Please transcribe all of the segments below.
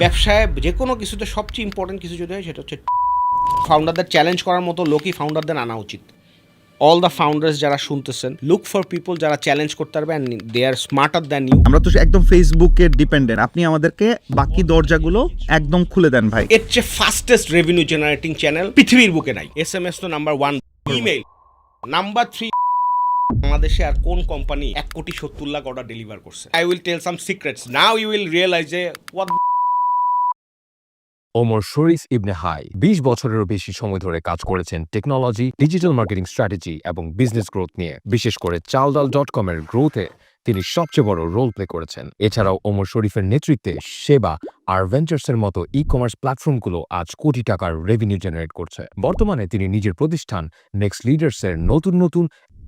ব্যবসায় যে কোনো কিছুতে সবচেয়ে ইম্পর্টেন্ট কিছু যদি হয় সেটা হচ্ছে ফাউন্ডারদের চ্যালেঞ্জ করার মতো লোকই ফাউন্ডারদের আনা উচিত। অল দ্য ফাউন্ডার্স যারা শুনতেছেন, লুক ফর পিপল যারা চ্যালেঞ্জ করতে পারবে and they are smarter than you. আমরা তো একদম ফেসবুকে ডিপেন্ডেন্ট, আপনি আমাদেরকে বাকি দরজাগুলো একদম খুলে দেন ভাই। এর চেয়ে ফাস্টেস্ট রেভিনিউ জেনারেটিং চ্যানেল পৃথিবীর বুকে নাই। SMS তো নাম্বার 1, ইমেইল নাম্বার 3। বাংলাদেশে আর কোন কোম্পানি 1,70,00,000 অর্ডার ডেলিভার করছে? I will tell some secrets now, you will realize যে হোয়াট। ওমর শরীফ ইবনে হাই 20 বছরেরও বেশি সময় ধরে কাজ করেছেন টেকনোলজি, ডিজিটাল মার্কেটিং স্ট্র্যাটেজি এবং বিজনেস গ্রোথ নিয়ে। বিশেষ করে চালডাল.com এর গ্রোথে তিনি সবচেয়ে বড় রোল প্লে করেছেন। এছাড়াও ওমর শরীফের নেতৃত্বে সেবা আর ভেঞ্চার্সের মতো ই কমার্স প্ল্যাটফর্মগুলো আজ কোটি টাকার রেভিনিউ জেনারেট করছে। বর্তমানে তিনি নিজের প্রতিষ্ঠান নেক্সট লিডার্সের নতুন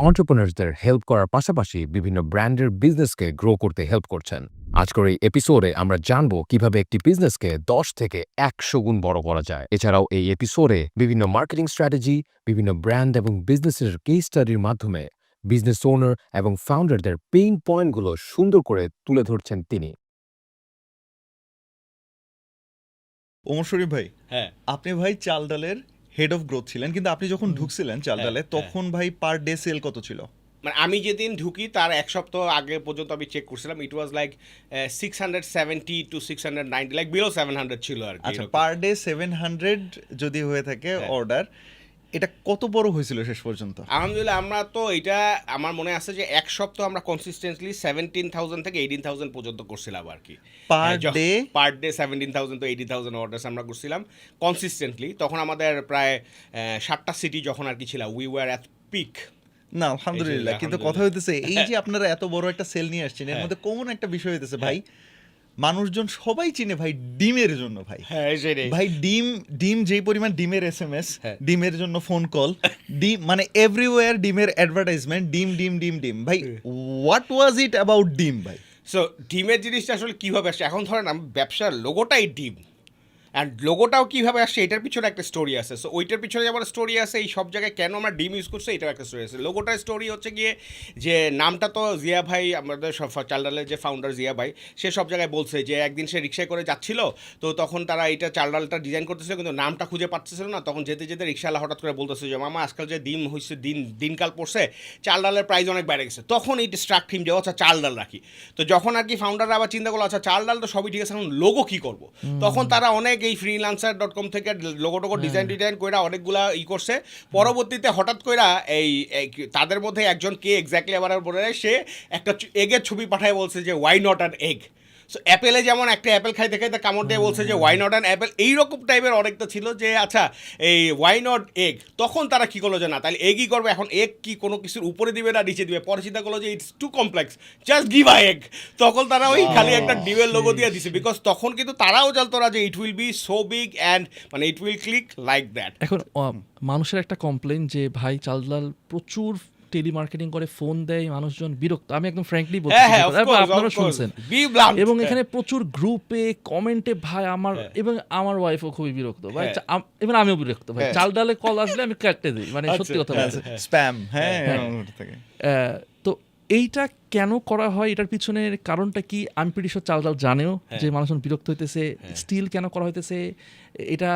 এন্টারপ্রেনার্সদের হেল্প করার পাশাপাশি বিভিন্ন ব্র্যান্ডের বিজনেসকে গ্রো করতে হেল্প করছেন। আজকের এই এপিসোডে আমরা জানবো কিভাবে একটি বিজনেসকে 10 থেকে 100 গুণ বড় করা যায়। এছাড়াও এই এপিসোডে বিভিন্ন মার্কেটিং স্ট্র্যাটেজি, বিভিন্ন ব্র্যান্ড এবং বিজনেসের কেস স্টাডির মাধ্যমে বিজনেস ওনার এবং ফাউন্ডারদের পেইন পয়েন্টগুলো সুন্দর করে তুলে ধরছেন তিনি। ওমর শরীফ ভাই, হ্যাঁ, আপনি ভাই চাল ডালের হেড অফ গ্রোথ ছিলেন, কিন্তু আপনি যখন ঢুকছিলেন চাল ডালে তখন ভাই পার ডে সেল কত ছিল? মানে আমি যেদিন ঢুকি তার এক সপ্তাহ আগে পর্যন্ত আমি চেক করছিলাম, it was like 670 to 690, like below 700 ছিল আর কি। আচ্ছা, পার ডে 700 যদি হয়ে থাকে হ্যাঁ। অর্ডার, এটা কত বড় হয়েছিল শেষ পর্যন্ত? আলহামদুলিল্লাহ, আমরা তো এটা আমার মনে আছে যে এক সপ্তাহ আমরা কনসিস্টেন্টলি 17,000 থেকে 18,000 পর্যন্ত করছিলাম আর কি। Per day per day 17,000 to 18,000 orders আমরা করছিলাম কনসিস্টেন্টলি। তখন আমাদের প্রায় 7টা সিটি যখন আর কি ছিল, উই ওয়ার অ্যাট পিক। না আলহামদুলিল্লাহ, কিন্তু কথা হইতেছে এই যে আপনারা এত বড় একটা সেল নিয়ে আসছেন, এর মধ্যে কমন একটা বিষয় হইতেছে ভাই, মানুষজন সবাই চিনে ভাই ডিমের জন্য। ভাই হ্যাঁ সেটাই ভাই ডিম যেই পরিমাণ ডিমের SMS, হ্যাঁ। ডিমের জন্য ফোন কল, ডিম মানে এভরিওয়্যার ডিমের অ্যাডভার্টাইজমেন্ট, ডিম ডিম ডিম ডিম। ভাই হোয়াট ওয়াজ ইট অ্যাবাউট ডিম ভাই? সো ডিমের জিনিসটা আসলে কীভাবে আসছে, এখন ধরেন ব্যবসার লোগোটাই ডিম, অ্যান্ড লোগোটাও কীভাবে আসছে এটার পিছনে একটা স্টোরি আছে। সো ওইটার পিছনে যেমন স্টোরি আছে, এই সব জায়গায় কেন আমরা ডিম ইউজ করছি এটাও একটা স্টোরি আছে। লোগোটার স্টোরি হচ্ছে গিয়ে যে নামটা তো জিয়া ভাই, আমাদের চাল ডালের যে ফাউন্ডার জিয়া ভাই, সে সব জায়গায় বলছে যে একদিন সে রিক্সায় করে যাচ্ছিল, তো তখন তারা এটা চাল ডালটা ডিজাইন করতেছিল কিন্তু নামটা খুঁজে পাচ্ছিল না। তখন যেতে যেতে রিক্সাওয়ালা হঠাৎ করে বলতেছে যে মামা আজকাল যে ডিম হচ্ছে দিনকাল পড়ছে, চাল ডালের প্রাইস অনেক বেড়ে গেছে। তখন এই স্ট্রাক থিম যে আচ্ছা চাল ডাল রাখি। তো যখন আর কি ফাউন্ডাররা আবার চিন্তা করলো আচ্ছা চাল ডাল তো সবই ঠিক আছে, এখন লোগো কী করবো, তখন তারা অনেক এই freelancer.com থেকে লোগো টোগো ডিজাইন কইরা অনেকগুলা করছে। পরবর্তীতে হঠাৎ কইরা এই তাদের মধ্যে একজন কে এক্স্যাক্টলি আবার বলে সে একটা এগের ছবি পাঠায় বলছে যে why not an egg. So অ্যাপেলে যেমন একটা অ্যাপেল খাইতে খাইতে কামড় দিয়ে বলছে যে ওয়াই নট অ্যান অ্যাপেল, এইরকম টাইপের অনেকটা ছিল যে আচ্ছা এই ওয়াই নট এগ। তখন তারা কী করলো যে না তাহলে এগই করবে, এখন এগ কি কোনো কিছুর উপরে দিবে না নিচে দিবে, পরে চিন্তা করলো যে it's too complex, just give a egg. তখন তারা ওই খালি একটা ডিমের লোগো দিয়ে দিছে, বিকজ তখন কিন্তু তারাও জানতো না যে it will be so big and মানে it will click like that. এখন মানুষের একটা কমপ্লেন যে ভাই চাল ডাল প্রচুর টেলিমার্কেটিং করে, ফোন দেয়, মানুষজন বিরক্ত। আমি একদম ফ্র্যাঙ্কলি বলছি, আপনারা শুনছেন। এবং এখানে প্রচুর গ্রুপে কমেন্টে ভাই আমার এবং আমার ওয়াইফও খুবই বিরক্ত ভাই, এবং আমিও বিরক্ত ভাই। চাল ডালে কল আসলে আমি কাটতে দিই, মানে সত্যি কথা বলছি, স্প্যাম। হ্যাঁ, তো এইটা কেন করা হয়, এটার পিছনের কারণটা কি? আমি প্রিটি শিওর চাল ডাল জানেও যে মানুষজন বিরক্ত হইতেছে, স্টিল কেন করা হইতেছে এটা,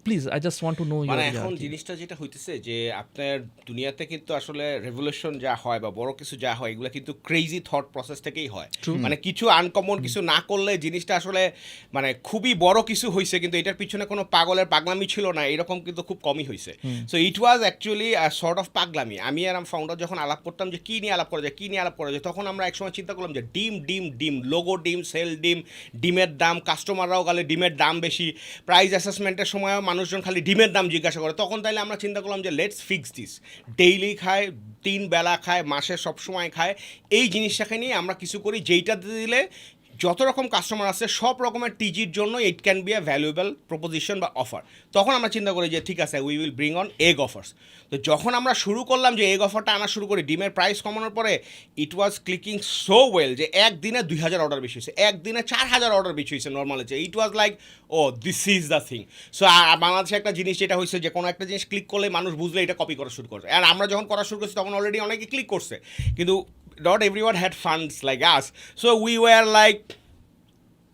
please I just want to know. মানে এখন জিনিসটা যেটা হইতেছে যে আপনার দুনিয়াতে কিন্তু আসলে রেভলিউশন যা হয় বা বড় কিছু যা হয় এগুলো কিন্তু ক্রেজি থট প্রসেস থেকেই হয়। মানে কিছু আনকমন কিছু না করলে জিনিসটা আসলে মানে খুবই বড় কিছু হয়েছে, কিন্তু এটার পিছনে কোনো পাগলের পাগলামি ছিল না, এরকম কিন্তু খুব কমই হয়েছে। So it was actually sort of পাগলামি। আমি আর ফাউন্ডার যখন আলাপ করতাম যে কী নিয়ে আলাপ করা যায়, তখন আমরা একসময় চিন্তা করলাম যে ডিম লোগো ডিম, সেল ডিমের দাম, কাস্টমাররাও গেলে ডিমের দাম বেশি, প্রাইস অ্যাসেসমেন্টের সময়ও মানুষজন খালি ডিমের দাম জিজ্ঞাসা করে। তখন তাইলে আমরা চিন্তা করলাম যে লেটস ফিক্স দিস, ডেইলি খায়, 3 বেলা খায়, মাসে সব সময় খায়, এই জিনিসটাকে নিয়ে আমরা কিছু করি যেইটাতে দিলে যত রকম কাস্টমার আছে সব রকমের টিজির জন্য it can be a valuable proposition বা অফার। তখন আমরা চিন্তা করি যে ঠিক আছে we will bring on egg offers. তো যখন আমরা শুরু করলাম যে এগ অফারটা আনা শুরু করি, ডিমের প্রাইস কমানোর পরে ইট ওয়াজ ক্লিকিং সো ওয়েল যে একদিনে 2,000 অর্ডার বেশি হয়েছে, একদিনে 4,000 অর্ডার বেশি হয়েছে নর্মাল হচ্ছে। It was like oh this is the thing. So বাংলাদেশে একটা জিনিস যেটা হয়েছে যে কোনো একটা জিনিস ক্লিক করলে মানুষ বুঝলে এটা কপি করা শুরু করছে, আর আমরা যখন করা শুরু করছি তখন অলরেডি অনেকে ক্লিক করছে, কিন্তু not everyone had funds like us. So we were like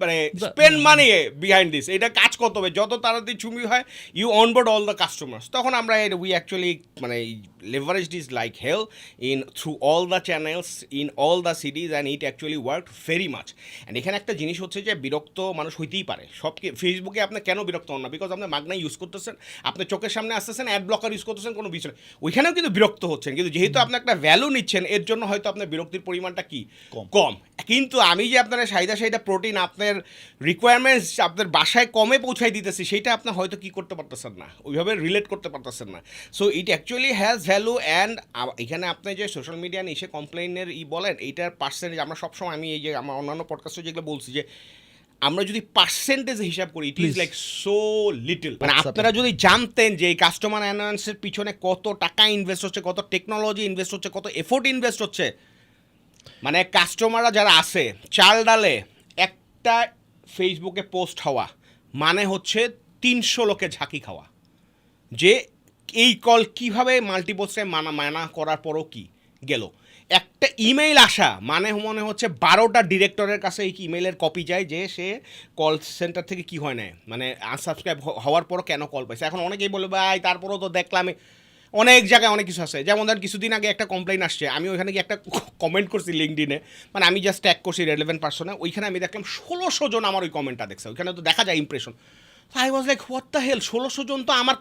মানে স্পেন্ড মানি বিহাইন্ড দিস, এটা কাজ করতে হবে যত তাড়াতাড়ি চুমি হয়, you onboard all the customers. তখন আমরা উই অ্যাকচুয়ালি মানে leverage this like hell in through all the channels in all the cities and it actually work very much. And এখানে একটা জিনিস হচ্ছে যে বিরক্ত মানুষ হইতেই পারে, ফেসবুকে আপনি কেন বিরক্ত হন না? বিকজ আপনি মাগনা ইউজ করতেছেন, আপনার চোখের সামনে আসতেছেন, অ্যাড ব্লকার ইউজ করতেছেন, কোনো বিষয় নেই, ওইখানেও কিন্তু বিরক্ত হচ্ছেন, কিন্তু যেহেতু আপনি একটা ভ্যালু নিচ্ছেন এর জন্য হয়তো আপনার বিরক্তির পরিমাণটা কি কম। কিন্তু আমি যে আপনার সাইদা প্রোটিন আপনার রিকোয়ারমেন্টস আপনার বাসায় কমে পৌঁছাই দিতেছি, সেটা আপনি হয়তো কি করতে পারতেছেন না, ওইভাবে রিলেট করতে পারতেছেন না। So it actually has value. And এখানে আপনি যে সোশ্যাল মিডিয়া নিয়ে এসে কমপ্লেনের বলেন, এইটার পার্সেন্টেজ আমরা সবসময়, আমি এই যে আমার অন্যান্য পডকাস্টে যেগুলো বলছি যে আমরা যদি পার্সেন্টেজ হিসাব করি, it is like so little. মানে আপনারা যদি জানতেন যে এই কাস্টমার অ্যানাউন্সের পিছনে কত টাকা ইনভেস্ট হচ্ছে, কত টেকনোলজি ইনভেস্ট হচ্ছে, কত এফোর্ট ইনভেস্ট হচ্ছে, মানে কাস্টমাররা যারা আছে চাল ডালে একটা ফেসবুকে পোস্ট হওয়া মানে হচ্ছে 300 লোকে ঝাঁকি খাওয়া, যে এই কল কিভাবে মাল্টিপোস্টে মানা করার পরও কি গেল। একটা ইমেইল আসা মানে মনে হচ্ছে 12টা ডিরেক্টরের কাছে এই ইমেইলের কপি যায় যে সে কল সেন্টার থেকে কি হয় না, মানে আনসাবস্ক্রাইব হওয়ার পরও কেন কল পাইছে। এখন অনেকেই বলবে ভাই তারপরও তো দেখলাম অনেক জায়গায় অনেক কিছু আছে। যেমন ধরেন কিছুদিন আগে একটা কমপ্লেইন আসছে, আমি ওইখানে গিয়ে একটা কমেন্ট করছি লিঙ্কডিনে, মানে আমি জাস্ট ট্যাগ করছি রেলেভেন্ট পার্সনে, ওইখানে আমি দেখলাম 1600 জন আমার ওই কমেন্টটা দেখছে, ওইখানে তো দেখা যায় impression. I was like what the hell, 1600 জন তো আমার।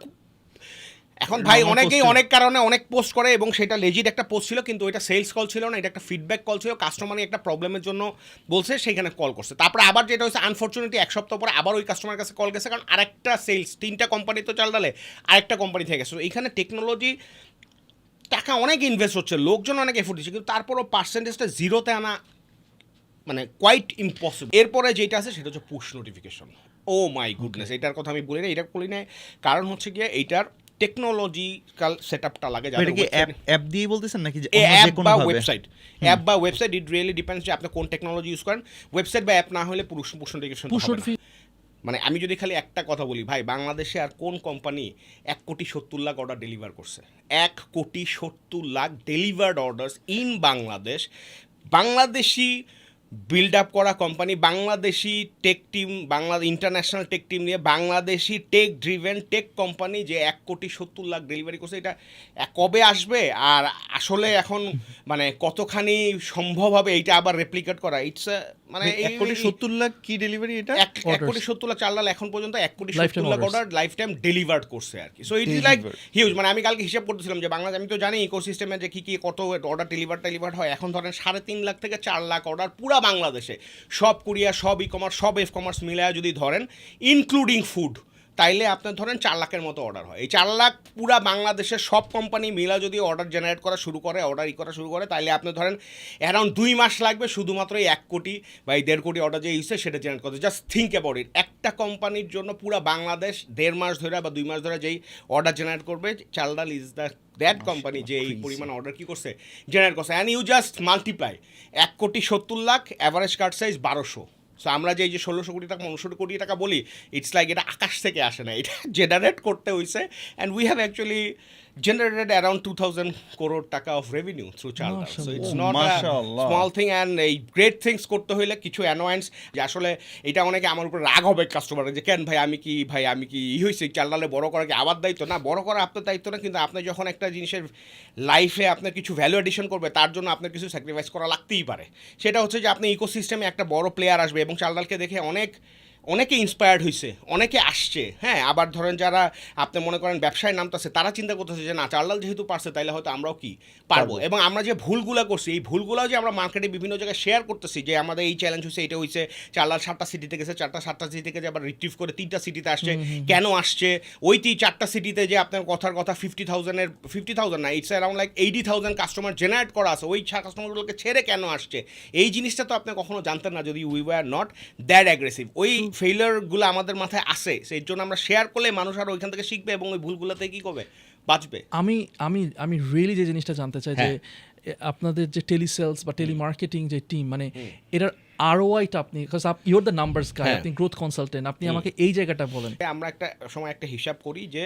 এখন ভাই অনেকেই অনেক কারণে অনেক পোস্ট করে এবং সেটা লেজিট একটা পোস্ট ছিল, কিন্তু ওইটা সেলস কল ছিল না, এটা একটা ফিডব্যাক কল ছিল, কাস্টমারই একটা প্রবলেমের জন্য বলছে সেইখানে কল করছে। তারপরে আবার যেটা হচ্ছে আনফর্চুনেটলি 1 সপ্তাহ পরে আবার ওই কাস্টমার কাছে কল গেছে, কারণ আরেকটা সেলস 3টা কোম্পানি তো চাল ডালে আরেকটা কোম্পানি থেকে গেছে। এইখানে টেকনোলজি টাকা অনেক ইনভেস্ট হচ্ছে, লোকজন অনেক এফোর্ট দিচ্ছে, কিন্তু তারপরও পার্সেন্টেজটা জিরোতে আনা মানে কোয়াইট ইম্পসিবল। এরপরে যেটা আছে সেটা হচ্ছে push notification. Oh my goodness, এটার কথা আমি বলি না, এটা বলি না, কারণ হচ্ছে গিয়ে এইটার টেকনোলজিক্যাল সেটআপটা লাগে। এটা কি অ্যাপ দিয়ে বলতেছেন নাকি যে অ্যাপ কোনো বা ভাবে? অ্যাপ বা ওয়েবসাইট, ইট রিয়েলি ডিপেন্ডস যে আপনি কোন টেকনোলজি ইউজ করেন। ওয়েবসাইট বা অ্যাপ না হলে পুশ নোটিফিকেশন হবে না। মানে আমি যদি খালি একটা কথা বলি ভাই, বাংলাদেশে আর কোন কোম্পানি 1,70,00,000 অর্ডার ডেলিভার করছে? 1,70,00,000 delivered orders in Bangladesh. Bangladeshi build up করা company, Bangladeshi tech team, international tech team নিয়ে Bangladeshi tech driven tech company যে 1,70,00,000 ডেলিভারি করছে, এটা কবে আসবে? আর আসলে এখন মানে কতখানি সম্ভব হবে এইটা আবার রেপ্লিকেট করা? ইটস মানে 1,70,00,000 কি ডেলিভারি এটা? 1,70,00,000 চাল ডাল এখন পর্যন্ত 1,70,00,000 অর্ডার লাইফ টাইম ডেলিভার্ড করছে আর কি। So it is like huge. মানে আমি কালকে হিসাব করতেছিলাম যে বাংলাদেশ, আমি তো জানি ইকোসিস্টেমে যে কি কত অর্ডার ডেলিভার্ড হয়। এখন ধরেন 3.5 লাখ থেকে 4 লাখ অর্ডার পুরা বাংলাদেশে, সব কুরিয়ার, সব ই কমার্স, সব এফ কমার্স মিলায় যদি ধরেন ইনক্লুডিং ফুড, তাইলে আপনার ধরেন 4 লাখের মতো অর্ডার হয়। এই 4 লাখ পুরা বাংলাদেশের সব কোম্পানি মিলা যদি অর্ডার জেনারেট করা শুরু করে, করা শুরু করে, তাইলে আপনি ধরেন অ্যারাউন্ড 2 মাস লাগবে শুধুমাত্র এই 1 কোটি বা 1.5 কোটি অর্ডার যে ইউজে সেটা জেনারেট করতে। জাস্ট থিঙ্ক অ্যাবাউট ইট, একটা কোম্পানির জন্য পুরা বাংলাদেশ 1.5 মাস ধরে বা 2 মাস ধরে যেই অর্ডার জেনারেট করবে, চালডাল ইজ দ্যাট কোম্পানি যে এই পরিমাণ অর্ডার কি করছে, জেনারেট করছে। And you just multiply 1,70,00,000, average card size 1200। So আমরা যে 1600 কোটি টাকা 1900 কোটি টাকা বলি, ইটস লাইক এটা আকাশ থেকে আসে না, এটা জেনারেট করতে হয়েছে। And we have actually generated around 2,000 crore টাকা of revenue through Charla. So it's not a small thing, and এই great things করতে হইলে কিছু অ্যানোয়েন্স, যে আসলে এটা অনেকে আমার উপর রাগ হবে কাস্টমার, যে কেন ভাই আমি কি হয়েছে চালডালে বড় করা কি আবার দায়িত্ব? না, বড় করা আপনার দায়িত্ব না, কিন্তু আপনি যখন একটা জিনিসের লাইফে আপনার কিছু ভ্যালু এডিশন করবে, তার জন্য আপনার কিছু স্যাক্রিফাইস করা লাগতেই পারে। সেটা হচ্ছে যে আপনি ইকোসিস্টেমে একটা বড় প্লেয়ার আসবে, এবং চালডালকে দেখে অনেকে ইন্সপায়ার্ড হয়েছে, অনেকে আসছে। হ্যাঁ, আবার ধরেন যারা আপনি মনে করেন ব্যবসায় নামতেছে, তারা চিন্তা করতেছে যে না, চালডাল যেহেতু পারছে তাইলে হয়তো আমরাও কি পারবো। এবং আমরা যে ভুলগুলো করছি, এই ভুলগুলোও যে আমরা মার্কেটে বিভিন্ন জায়গায় শেয়ার করতেছি, যে আমাদের এই চ্যালেঞ্জ হয়েছে, এটা হয়েছে, চালডাল 7টা সিটিতে গেছে, 7টা সিটি থেকে যে আবার রিট্রিভ করে 3টা সিটিতে আসছে। কেন আসছে? ওই 4টা সিটিতে যে আপনার কথার কথা 50,000 না, it's around like 80,000 customer generate করা আছে, ওই কাস্টমারগুলোকে ছেড়ে কেন আসছে? এই জিনিসটা তো আপনি কখনো জানতেন না যদি we were not that aggressive. ওই ফেইলিয়ারগুলো আমাদের মাথায় আসে, সেই জন্য আমরা শেয়ার করলে মানুষ আর ওইখান থেকে শিখবে এবং ওই ভুলগুলোতে কি করবে, বাঁচবে। আমি রিয়েলি যে জিনিসটা জানতে চাই যে আপনাদের যে টেলিসেলস বা টেলিমার্কেটিং যে টিম, মানে এটার আরওআইটা আপনি, because you are the numbers guy, আপনি গ্রোথ কনসালটেন্ট, আপনি আমাকে এই জায়গাটা বলেন। আমরা একটা সময় একটা হিসাব করি যে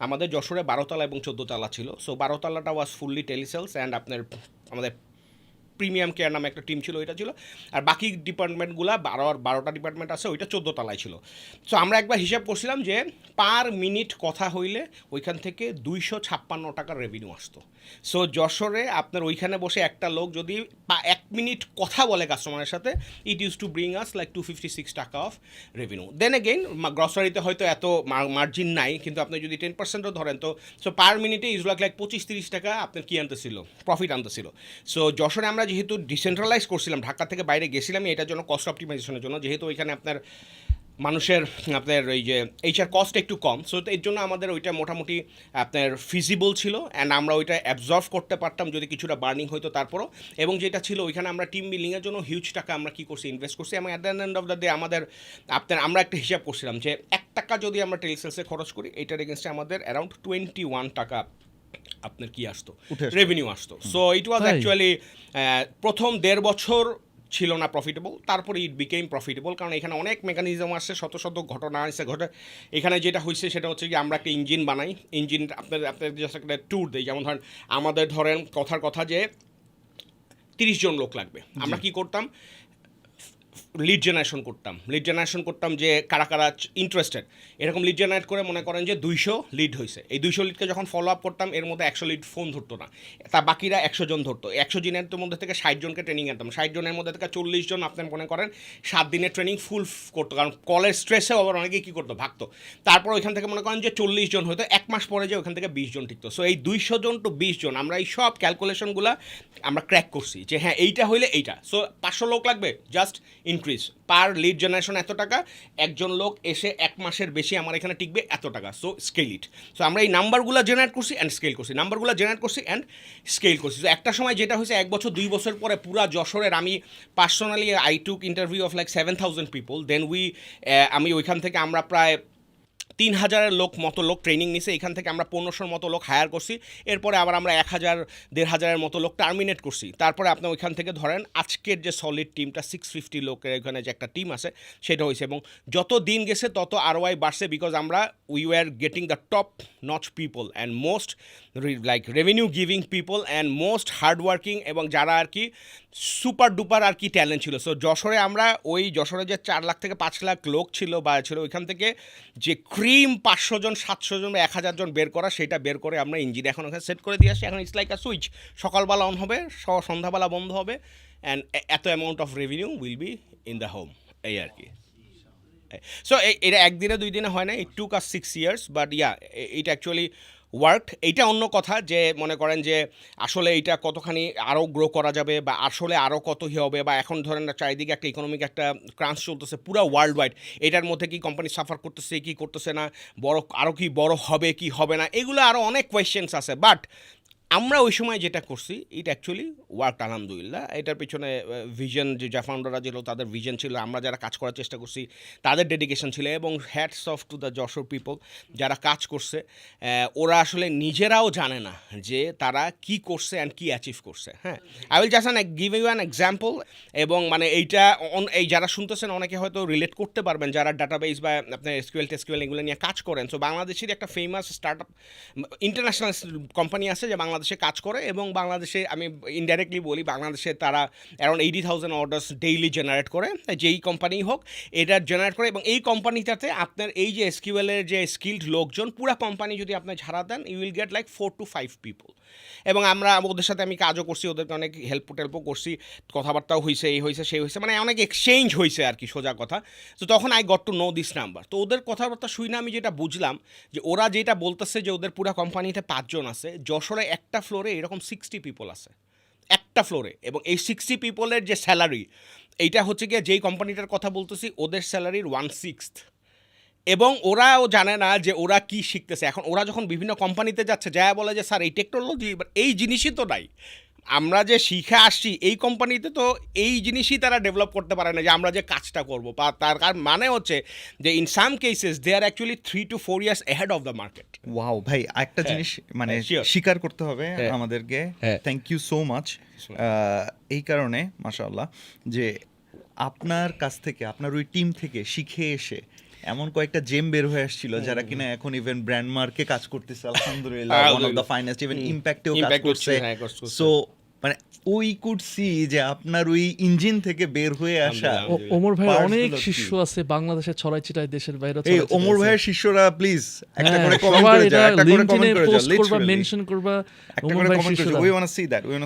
আমাদের যশোরে 12 তলা এবং 14 তলা ছিল। সো 12 তলাটা ওয়াজ ফুললি টেলিসেলস, অ্যান্ড আপনার আমাদের প্রিমিয়াম কেয়ার নামে একটা টিম ছিল, ওইটা ছিল। আর বাকি ডিপার্টমেন্টগুলো 12টা ডিপার্টমেন্ট আছে, ওইটা 14 তলায় ছিল। সো আমরা একবার হিসাব করছিলাম যে পার মিনিট কথা হইলে ওইখান থেকে 256 টাকার রেভিনিউ আসতো। সো যশোরে আপনার ওইখানে বসে একটা লোক যদি 1 মিনিট কথা বলে কাস্টমারের সাথে, it use to bring us like 256 টাকা অফ রেভিনিউ। দেন এগেইন গ্রসারিতে হয়তো এত মার্জিন নাই, কিন্তু আপনি যদি 10%ও ধরেন তো সো পার মিনিটে ইউজ লাইক 25-30 টাকা আপনার কি আনতেছিল, প্রফিট আনতেছিল। সো যশোরে আমরা যেহেতু ডিসেন্ট্রালাইজ করছিলাম, ঢাকা থেকে বাইরে গেছিলাম এটার জন্য, কস্ট অপটিমাইজেশনের জন্য, যেহেতু ওইখানে আপনার মানুষের আপনার ওই যে এইচআর কস্ট একটু কম, সো এর জন্য আমাদের ওইটা মোটামুটি আপনার ফিজিবল ছিল অ্যান্ড আমরা ওইটা অ্যাবজর্ভ করতে পারতাম যদি কিছুটা বার্নিং হতো তারপরও। এবং যেটা ছিল ওইখানে আমরা টিম বিল্ডিংয়ের জন্য হিউজ টাকা আমরা কী করছি, ইনভেস্ট করছি। এবং at the end of the day আমাদের আপনার আমরা একটা হিসাব করছিলাম যে 1 টাকা যদি আমরা টেলিসেলসে খরচ করি, এইটার এগেনস্টে আমাদের অ্যারাউন্ড 21 টাকা আপনার কি আসতো, রেভিনিউ আসতো। সো ইট ওয়াজ অ্যাকচুয়ালি প্রথম 1.5 বছর ছিল না প্রফিটেবল, তারপরে ইট বিকেম প্রফিটেবল, কারণ এখানে অনেক মেকানিজম আসছে, শত শত ঘটনা আসছে ঘটে। এখানে যেটা হয়েছে সেটা হচ্ছে কি আমরা একটা ইঞ্জিন বানাই, ইঞ্জিন আপনার জাস্ট একটা ট্যুর দিই। যেমন ধরেন আমাদের ধরেন কথার কথা যে 30 জন লোক লাগবে, আমরা কি করতাম, লিড জেনারেশন করতাম যে কারা কারা ইন্টারেস্টেড, এরকম লিড জেনারেট করে মনে করেন যে 200 লিড হয়েছে। এই 200 লিডকে যখন ফলো আপ করতাম, এর মধ্যে 100 লিড ফোন ধরতো না, তা বাকিরা 100 জন ধরতো। 100 জনের মধ্যে থেকে 60 জনকে ট্রেনিং আনতাম, 60 জনের মধ্যে থেকে 40 জন আপনার মনে করেন 7 দিনের ট্রেনিং ফুল করতো, কারণ কলের স্ট্রেসেও আবার অনেকেই কী করতো, ভাগতো। তারপর ওইখান থেকে মনে করেন যে 40 জন হয়তো 1 মাস পরে যে ওইখান থেকে 20 জন টিকতো। সো এই 200 জন টু 20 জন আমরা এই সব ক্যালকুলেশনগুলো আমরা ক্র্যাক করছি যে হ্যাঁ এইটা হইলে এইটা। সো 500 লোক লাগবে, জাস্ট ইনক্রিজ পার লিড জেনারেশন এত টাকা, একজন লোক এসে 1 মাসের বেশি আমার এখানে টিকবে এত টাকা। সো স্কেল ইট। সো আমরা এই নাম্বারগুলো জেনারেট করছি অ্যান্ড স্কেল করছি, সো একটা সময় যেটা হয়েছে 1 বছর 2 বছর পরে পুরা যশোরের, আমি personally I took interview of like 7,000 people, then আমি ওইখান থেকে আমরা প্রায় 3,000 মতো লোক ট্রেনিং নিছে, এখান থেকে আমরা 1500 মতো লোক হায়ার করছি। এরপরে আবার আমরা 1,000-1,500 মতো লোক টার্মিনেট করছি। তারপরে আপনি ওইখান থেকে ধরেন আজকের যে সলিড টিমটা 650 লোকের এখানে যে একটা টিম আছে সেটা হয়েছে। এবং যত দিন গেছে তত আরওআই বাড়ছে, বিকজ আমরা we were getting the top notch people and most like revenue giving people and most hardworking, এবং যারা আর কি সুপার ডুপার আর কি ট্যালেন্ট ছিল। সো যশোরে আমরা ওই যশোরে যে 4 লাখ থেকে 5 লাখ লোক ছিল বা ছিল, ওইখান থেকে যে ক্রিম 500 জন 700 জন বা 1000 জন বের করা, সেটা বের করে আমরা ইঞ্জিন এখন ওখানে সেট করে দিয়ে আসি। এখন ইটস লাইক আ সুইচ, সকালবেলা অন হবে, সন্ধ্যাবেলা বন্ধ হবে, অ্যান্ড এত amount of revenue will be in the home, এই আর কি। সো এটা 1 দিনে 2 দিনে হয় না, ইট টুক আস 6 years, but yeah it actually worked. এইটা অন্য কথা যে মনে করেন যে আসলে এইটা কতখানি আরও গ্রো করা যাবে বা আসলে আরও কত হবে, বা এখন ধরেন চারিদিকে একটা ইকোনমিক একটা ক্রাঞ্চ চলতেছে পুরো ওয়ার্ল্ড ওয়াইড, এটার মধ্যে কি কোম্পানি সাফার করতেছে কি করতেছে না, আরও কি বড় হবে কি হবে না, এগুলো আরও অনেক কোয়েশ্চেন্স আছে। বাট আমরা ওই সময় যেটা করছি ইট অ্যাকচুয়ালি ওয়ার্ক, আলহামদুলিল্লাহ। এটার পিছনে ভিশন, যে ফাউন্ডাররা ছিল তাদের ভিশন ছিল, আমরা যারা কাজ করার চেষ্টা করছি তাদের ডেডিকেশন ছিল, এবং hats off to the Jessore people যারা কাজ করছে। ওরা আসলে নিজেরাও জানে না যে তারা কি করছে অ্যান্ড কি অ্যাচিভ করছে। হ্যাঁ, I will just give you an example, এবং মানে এইটা এই যারা শুনতেছেন অনেকে হয়তো রিলেট করতে পারবেন যারা ডাটাবেস বা আপনার এসকিউএল এগুলো নিয়ে কাজ করেন। সো বাংলাদেশের একটা ফেমাস স্টার্টআপ ইন্টারন্যাশনাল কোম্পানি আছে যে বাংলাদেশে কাজ করে, এবং বাংলাদেশে আমি ইনডাইরেক্টলি বলি বাংলাদেশে তারা অ্যারাউন্ড 80,000 অর্ডার্স ডেইলি জেনারেট করে, যেই কোম্পানি হোক এটা জেনারেট করে। এবং এই কোম্পানিটাতে আপনার এই যে এসকিউএলের যে স্কিল্ড লোকজন, পুরো কোম্পানি যদি আপনি ঝাড়া দেন you will get like 4 to 5 people. এবং আমরা ওদের সাথে আমি কাজও করছি, ওদেরকে অনেক হেল্পও করছি, কথাবার্তাও হয়েছে, এই হয়েছে সেই হয়েছে, মানে অনেক এক্সচেঞ্জ হয়েছে আর কি, সোজা কথা। তো তখন I got to know this number. তো ওদের কথাবার্তা শুনে আমি যেটা বুঝলাম যে ওরা যেটা বলতেছে যে ওদের পুরো কোম্পানিতে 5 জন আছে, যশোরে একটা ফ্লোরে এরকম 60 পিপল আছে, একটা ফ্লোরে। এবং এই 60 পিপলের যে স্যালারি, এইটা হচ্ছে গিয়ে যেই কোম্পানিটার কথা বলতেছি ওদের স্যালারির 1/6। এবং ওরাও জানে না যে ওরা কি শিখতেছে। এখন ওরা যখন বিভিন্ন কোম্পানিতে যাচ্ছে, যা বলে যে স্যার এই টেকনোলজি এই জিনিসই তো নাই, আমরা যে শিখে আসছি এই কোম্পানিতে তো এই জিনিসই তারা ডেভেলপ করতে পারে না যে আমরা যে কাজটা করবো। বা তার মানে হচ্ছে যে in some cases they are actually 3 to 4 years ahead of the market. Wow ভাই, একটা জিনিস মানে sure. স্বীকার করতে হবে হ্যাঁ। আমাদেরকে, হ্যাঁ। Thank you so much. এই কারণে মাশাআল্লাহ যে আপনার কাছ থেকে, আপনার ওই টিম থেকে শিখে এসে এমন কয়েকটা জেম বের হয়ে আসছিল যারা কিনা এখন ইভেন ব্র্যান্ড মার্কে কাজ করতেছে, আলহামদুলিল্লাহ, one of the finest, even ইম্প্যাক্টেও কাজ Impact করছে। হ্যাঁ, কাজ করছে। সো মানে ওই কুড সি যে আপনার ওই ইঞ্জিন থেকে বের হয়ে আসা ওমর ভাইয়ের parts অনেক গুলো কি? শিষ্য আছে বাংলাদেশের ছড়াই ছিটাই, দেশের বাইরে এই ওমর ভাইয়ের শিষ্যরা প্লিজ একটা করে কমেন্ট সবার করে এটা যাও, একটা করে লিংকডইনে কমেন্ট করে যাও, পোস্ট করবা, literally। মেনশন করবা একটা ওমর করে ভাইয়ের কমেন্ট করে শিষ্যরা। We want to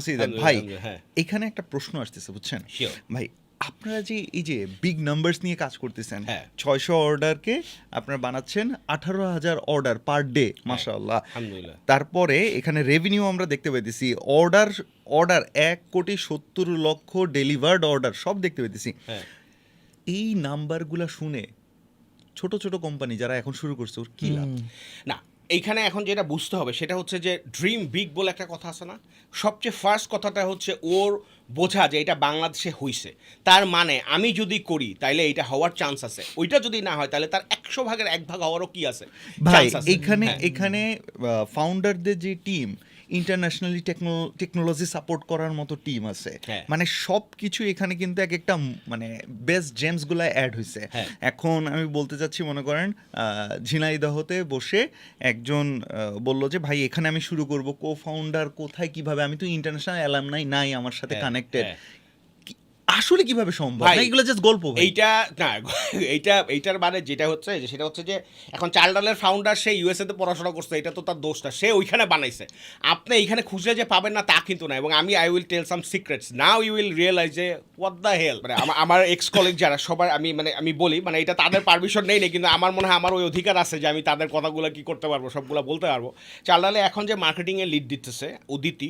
see that, ভাই হ্যাঁ এখানে একটা প্রশ্ন আসতেছে বুঝছেন Sure. ভাই, আপনারা যে এই যে বিগ নাম্বারস নিয়ে কাজ করতেছেন, হ্যাঁ। 600 অর্ডারকে আপনারা বানাচ্ছেন 18,000 অর্ডার পার ডে, মাশাআল্লাহ। আলহামদুলিল্লাহ। তারপরে এখানে রেভিনিউ আমরা দেখতে পাইতেছি, অর্ডার 1,70,00,000 ডেলিভার্ড অর্ডার সব দেখতে পাইতেছি। হ্যাঁ এই নাম্বারগুলা শুনে ছোট ছোট কোম্পানি যারা এখন শুরু করছে ওর কি লাভ? না, এইখানে এখন যেটা বুঝতে হবে সেটা হচ্ছে যে ড্রিম বিগ বলে একটা কথা আছে না, সবচেয়ে ফার্স্ট কথাটা হচ্ছে ওর বোঝা যে এটা বাংলাদেশে হইছে, তার মানে আমি যদি করি তাইলে এটা হওয়ার চান্স আছে, ওইটা যদি না হয় তাহলে তার 100 ভাগের 1 ভাগ হওয়ারও কি আছে ভাই chance আছে। এখানে হ্যাঁ। এখানে ফাউন্ডারদের যে টিম, ইন্টারন্যাশনালি টেকনোলজি সাপোর্ট করার মতো টিম আছে, হ্যাঁ। মানে সব কিছু এখানে কিন্তু এক একটা মানে বেস্ট জেমসগুলো অ্যাড হয়েছে। হ্যাঁ। এখন আমি বলতে চাচ্ছি, মনে করেন ঝিনাইদহতে বসে একজন বলল যে ভাই এখানে আমি শুরু করব, কো ফাউন্ডার কোথায় কিভাবে, আমি তো ইন্টারন্যাশনাল অ্যালামনাই নাই আমার সাথে হ্যাঁ, কানেক্টেড, হ্যাঁ। আসলে কিভাবে সম্ভব? ভাই, না এগুলো জাস্ট গল্প ভাই। এইটা না এইটার মানে যেটা হচ্ছে যে সেটা হচ্ছে যে এখন চাল ডালের ফাউন্ডার সে ইউএসএ তে পড়াশোনা করছে, এটা তো তার দোষটা, সে ওইখানে বানাইছে, আপনি এইখানে খুঁজলে যে পাবেন না তা কিন্তু না। এবং আমি I will tell some secrets now, you will realize যে হোয়াট দ্য হেল, মানে আমার এক্স কলিগ যারা সবার আমি বলি, মানে এটা তাদের পারমিশন নেই কিন্তু আমার মনে হয় আমার ওই অধিকার আছে যে আমি তাদের কথাগুলো কি করতে পারবো, সবগুলো বলতে পারবো। চাল ডালে এখন যে মার্কেটিংয়ে লিড দিতেছে উদিতি,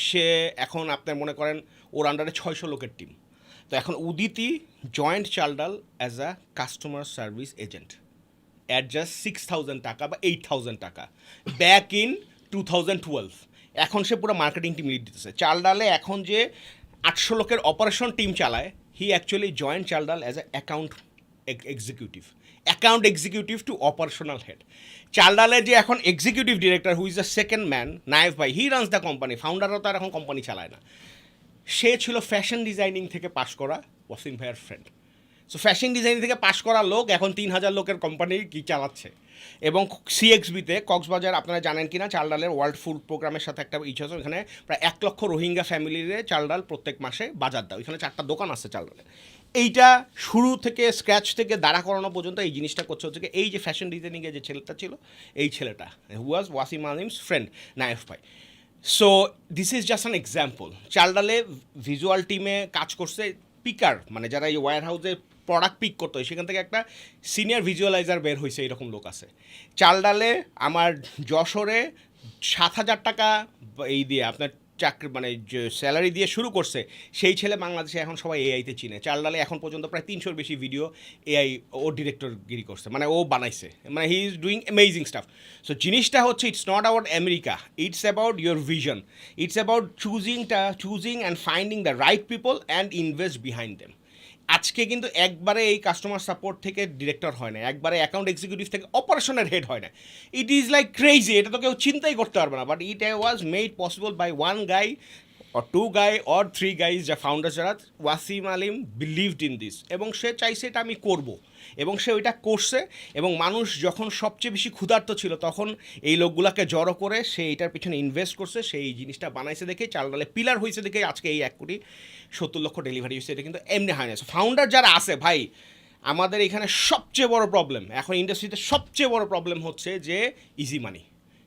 সে এখন আপনার মনে করেন ওর আন্ডারে 600 লোকের টিম। তো এখন Uditi joined Chaldal as a customer service agent at just 6,000 টাকা বা 8,000 টাকা ব্যাক ইন 2012। এখন সে পুরো মার্কেটিং টিম লিড দিতেছে। চালডালে এখন যে 800 লোকের অপারেশন টিম চালায়, he actually joined Chaldal as a account executive to operational head. চালডালের যে এখন executive director who is the second man, Nayef ভাই, হি রানস দ্য কোম্পানি, ফাউন্ডারও তার এখন কোম্পানি চালায় না। সে ছিল ফ্যাশন ডিজাইনিং থেকে পাশ করা ওয়াসিম ভাইয়ের ফ্রেন্ড। সো ফ্যাশন ডিজাইনিং থেকে পাশ করা লোক এখন 3,000 লোকের কোম্পানি কি চালাচ্ছে। এবং সিএক্সবিতে কক্সবাজার, আপনারা জানেন কি না, চালডালের ওয়ার্ল্ড ফুড প্রোগ্রামের সাথে একটা ইচ্ছা আছে, ওখানে প্রায় 1 লক্ষ রোহিঙ্গা ফ্যামিলিরে চালডাল প্রত্যেক মাসে বাজার দেয়, ওইখানে 4টা দোকান আছে চালডালের। এইটা শুরু থেকে স্ক্র্যাচ থেকে দাঁড়া করানো পর্যন্ত এই জিনিসটা করছে হচ্ছে এই যে ফ্যাশন ডিজাইনিংয়ে যে ছেলেটা ছিল, এই ছেলেটা who was Wasim Alim's friend Nayef ভাই। So this is just an example. চালডালে ভিজুয়াল টিমে কাজ করছে পিকার, মানে যারা এই ওয়্যার হাউসে প্রোডাক্ট পিক করতে হয়, সেখান থেকে একটা সিনিয়র ভিজুয়ালাইজার বের হয়েছে, এরকম লোক আছে। চালডালে আমার যশোরে 7,000 টাকা এই দিয়ে আপনার চাকরি মানে যে স্যালারি দিয়ে শুরু করছে, সেই ছেলে বাংলাদেশে এখন সবাই এআইতে চিনে। চালডালে এখন পর্যন্ত প্রায় 300-র বেশি ভিডিও এআই ও ডিরেক্টরগিরি করছে, মানে ও বানাইছে, মানে he is doing amazing staff. So জিনিসটা হচ্ছে it's not about America, it's about your vision, it's about choosing and finding the right people and invest behind them. আজকে কিন্তু একবারে এই কাস্টমার সাপোর্ট থেকে ডিরেক্টর হয় না, একবারে অ্যাকাউন্ট এক্সিকিউটিভ থেকে অপারেশনের হেড হয় না। ইট ইজ লাইক ক্রেজি, এটা তো কেউ চিন্তাই করতে পারবে না, but it was made possible by 1 guy or 2 guy or 3 guys, যা ফাউন্ডার যারা, Wasim Alim believed in this, এবং সে চাইছে এটা আমি করব, এবং সে ওইটা করছে। এবং মানুষ যখন সবচেয়ে বেশি ক্ষুধার্ত ছিল তখন এই লোকগুলোকে জড়ো করে সে এইটার পিছনে ইনভেস্ট করছে, সেই জিনিসটা বানাইছে দেখে, চালডালে পিলার হয়েছে দেখে আজকে এই 1,70,00,000 ডেলিভারি হয়েছে। এটা কিন্তু এমনি হয় না। ফাউন্ডার যারা আছে ভাই, আমাদের এখানে সবচেয়ে বড় প্রবলেম এখন ইন্ডাস্ট্রিতে, সবচেয়ে বড় প্রবলেম হচ্ছে যে easy money,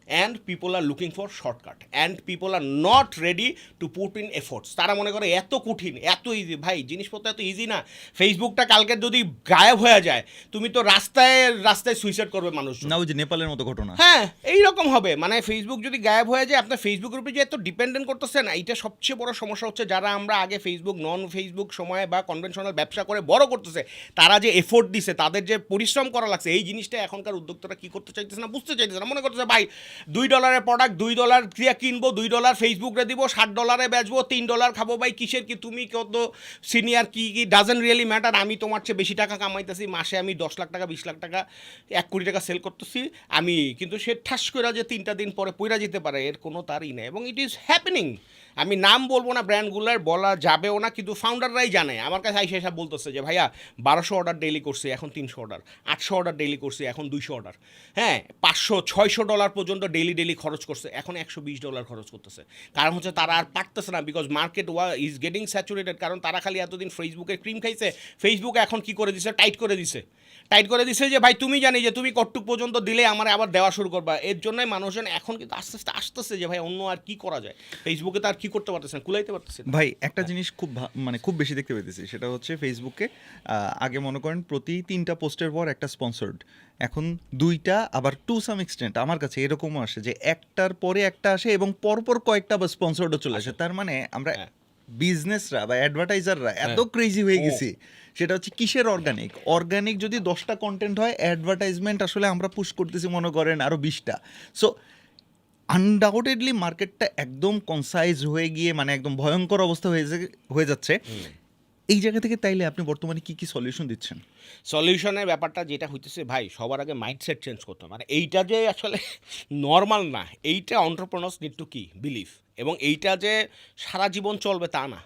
and people are looking for shortcut, and people are not ready to put in efforts. তারা মনে করে এত কঠিন, এত ইজি। ভাই জিনিসপত্র এত ইজি না। ফেসবুকটা কালকে যদি গায়েব হয়ে যায়, তুমি তো রাস্তায় রাস্তায় সুইসাইড করবে মানুষ। না ওই যে নেপালের মতো ঘটনা, হ্যাঁ এইরকম হবে। মানে ফেসবুক যদি গায়েব হয়ে যায়, আপনার ফেসবুকের উপরে যে এত ডিপেন্ডেন্ট করতেছে না, এইটা সবচেয়ে বড় সমস্যা হচ্ছে। যারা আমরা আগে ফেসবুক নন ফেসবুক সময়ে বা কনভেনশনাল ব্যবসা করে বড় করতেছে, তারা যে এফোর্ট দিছে, তাদের যে পরিশ্রম করা লাগছে, এই জিনিসটা এখনকার উদ্যোক্তারা কী করতে চাইতেছে না, বুঝতে চাইতেছে না। মনে করতেছে ভাই $2 প্রোডাক্ট $2 দিয়ে কিনবো, $2 ফেসবুকে দিব, $60 বেচবো, $3 খাবো। ভাই কিসের কি, তুমি কত সিনিয়র কি ডাজেন্ট রিয়েলি ম্যাটার। আমি তোমার চেয়ে বেশি টাকা কামাইতেছি, মাসে আমি 10 লাখ টাকা 20 লাখ টাকা 1 কোটি টাকা সেল করতেছি আমি, কিন্তু সে ঠাস করে যে 3টা দিন পরে পইরা যেতে পারে, এর কোনো তারই নেই। এবং ইট ইজ হ্যাপেনিং। আমি নাম বলবো না, ব্র্যান্ডগুলোর বলা যাবেও না, কিন্তু ফাউন্ডাররাই জানে। আমার কাছে আইসা এসব বলতেছে যে ভাইয়া 1200 অর্ডার ডেইলি করছি, এখন 300 অর্ডার, 800 অর্ডার ডেইলি করছি, এখন 200 অর্ডার, হ্যাঁ $500-600 পর্যন্ত ডেইলি খরচ করছে, এখন $120 খরচ করতেছে। কারণ হচ্ছে তারা আর পারতেছে না, because market is getting saturated. কারণ তারা খালি এতদিন ফেসবুকে ক্রিম খাইছে, ফেসবুকে এখন কি করে দিছে, টাইট করে দিছে যে ভাই তুমি জানি যে তুমি কটটুক পর্যন্ত দিলে আমার আবার দেওয়া শুরু করবা। এর জন্যই মানুষজন এখন কিন্তু আস্তে আস্তে আসতেছে যে ভাই অন্য আর কি করা যায়, ফেসবুকে তো আর কি করতে পারতেছেন, কুলাইতে পারতেছেন। ভাই একটা জিনিস মানে খুব বেশি দেখতে পেতেছি, সেটা হচ্ছে ফেসবুকে আগে মনে করেন প্রতি 3টা পোস্টের পর একটা স্পন্সর্ড, এখন 2টা, আবার টু সাম এক্সটেন্ট আমার কাছে এরকমও আসে যে একটার পরে একটা আসে এবং পরপর কয়েকটা আবার স্পন্সর্ডও চলে আসে। তার মানে আমরা বিজনেসরা বা অ্যাডভার্টাইজাররা এত ক্রেজি হয়ে গেছি, সেটা হচ্ছে কিসের অর্গানিক যদি 10টা কন্টেন্ট হয়, অ্যাডভার্টাইজমেন্ট আসলে আমরা পুশ করতেছি মনে করেন আরও 20টা। সো আনডাউটেডলি মার্কেটটা একদম কনসাইজ হয়ে গিয়ে মানে একদম ভয়ঙ্কর অবস্থা হয়ে যাচ্ছে। এই জায়গা থেকে তাইলে আপনি বর্তমানে কি কি সলিউশন দিচ্ছেন? সলিউশনের ব্যাপারটা যেটা হইতেছে ভাই, সবার আগে মাইন্ডসেট চেঞ্জ করতে হবে। মানে এইটা যে আসলে নর্মাল না, এইটা এন্টারপ্রেনার্স নিড টু কি বিলিভ, এবং এইটা যে সারা জীবন চলবে তা না,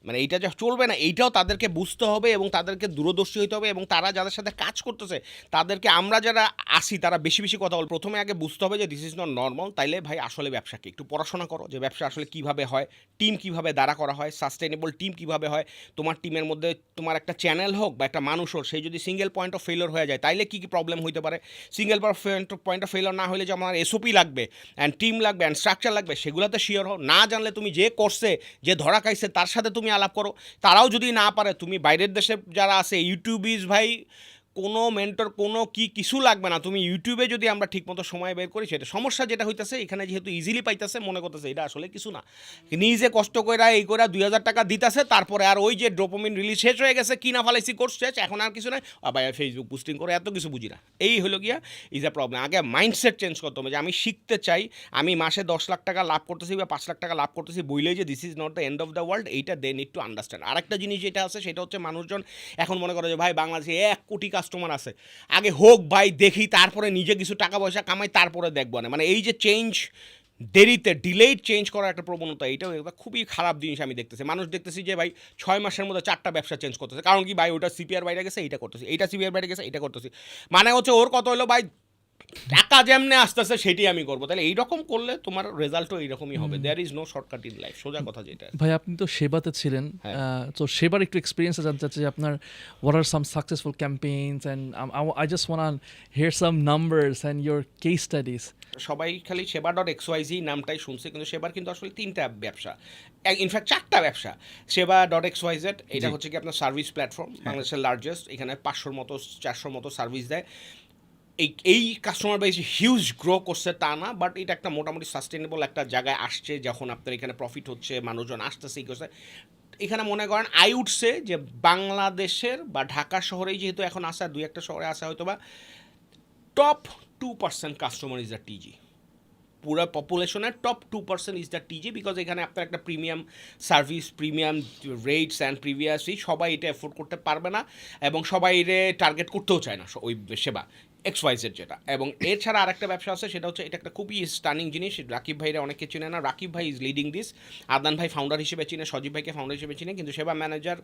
মানে এইটা যে চলবে না এইটাও তাদেরকে বুঝতে হবে এবং তাদেরকে দূরদর্শী হইতে হবে, এবং তারা যাদের সাথে কাজ করতেছে তাদেরকে, আমরা যারা আসি তারা বেশি বেশি কথা বল, প্রথমে আগে বুঝতে হবে যে দিস ইজ নট নর্মাল। তাইলে ভাই আসলে ব্যবসাকে একটু পড়াশোনা করো, যে ব্যবসা আসলে কীভাবে হয়, টিম কীভাবে দাঁড়া করা হয়, সাস্টেনেবল টিম কীভাবে হয়, তোমার টিমের মধ্যে তোমার একটা চ্যানেল হোক বা একটা মানুষ হোক, সেই যদি সিঙ্গেল পয়েন্ট অফ ফেলিওর হয়ে যায় তাইলে কী কী প্রবলেম হইতে পারে। সিঙ্গেল পয়েন্ট অফ ফেলিওর না হলে যে আমার এসওপি লাগবে অ্যান্ড টিম লাগবে অ্যান্ড স্ট্রাকচার লাগবে, সেগুলোতে শিওর হও। না জানলে তুমি যে করছে, যে ধরা খাইছে তার সাথে তুমি আলাপ করো, তারাও যদি না পারে তুমি বাইরের দেশে যারা আছে ইউটিউবিজ ভাই, কোনো মেন্টর কোনো কিছু লাগবে না, তুমি ইউটিউবে যদি আমরা ঠিকমতো সময় বের করি, সেটা সমস্যা যেটা হইতেছে এখানে যেহেতু ইজিলি পাইতেছে মনে করতেছে এটা আসলে কিছু না, নিজে কষ্ট করে এই করে 2000 টাকা দিতেছে, তারপরে আর ওই যে ডোপামিন রিলিজ শেষ হয়ে গেছে, কিনা ফালাইছি কোর্স শেষ, এখন আর কিছু নাই, আবার ফেসবুক পোস্টিং করে এত কিছু বুঝি না। এই হলো গিয়া ইজ আ প্রবলেম। আগে মাইন্ডসেট চেঞ্জ করতে হবে যে আমি শিখতে চাই, আমি মাসে 10 লাখ টাকা লাভ করতেছি বা 5 লাখ টাকা লাভ করতেছি বইলেই যে this is not the end of the world, এইটা দে নিড টু আন্ডারস্ট্যান্ড। আরেকটা জিনিস যেটা আছে সেটা হচ্ছে মানুষজন এখন মনে করে যে ভাই বাংলাদেশে 1 কোটি কাস্টমার আছে, আগে হোক ভাই দেখি, তারপরে নিজে কিছু টাকা পয়সা কামাই, তারপরে দেখবো না। মানে এই যে চেঞ্জ, দেরিতে ডিলেড চেঞ্জ করার একটা প্রবণতা, এইটাও একটা খুবই খারাপ জিনিস আমি দেখতেছি। মানুষ দেখতেছি যে ভাই 6 মাসের মধ্যে 4টা ব্যবসা চেঞ্জ করতেছে, কারণ কি ভাই ওটা সিপিআর বাইরে গেছে এইটা করতেছি, এইটা সিপিআর বাইরে গেছে এইটা করতেছি, মানে হচ্ছে ওর কত হলো ভাই টাকা যেমনে আসতেছে সেটাই আমি করবো। তাহলে এইরকম করলে তোমার রেজাল্টও এইরকমই হবে। There is no shortcut in life, সোজা কথা যেটা। ভাই আপনি তো সেবাতে ছিলেন, তো সেবার একটু এক্সপিরিয়েন্স জানতে চাচ্ছি যে আপনার what are some successful campaigns and I just want here some numbers and your case studies. সবাই খালি সেবা.xyz নামটাই শুনছে, কিন্তু সেবার কিন্তু আসলে 3টা ব্যবসা, ইনফ্যাক্ট 4টা ব্যবসা। সেবা.xyz এটা হচ্ছে কি আপনার সার্ভিস প্ল্যাটফর্ম, বাংলাদেশের লার্জেস্ট, এখানে 500 মতো 400 মতো সার্ভিস দেয়। এই কাস্টমার বেস হিউজ গ্রো করছে তা না, বাট এটা একটা মোটামুটি সাস্টেনেবল একটা জায়গায় আসছে, যখন আপনার এখানে প্রফিট হচ্ছে, মানুষজন আসতেছে এই করছে। এখানে মনে করেন আই উড সে যে বাংলাদেশের বা ঢাকা শহরেই যেহেতু এখন আসা, 2-1টা শহরে আসা হয়তো বা top 2% customer is the TG, পুরো পপুলেশনের top 2% is the TG, because এখানে আপনার একটা premium service, premium rates and previously সবাই এটা অ্যাফোর্ড করতে পারবে না, এবং সবাই এটা টার্গেট করতেও চায় না ওই সেবা XYZ যেটা। এবং এছাড়া আরেকটা ব্যবসা আছে, সেটা হচ্ছে এটা একটা খুবই স্টানিং জিনিস, রাকিব ভাইরা অনেকে চিনে না, রাকিব ভাই ইজ লিডিং দিস, আদনান ভাই ফাউন্ডার হিসেবে চিনে, সজীব ভাইকে ফাউন্ডার হিসেবে চিনে, কিন্তু সেবা ম্যানেজার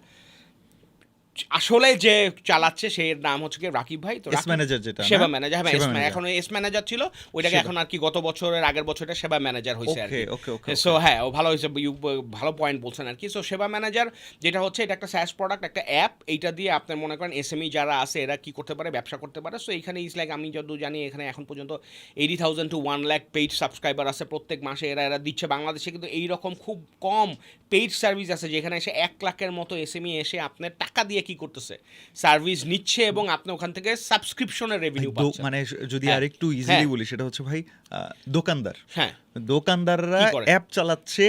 আসলে যে চালাচ্ছে সেই নাম হচ্ছে কি রাকিব ভাই। তো এস ম্যানেজার যেটা সেবা ম্যানেজার, হ্যাঁ এখন এস ম্যানেজার ছিল, ওইটাকে এখন আর কি গত বছরের আগের বছরটা সেবা ম্যানেজার হয়েছে আর কি। সো হ্যাঁ ও ভালো হয়েছে, ভালো পয়েন্ট বলছেন আর কি। সো সেবা ম্যানেজার যেটা হচ্ছে এটা একটা SaaS প্রোডাক্ট, একটা অ্যাপ, এইটা দিয়ে আপনার মনে করেন এসএমই যারা আছে এরা কি করতে পারে, ব্যবসা করতে পারে। সো এইখানে ইজ লাইক আমি যত জানি এখানে এখন পর্যন্ত 80,000 to 1 লাখ পেইড সাবস্ক্রাইবার আছে প্রত্যেক মাসে, এরা দিচ্ছে। বাংলাদেশে কিন্তু এইরকম খুব কম পেইড সার্ভিস আছে যেখানে এসে 1 লাখের মতো এসএমই এসে আপনার টাকা দিয়ে কি করতেছে, সার্ভিস নিচ্ছে, এবং আপনি ওখান থেকে সাবস্ক্রিপশনের রেভিনিউ পাচ্ছেন। মানে যদি আরেকটু ইজিলি বলি, সেটা হচ্ছে ভাই দোকানদার, হ্যাঁ দোকানদাররা অ্যাপ চালাচ্ছে,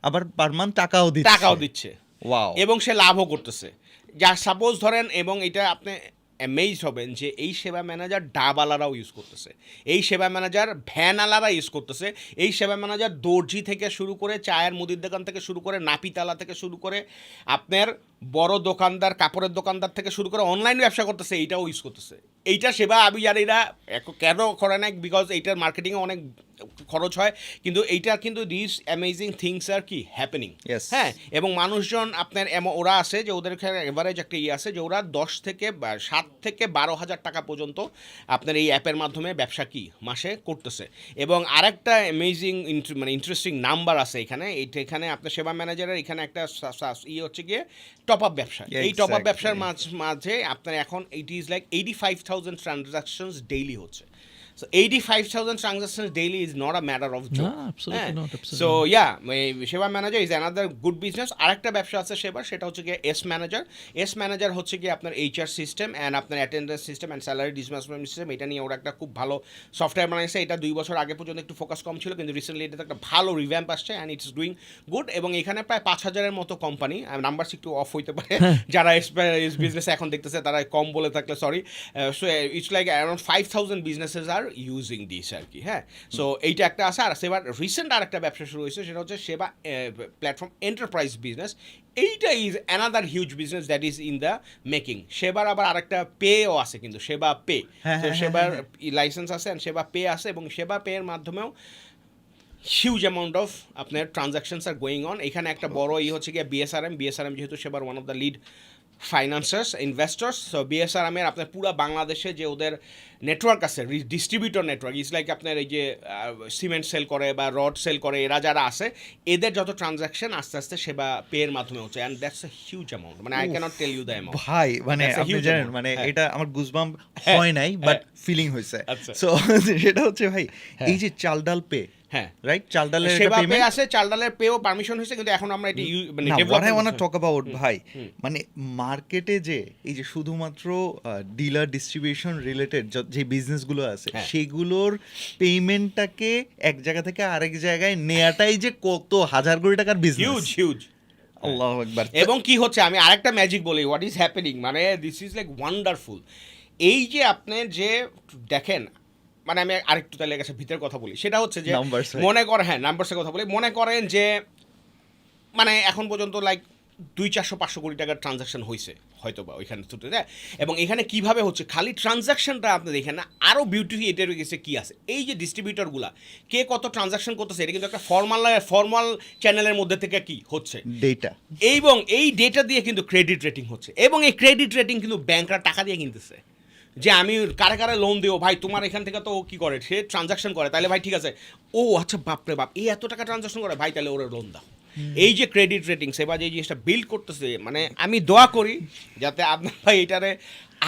আবার পার মান্থ টাকাও দিচ্ছে, ওয়াও, এবং সে লাভও করতেছে। যা সাপোজ ধরেন, এবং এটা আপনি অ্যামেজড হবেন যে এই সেবা ম্যানেজার ডাবালারাও ইউজ করতেছে, এই সেবা ম্যানেজার ভ্যানালারা ইউজ করতেছে, এই সেবা ম্যানেজার দর্জি থেকে শুরু করে, চায়ের মুদির দোকান থেকে শুরু করে, নাপিতালা থেকে শুরু করে, আপনার বড় দোকানদার, কাপড়ের দোকানদার থেকে শুরু করে অনলাইন ব্যবসা করতেছে, এইটাও ইউজ করতেছে। এইটা সেবা আবিজারীরা কেন করে না, বিকজ এইটার মার্কেটিংয়ে অনেক খরচ হয়, কিন্তু এইটার কিন্তু দিস অ্যামেজিং থিংস আর কি হ্যাপেনিং। Yes. হ্যাঁ, এবং মানুষজন আপনার ওরা আছে যে ওদের এভারেজ একটা আছে যে ওরা 7 থেকে 12,000 টাকা পর্যন্ত আপনার এই অ্যাপের মাধ্যমে ব্যবসা কি মাসে করতেছে। এবং আরেকটা অ্যামেজিং মানে ইন্টারেস্টিং নাম্বার আছে এখানে আপনার সেবা ম্যানেজারের এখানে একটা হচ্ছে গিয়ে টপ আপ ব্যবসা। এই টপ আপ ব্যবসার মাঝে আপনার এখন it is like 85,000 transactions daily হচ্ছে। So 85,000 transactions daily is not a matter of joke. No, absolutely not, absolutely So not. yeah, সেবা manager is another good business. আরেকটা ব্যবসা আছে সেটা হচ্ছে গিয়ে এস ম্যানেজার হচ্ছে গিয়ে আপনার এইচআর সিস্টেম অ্যান্ড আপনার attendance system and salary disbursement system. এটা নিয়ে ওরা একটা খুব ভালো সফটওয়্যার বানাইছে। এটা 2 বছর আগে পর্যন্ত একটু ফোকাস কম ছিল, কিন্তু রিসেন্টলি এটাতে একটা ভালো রিভ্যাম্প আসছে অ্যান্ড ইটস ডুইং গুড। এবং এখানে প্রায় 5,000-এর মতো কোম্পানি, নাম্বারস একটু অফ হইতে পারে যারা এস বিজনেসে এখন দেখতেছে তারা কম বলে থাকলে sorry. So it's like around 5,000 businesses are using this আর কি। হ্যাঁ, সো এইটা একটা আছে। আর সেবার রিসেন্ট আর একটা ব্যবসা শুরু হয়েছে, সেটা হচ্ছে সেবা প্ল্যাটফর্ম এন্টারপ্রাইজ বিজনেস। এইটা is another huge business that is in the making. সেবার আবার আরেকটা পেও আছে, কিন্তু সেবা পে, তো সেবার লাইসেন্স আছে অ্যান্ড সেবা পে আছে, এবং সেবা পেয়ের মাধ্যমেও হিউজ অ্যামাউন্ট অফ আপনার ট্রানজাকশনস আর গোয়িং অন। এখানে একটা বড় হচ্ছে গিয়ে বিএসআরএম যেহেতু সেবার one of the lead financers investors. So বিএসআরএমের আপনার পুরো বাংলাদেশে যে ওদের নেটওয়ার্ক আছে, ডিস্ট্রিবিউটর নেটওয়ার্ক, ইজ লাইক আপনার এই যে সিমেন্ট সেল করে বা রড সেল করে এরা যারা আছে, এদের যত ট্রানজাকশন আস্তে আস্তে সেবা পেয়ের মাধ্যমে হচ্ছে, and that's a huge amount. মানে I can't tell you the amount ভাই, মানে That's a আপনি huge জানেন amount. মানে হ্যাঁ। এটা আমার গুজবাম্প হয় নাই, বাট ফিলিং হয়েছে। আচ্ছা। সো সেটা হচ্ছে ভাই এই যে চাল ডাল পে, হ্যাঁ, রাইট, চাল ডালের একটা সেবা পে পেমেন্ট আছে, চাল ডালের পেও পারমিশন হয়েছে, কিন্তু এখন আমরা এটা মানে না, what I development wanna talk about ভাই, মানে মার্কেটে যে এই যে শুধুমাত্র ডিলার ডিস্ট্রিবিউশন রিলেটেড যে বিজনেসগুলো আছে, হ্যাঁ। সেগুলোর পেমেন্টটাকে এক জায়গা থেকে আরেক জায়গায় নেয়াটাই যে কত হাজার কোটি টাকার বিজনেস। হিউজ। আল্লাহু আকবার। এবং কি হচ্ছে, আমি আরেকটা ম্যাজিক বলি, হোয়াট ইজ হ্যাপেনিং, মানে দিস ইজ লাইক ওয়ান্ডারফুল। এই যে আপনি যে দেখেন, মানে আমি আরেকটু তাহলে কাছে ভিতরের কথা বলি, সেটা হচ্ছে যে Numbers, right? মনে করেন, হ্যাঁ নাম্বারসের কথা বলি, মনে করেন যে মানে এখন পর্যন্ত লাইক 200-500 কোটি টাকার ট্রানজাকশন হয়েছে হয়তো বা ওইখানে থ্রুতে, হ্যাঁ। এবং এখানে কিভাবে হচ্ছে, খালি ট্রানজাকশনটা আপনি দেখেন না, আরও বিউটি এটার গেছে কী আছে, এই যে ডিস্ট্রিবিউটরগুলা কে কত ট্রানজাকশন করতেছে, এটা কিন্তু একটা ফর্মাল চ্যানেলের মধ্যে থেকে কি হচ্ছে ডেটা, এবং এই ডেটা দিয়ে কিন্তু ক্রেডিট রেটিং হচ্ছে, এবং এই ক্রেডিট রেটিং কিন্তু ব্যাংকরা টাকা দিয়ে কিনতেছে, যে আমি কারে লোন দেবো ভাই, তোমার এখান থেকে তো ও কী করে, সে ট্রানজাকশন করে, তাহলে ভাই ঠিক আছে, ও আচ্ছা বাপরে বাপ এই এত টাকা ট্রানজাকশন করে ভাই, তাহলে ওরা লোন দাও। এই যে ক্রেডিট রেটিং সেবা যে জিনিসটা বিল্ড করতেছে, মানে আমি দোয়া করি যাতে আপনার ভাই এটারে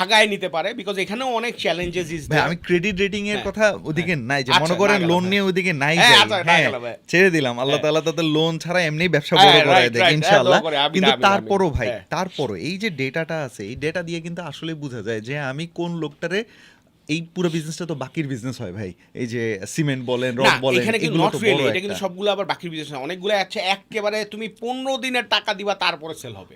আগায় নিতে পারে, বিকজ এখানেও অনেক চ্যালেঞ্জেস ইজ ভাই আমি ক্রেডিট রেটিং এর হ্যাঁ, কথা ওদিকে নাই, যে আচ্ছা, মনে করেন না গেল, লোন হ্যাঁ। নিয়ে ওদিকে নাই হ্যাঁ, যাই, আচ্ছা, না হ্যাঁ, গেল, ভাই। ছেড়ে দিলাম, আল্লাহ হ্যাঁ। তাআলা তাদের লোন ছাড়া এমনি ব্যবসা হ্যাঁ, বড় করায় right, দেয় right, ইনশাআল্লাহ। দোয়া করে, আমিন, কিন্তু আমিন, তারপরও আমিন, ভাই, হ্যাঁ। তারপরও এই যে ডেটাটা আছে, এই ডেটা দিয়ে কিন্তু আসলে বোঝা যায় যে আমি কোন লোকটারে, এই পুরো বিজনেসটা তো বাকির বিজনেস হয় ভাই, এই যে সিমেন্ট বলেন, না, রড বলেন, এখানে কিন্তু এগুলো নট তো রিয়েলি, বড় এটা কিন্তু একটা। সবগুলো আবার বাকির বিজনেস না, অনেকগুলো আছে একেবারে তুমি 15 দিনের টাকা দিবা তারপরে সেল হবে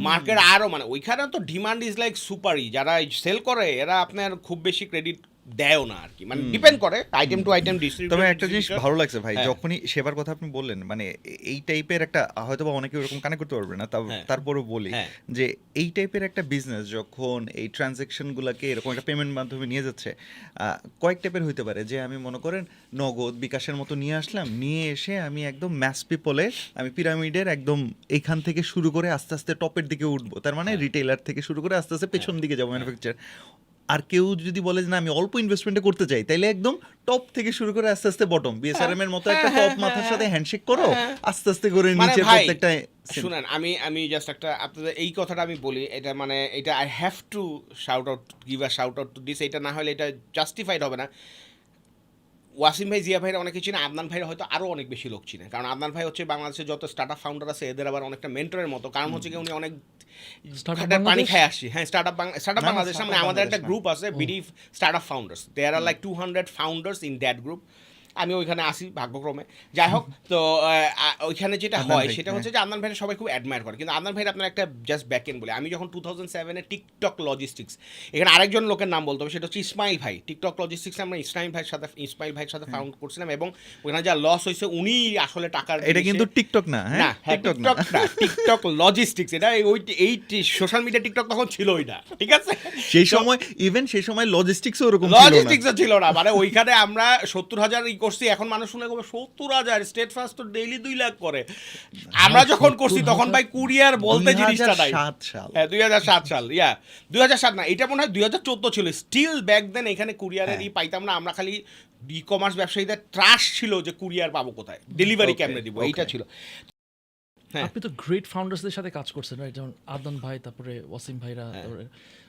মার্কেট আরও, মানে ওইখানে তো ডিমান্ড ইজ লাইক সুপারই, যারা সেল করে এরা আপনার খুব বেশি ক্রেডিট দেয়ও না আর কি, মানে ডিপেন্ড করে আইটেম টু আইটেম ডিস্ট্রিবিউশন। তবে একটা জিনিস ভালো লাগছে ভাই, হ্যাঁ। যখনই সেবার কথা আপনি বললেন, মানে এই টাইপের একটা, হয়তো বা অনেকে ওরকম কানেক্ট করতে পারবে না, হ্যাঁ। তারপরেও বলি হ্যাঁ। যে এই টাইপের একটা বিজনেস যখন এই ট্রানজ্যাকশনগুলোকে এরকম একটা পেমেন্ট মাধ্যমে নিয়ে যাচ্ছে, কয়েক টাইপের হইতে পারে, যে আমি মনে করেন নগদ বিকাশের মতো নিয়ে আসলাম, নিয়ে এসে আমি একদম ম্যাস পিপলে, আমি পিরামিডের একদম এখান থেকে শুরু করে আস্তে আস্তে টপের দিকে উঠবো, তার মানে রিটেইলার থেকে শুরু করে আস্তে আস্তে পেছন দিকে যাবো ম্যানুফ্যাকচার। আর কেউ যদি বলে যে না আমি অল্প ইনভেস্টমেন্টে করতে চাই, তাইলে একদম টপ থেকে শুরু করে আস্তে আস্তে বটম, বিএসআরএম এর মতো একটা টপ মাথার সাথে হ্যান্ডশেক করো, আস্তে আস্তে করে মানে নিচে ভাই, প্রত্যেকটা। শুনেন, আমি জাস্ট একটা আপনাদের এই কথাটা আমি বলি, এটা মানে এটা I have to shout out, give a shout out to this, এটা না হলে এটা জাস্টিফাইড হবে না। ওয়াসিম ভাই, জিয়া ভাইরা অনেকে চিনে, আদনান ভাইরা হয়তো আরও অনেক বেশি লোক চিনে, কারণ আদনান ভাই হচ্ছে বাংলাদেশের যত স্টার্টআপ ফাউন্ডার আছে এদের আবার অনেকটা মেন্টরের মতো, কারণ হচ্ছে কি উনি অনেক Startup ঘাটের পানি বাংলাদেশ? খায় আসছি। হ্যাঁ, স্টার্টআপ না, বাংলাদেশ, Startup মানে আমাদের একটা বাংলাদেশ গ্রুপ আছে, বিডিভ startup founders, there are like 200 founders in that group. আমি ওইখানে আসি ভাগ্যক্রমে, যাই হোক। তো ওইখানে যেটা আদনান হয় ভাই, সেটা হচ্ছে যে আদনান ভাইয়ের সবাই খুব অ্যাডমায়ার করে, কিন্তু আদনান ভাইয়ের আপনার একটা জাস্ট ব্যাক এন্ড বলে, আমি যখন 2007-এ টিকটক লজিস্টিক্স, এখানে আরেকজন লোকের নাম বলতে হবে, সেটা হচ্ছে ইসমাইল ভাই। টিকটক লজিস্টিক্স আমরা ইসমাইল ভাইয়ের সাথে ফাউন্ড করছিলাম, এবং ওখানে যা লস হয়েছে উনি আসলে টাকার, এটা কিন্তু টিকটক না, হ্যাঁ, টিকটক না, টিকটক লজিস্টিক্স, এটা এই সোশ্যাল মিডিয়া টিকটক তখন ছিলই না, ঠিক আছে? সেই সময় ইভেন সেই সময় লজিস্টিক্সও ওরকম ছিল না। লজিস্টিক্সও ছিল না, মানে ওইখানে আমরা 70,000 করছি, এখন মানুষ শুনে কবে 70,000, স্টেট ফার্স্ট তো ডেইলি 2 লাখ করে। আমরা যখন করছি তখন ভাই কুরিয়ার বলতে জিনিসটা নাই। 2007 সাল। হ্যাঁ 2007 সাল, 2007 না, এটা মনে হয় 2014 ছিল। স্টিল ব্যাক দেন এখানে কুরিয়ারের পাইতাম না, আমরা খালি ই কমার্স ব্যবসায়ীদের ট্রাশ ছিল যে কুরিয়ার পাবো কোথায়, ডেলিভারি কেমনে দিব, এইটা ছিল। হ্যাঁ। আপনি তো গ্রেট ফাউন্ডার্সদের সাথে কাজ করছেন, রাইট? যেমন আদনান ভাই, তারপরে ওয়াসিম ভাইরা, তারপরে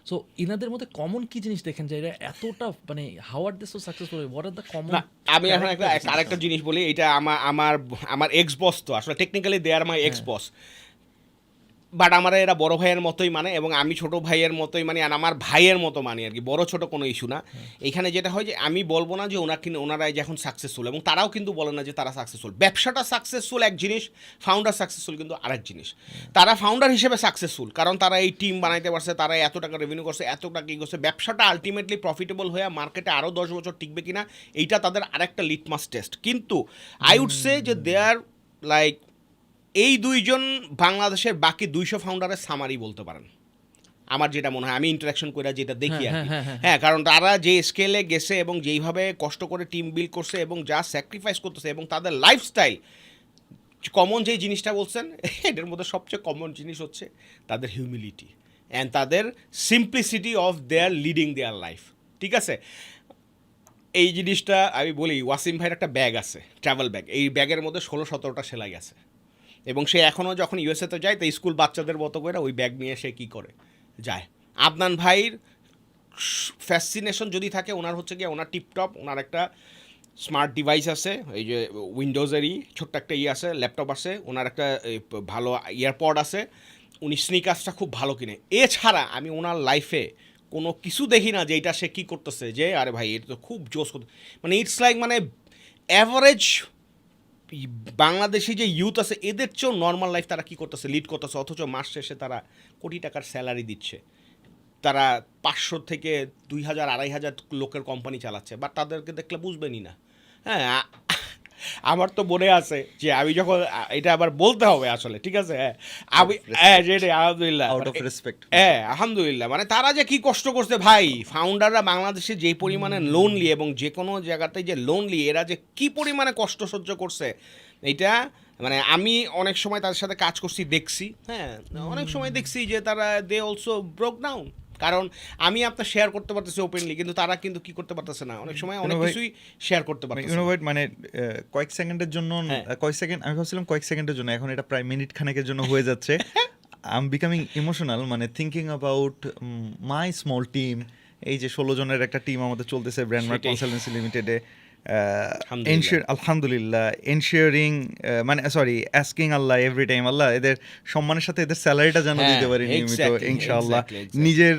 সো ইনাদের মধ্যে কমন কি জিনিস দেখেন যে এরা এতটা মানে how are they so successful, what are the common? না, আমি এখন আরেকটা জিনিস বলি, এটা আমার এক্স বস, তো আসলে technically they are my ex boss, but আমার এরা বড় ভাইয়ের মতোই মানে, এবং আমি ছোট ভাইয়ের মতোই মানে, আর আমার ভাইয়ের মতো মানি আর কি, বড় ছোট কোনো ইস্যু না। এখানে যেটা হয় যে আমি বলবো না যে ওনারাই যখন সাকসেসফুল, এবং তারাও কিন্তু বলে না যে তারা সাকসেসফুল। ব্যবসাটা সাকসেসফুল এক জিনিস, ফাউন্ডার সাকসেসফুল কিন্তু আরেক জিনিস। তারা ফাউন্ডার হিসেবে সাকসেসফুল কারণ তারা এই টিম বানাইতে পারছে, তারা এত টাকা রেভিনিউ করছে, এত টাকা কী করছে। ব্যবসাটা আলটিমেটলি প্রফিটেবল হয়ে মার্কেটে আরও 10 বছর টিকবে কিনা, এইটা তাদের আরেকটা লিটমাস টেস্ট। কিন্তু আই উড সে যে দে আর লাইক এই দুইজন বাংলাদেশের বাকি 200 ফাউন্ডারের সামারি বলতে পারেন, আমার যেটা মনে হয়, আমি ইন্টারাকশন করে যেটা দেখি আর কি। হ্যাঁ, কারণ তারা যে স্কেলে গেছে এবং যেইভাবে কষ্ট করে টিম বিল্ড করছে এবং যা স্যাক্রিফাইস করতেছে, এবং তাদের লাইফস্টাইল, কমন যেই জিনিসটা বলছেন এদের মধ্যে সবচেয়ে কমন জিনিস হচ্ছে তাদের হিউমিলিটি অ্যান্ড তাদের simplicity of their leading their life. ঠিক আছে, এই জিনিসটা আমি বলি, ওয়াসিম ভাইয়ের একটা ব্যাগ আছে, ট্রাভেল ব্যাগ, এই ব্যাগের মধ্যে 16-17টা সেলাই আছে, এবং সে এখনও যখন ইউএসএতে যায় তো স্কুল বাচ্চাদের মতো করে ওই ব্যাগ নিয়ে সে কী করে যায়। আদনান ভাইয়ের ফ্যাসিনেশন যদি থাকে, ওনার হচ্ছে গিয়ে ওনার টিপটপ, ওনার একটা স্মার্ট ডিভাইস আছে, এই যে উইন্ডোজেরই ছোট্ট একটা আছে, ল্যাপটপ আছে, ওনার একটা ভালো ইয়ারপড আছে, উনি স্নিকার্সটা খুব ভালো কিনে। এছাড়া আমি ওনার লাইফে কোনো কিছু দেখি না যে এটা সে কী করতেছে যে আরে ভাই এটা তো খুব জোস করতে, মানে ইটস লাইক মানে অ্যাভারেজ বাংলাদেশি যে ইউথ আছে এদের চেয়েও নর্মাল লাইফ তারা কী করতেছে, লিড করতেছে, অথচ মাস শেষে তারা কোটি টাকার স্যালারি দিচ্ছে, তারা 500 থেকে 2000 2500 লোকের কোম্পানি চালাচ্ছে, বাট তাদেরকে দেখলে বুঝবেনই না। হ্যাঁ, আমার তো মনে আছে যে আমি যখন এটা আবার বলতে হবে আসলে, ঠিক আছে, হ্যাঁ আমি যেটা আলহামদুলিল্লাহ, আউট অফ রেসপেক্ট, হ্যাঁ আলহামদুলিল্লাহ, মানে তারা যে কি কষ্ট করছে ভাই, ফাউন্ডাররা বাংলাদেশে যে পরিমাণে লোনলি, এবং যে কোনো জায়গাতে যে লোনলি, এরা যে কি পরিমাণে কষ্ট সহ্য করছে, এইটা মানে আমি অনেক সময় তাদের সাথে কাজ করছি, দেখছি, হ্যাঁ অনেক সময় দেখছি যে তারা দে অলসো ব্রোক ডাউন, কারণ আমি আপনার শেয়ার করতে পারতেছি ওপেনলি, কিন্তু তারা কিন্তু কি করতে পারতেছে না, অনেক সময় অনেক কিছুই শেয়ার করতে পারতেছে না। মানে কয়েক সেকেন্ডের জন্য, কয়েক সেকেন্ড, আমি ভাবছিলাম কয়েক সেকেন্ডের জন্য, এখন এটা প্রায় মিনিট খানেকের জন্য হয়ে যাচ্ছে। আই এম বিকামিং ইমোশনাল, মানে thinking about my small team. এই যে 16 জনের একটা টিম আমাদের চলতেছে ব্র্যান্ডমার্ক কনসালটেন্সি লিমিটেডে, আলহামদুলিল্লাহ, এনশিওরিং মানে সরি আস্কিং আল্লাহ এভরি টাইম, আল্লাহ এদের সম্মানের সাথে এদের স্যালারিটা যেন দিতে পারি নিয়মিত ইনশাআল্লাহ। নিজের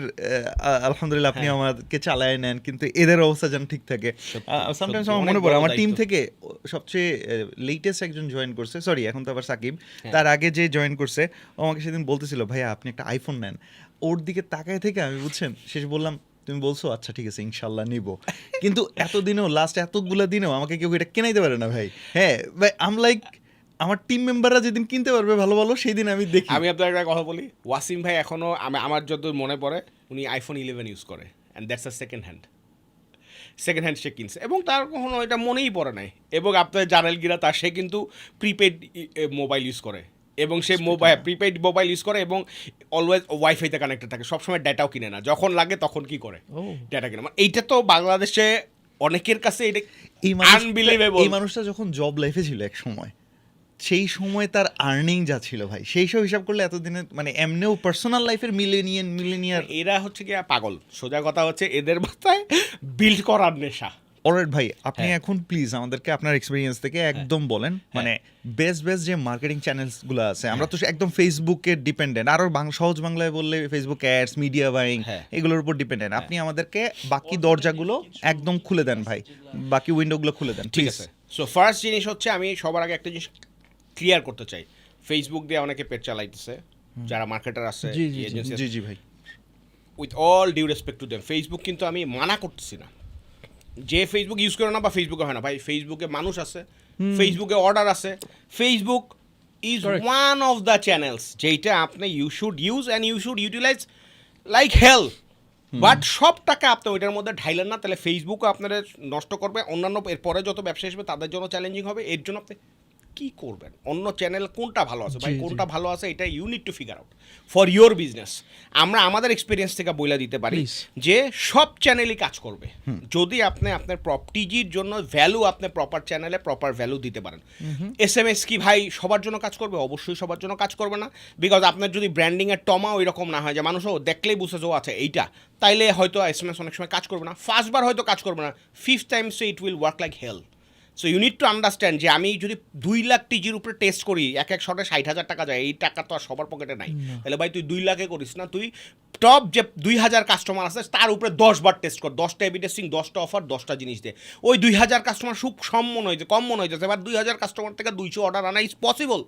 আলহামদুলিল্লাহ আপনি আমাদেরকে চালায় নেন, কিন্তু এদের অবস্থা যেন ঠিক থাকে। সামটাইমস আমার মনে পড়ে আমার টিম থেকে সবচেয়ে লেটেস্ট একজন জয়েন করছে, সরি এখন তো আবার সাকিব, তার আগে যে জয়েন করছে ও আমাকে সেদিন বলতেছিল ভাইয়া আপনি একটা আইফোন নেন। ওর দিকে তাকায় থেকে আমি বুঝছেন শেষ বললাম তুমি বলছো আচ্ছা ঠিক আছে ইনশাল্লাহ নিব, কিন্তু এতদিনেও লাস্ট এতগুলা দিনেও আমাকে কেউ এটা কেনাইতে পারে না ভাই। হ্যাঁ ভাই, আম লাইক আমার টিম মেম্বাররা যেদিন কিনতে পারবে ভালো ভালো সেই দিন আমি দেখি। আমি আপনার একটা কথা বলি, ওয়াসিম ভাই এখনও আমার যত মনে পড়ে উনি আইফোন 11 ইউজ করে, and that's a second hand সে কিনছে, এবং তার কখনো এটা মনেই পড়ে নাই। এবং আপনার জানেল গিরা তার সে কিন্তু প্রিপেড মোবাইল ইউজ করে, এবং সে প্রিপেড মোবাইল ইউজ করে, এবং অলওয়েজ ওয়াইফাইতে কানেক্টেড থাকে, সবসময় ডেটাও কিনে না, যখন লাগে তখন কি করে ডেটা কিনে। মানে এইটা তো বাংলাদেশে অনেকের কাছে এটা আনবিলিভেবল। এই মানুষটা যখন জব লাইফে ছিল এক সময়, সেই সময় তার আর্নিং যা ছিল ভাই, সেই সব হিসাব করলে এতদিনে মানে এমনিও পার্সোনাল লাইফের মিলেনিয়ার এরা হচ্ছে কি পাগল, সোজা কথা হচ্ছে এদের মাথায় বিল্ড করার নেশা। অলরাইট ভাই, আপনি এখন প্লিজ আমাদেরকে আপনার এক্সপিরিয়েন্স থেকে একদম বলেন, মানে বেস্ট যে মার্কেটিং চ্যানেলসগুলো আছে, আমরা তো একদম ফেসবুকে ডিপেন্ডেন্ট, আরও সহজ বাংলায় বললে ফেসবুক অ্যাডস, মিডিয়া বাইং, এগুলোর উপর ডিপেন্ডেন্ট। আপনি আমাদেরকে বাকি দরজাগুলো একদম খুলে দেন ভাই, বাকি উইন্ডোগুলো খুলে দেন, ঠিক আছে। সো ফার্স্ট জিনিস হচ্ছে আমি সবার আগে একটা জিনিস ক্লিয়ার করতে চাই, ফেসবুক দিয়ে অনেকে পেট চালাইতেছে, যারা মার্কেটার আছে, জি ভাই, with all due respect to them, Facebook কিন্তু আমি মানা করতেছি না যে ফেসবুক ইউজ করে না বা ফেসবুকে হয় না, ভাই ফেসবুকে মানুষ আছে, ফেসবুকে অর্ডার আছে, Facebook is one of the channels যেইটা আপনি you should use and you should utilize like hell. But সব টাকা আপনি ওইটার মধ্যে ঢাইলেন না, তাহলে ফেসবুকও আপনারা নষ্ট করবে, অন্যান্য এরপরে যত ব্যবসা আসবে তাদের জন্য চ্যালেঞ্জিং হবে। এর জন্য আপনি কি করবেন, অন্য চ্যানেল কোনটা ভালো আছে ভাই, কোনটা ভালো আছে, এটা you need to figure out for your business. আমরা আমাদের এক্সপিরিয়েন্স থেকে বলে দিতে পারি যে সব চ্যানেলই কাজ করবে যদি আপনি আপনার টিজির জন্য ভ্যালু আপনি প্রপার চ্যানেলে প্রপার ভ্যালু দিতে পারেন। SMS কি ভাই সবার জন্য কাজ করবে? অবশ্যই সবার জন্য কাজ করবে না, বিকজ আপনার যদি ব্র্যান্ডিংয়ের টমা ওই রকম না হয় যে মানুষও দেখলেই বুঝে যে আছে এইটা, তাইলে হয়তো SMS অনেক সময় কাজ করবে না, ফার্স্টবার হয়তো কাজ করবে না, 5th times it will work like hell. So you need to understand যে আমি যদি 2 লাখ টিজির উপরে টেস্ট করি, এক শটে 60,000 টাকা যায়, এই টাকা তো আর সবার পকেটে নাই, তাহলে ভাই তুই 2 লাখে করিস না, তুই টপ যে 2000 কাস্টমার আছে তার উপরে 10 বার টেস্ট কর, 10টা এবি টেস্টিং, 10টা অফার, 10টা জিনিস দে, ওই 2000 কাস্টমার খুব কম মনে হয়েছে, এবার 2000 কাস্টমার থেকে 200 অর্ডার আনা ইজ পসিবল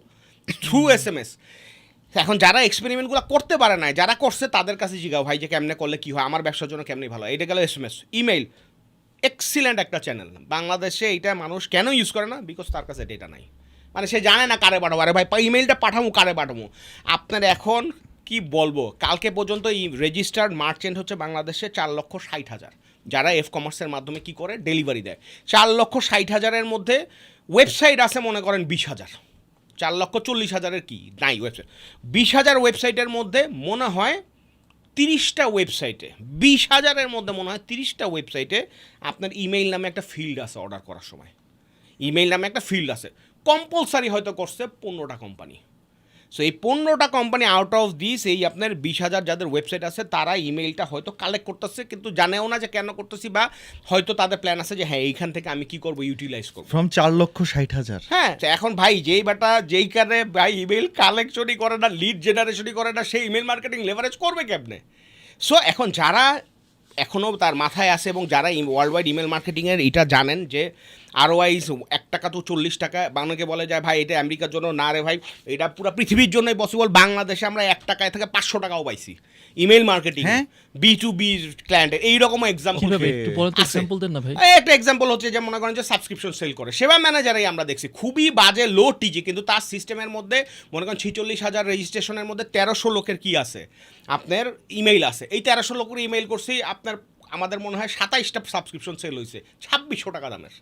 থ্রু SMS। এখন যারা এক্সপেরিমেন্টগুলো করতে পারে না, যারা করছে তাদের কাছে জিগাও ভাই যে কেমনে করলে কি হয়, আমার ব্যবসার জন্য কেমনি ভালো হয়। এটা গেল SMS। ইমেইল এক্সিলেন্ট একটা চ্যানেল, বাংলাদেশে এইটা মানুষ কেন ইউজ করে না? বিকজ তার কাছে ডেটা নাই, মানে সে জানে না কারে পাঠাবো, আরে ভাই ইমেইলটা পাঠাবো কারে পাঠাবো। আপনার এখন কি বলবো, কালকে পর্যন্ত এই রেজিস্টার্ড মার্চেন্ট হচ্ছে বাংলাদেশে 4,60,000, যারা কমার্সের মাধ্যমে কি করে ডেলিভারি দেয়। 4,60,000-এর মধ্যে ওয়েবসাইট আছে মনে করেন 20,000, 4,40,000-এর কি নাই ওয়েবসাইট। 20,000 ওয়েবসাইটের মধ্যে মনে হয় 30টা ওয়েবসাইটে, 20,000-এর মধ্যে মনে হয় 30টা ওয়েবসাইটে আপনার ইমেইল নামে একটা ফিল্ড আছে। অর্ডার করার সময় ইমেইল নামে একটা ফিল্ড আছে, কম্পালসারি হয়তো করছে 15টা কোম্পানি। সো এই 15টা কোম্পানি আউট অফ দিস এই আপনার 20,000 যাদের ওয়েবসাইট আছে তারা ইমেইলটা হয়তো কালেক্ট করতেছে, কিন্তু জানেও না যে কেন করতেছি, বা হয়তো তাদের প্ল্যান আছে যে হ্যাঁ এইখান থেকে আমি কি করবো, ইউটিলাইজ করবো। ফ্রম 4,60,000। হ্যাঁ, এখন ভাই যেই কারণে ভাই ইমেল কালেকশনই করে না, লিড জেনারেশনই করে না, সেই ইমেল মার্কেটিং লেভারেজ করবে কেমনে? সো এখন যারা এখনও তার মাথায় আছে এবং যারা ওয়ার্ল্ড ওয়াইড ইমেল মার্কেটিংয়ের এটা জানেন যে ROI 1 টাকা তো 40 টাকা, বাংলাকে বলে যায় ভাই এটা আমেরিকার জন্য না রে ভাই, এটা পুরো পৃথিবীর জন্যই পসিবল। বাংলাদেশে আমরা 1 টাকায় থেকে 500 টাকাও পাইছি ইমেল মার্কেটিং, B2B ক্লায়েন্টের। এইরকম এক্সাম্পল দেন না ভাই। একটা এক্সাম্পল হচ্ছে যে মনে করেন যে সাবস্ক্রিপশন সেল করে সেবা ম্যানেজারই আমরা দেখছি খুবই বাজে লো টিজি, কিন্তু তার সিস্টেমের মধ্যে মনে করেন 46,000 রেজিস্ট্রেশনের মধ্যে 1300 লোকের কি আছে আপনার ইমেইল আছে। এই 1300 লোকের ইমেইল করছি আপনার আমাদের মনে হয় 27টা সাবস্ক্রিপশন সেল হয়েছে 2600 টাকা দামের।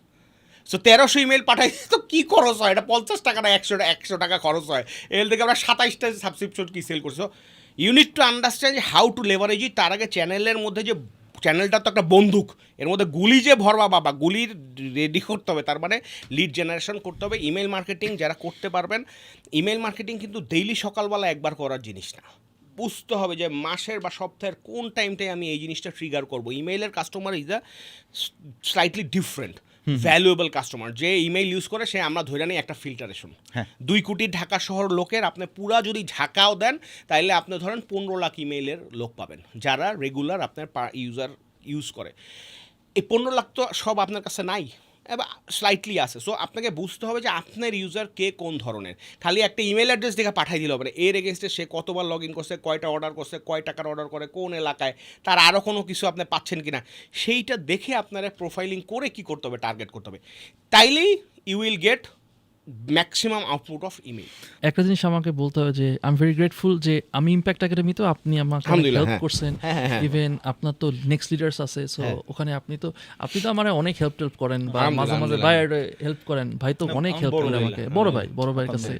সো 1300 ইমেল পাঠাই তো কী খরচ হয়? এটা 50 টাকা না 100 টাকা খরচ হয়। এর থেকে আমরা 27টা সাবস্ক্রিপশন কি সেল করছো। You need to understand how to leverage it. তার আগে চ্যানেলের মধ্যে যে চ্যানেলটা তো একটা বন্দুক, এর মধ্যে গুলি যে ভরবা বাবা, গুলির রেডি করতে হবে, তার মানে লিড জেনারেশন করতে হবে। ইমেল মার্কেটিং যারা করতে পারবেন, ইমেল মার্কেটিং কিন্তু ডেইলি সকালবেলা একবার করার জিনিস না, বুঝতে হবে যে মাসের বা সপ্তাহের কোন টাইমটায় আমি এই জিনিসটা ট্রিগার করবো। ইমেইলের customer is a slightly different valuable customer. যে ইমেইল ইউজ করে সে আমরা ধরে নিই একটা ফিল্টারেশন। 2 কোটি ঢাকা শহর লোকের আপনি পুরা যদি ঝাঁকাও দেন তাইলে আপনি ধরেন 15 লাখ ইমেইলের লোক পাবেন যারা রেগুলার আপনার ইউজার ইউজ করে। এই 15 লাখ তো সব আপনার কাছে নাই, এবার স্লাইটলি আছে। সো আপনাকে বুঝতে হবে যে আপনার ইউজার কে কোন ধরনের। খালি একটা ইমেল অ্যাড্রেস দেখে পাঠাই দিলে হবে না, এর এগেনস্টে সে কতবার লগ ইন করছে, কয়টা অর্ডার করছে, কয় টাকার অর্ডার করে, কোন এলাকায়, তার আরও কোনো কিছু আপনি পাচ্ছেন কি না সেইটা দেখে আপনারা প্রোফাইলিং করে কি করতে হবে, টার্গেট করতে হবে। তাইলেই you will get maximum output of email. একটা জিনিস আমাকে বলতে হবে যে আই এম ভেরি গ্রেটফুল যে আমি ইম্প্যাক্ট একাডেমি তো আপনি আমাকে হেল্প করছেন, ইভেন আপনার তো নেক্সট লিডার্স আছে, সো ওখানে আপনি তো আমার অনেক হেল্প করেন বা মাঝে মাঝে ভাইয়ের হেল্প করেন। ভাই তো অনেক হেল্প করেন আমাকে, বড় ভাইয়ের কাছে।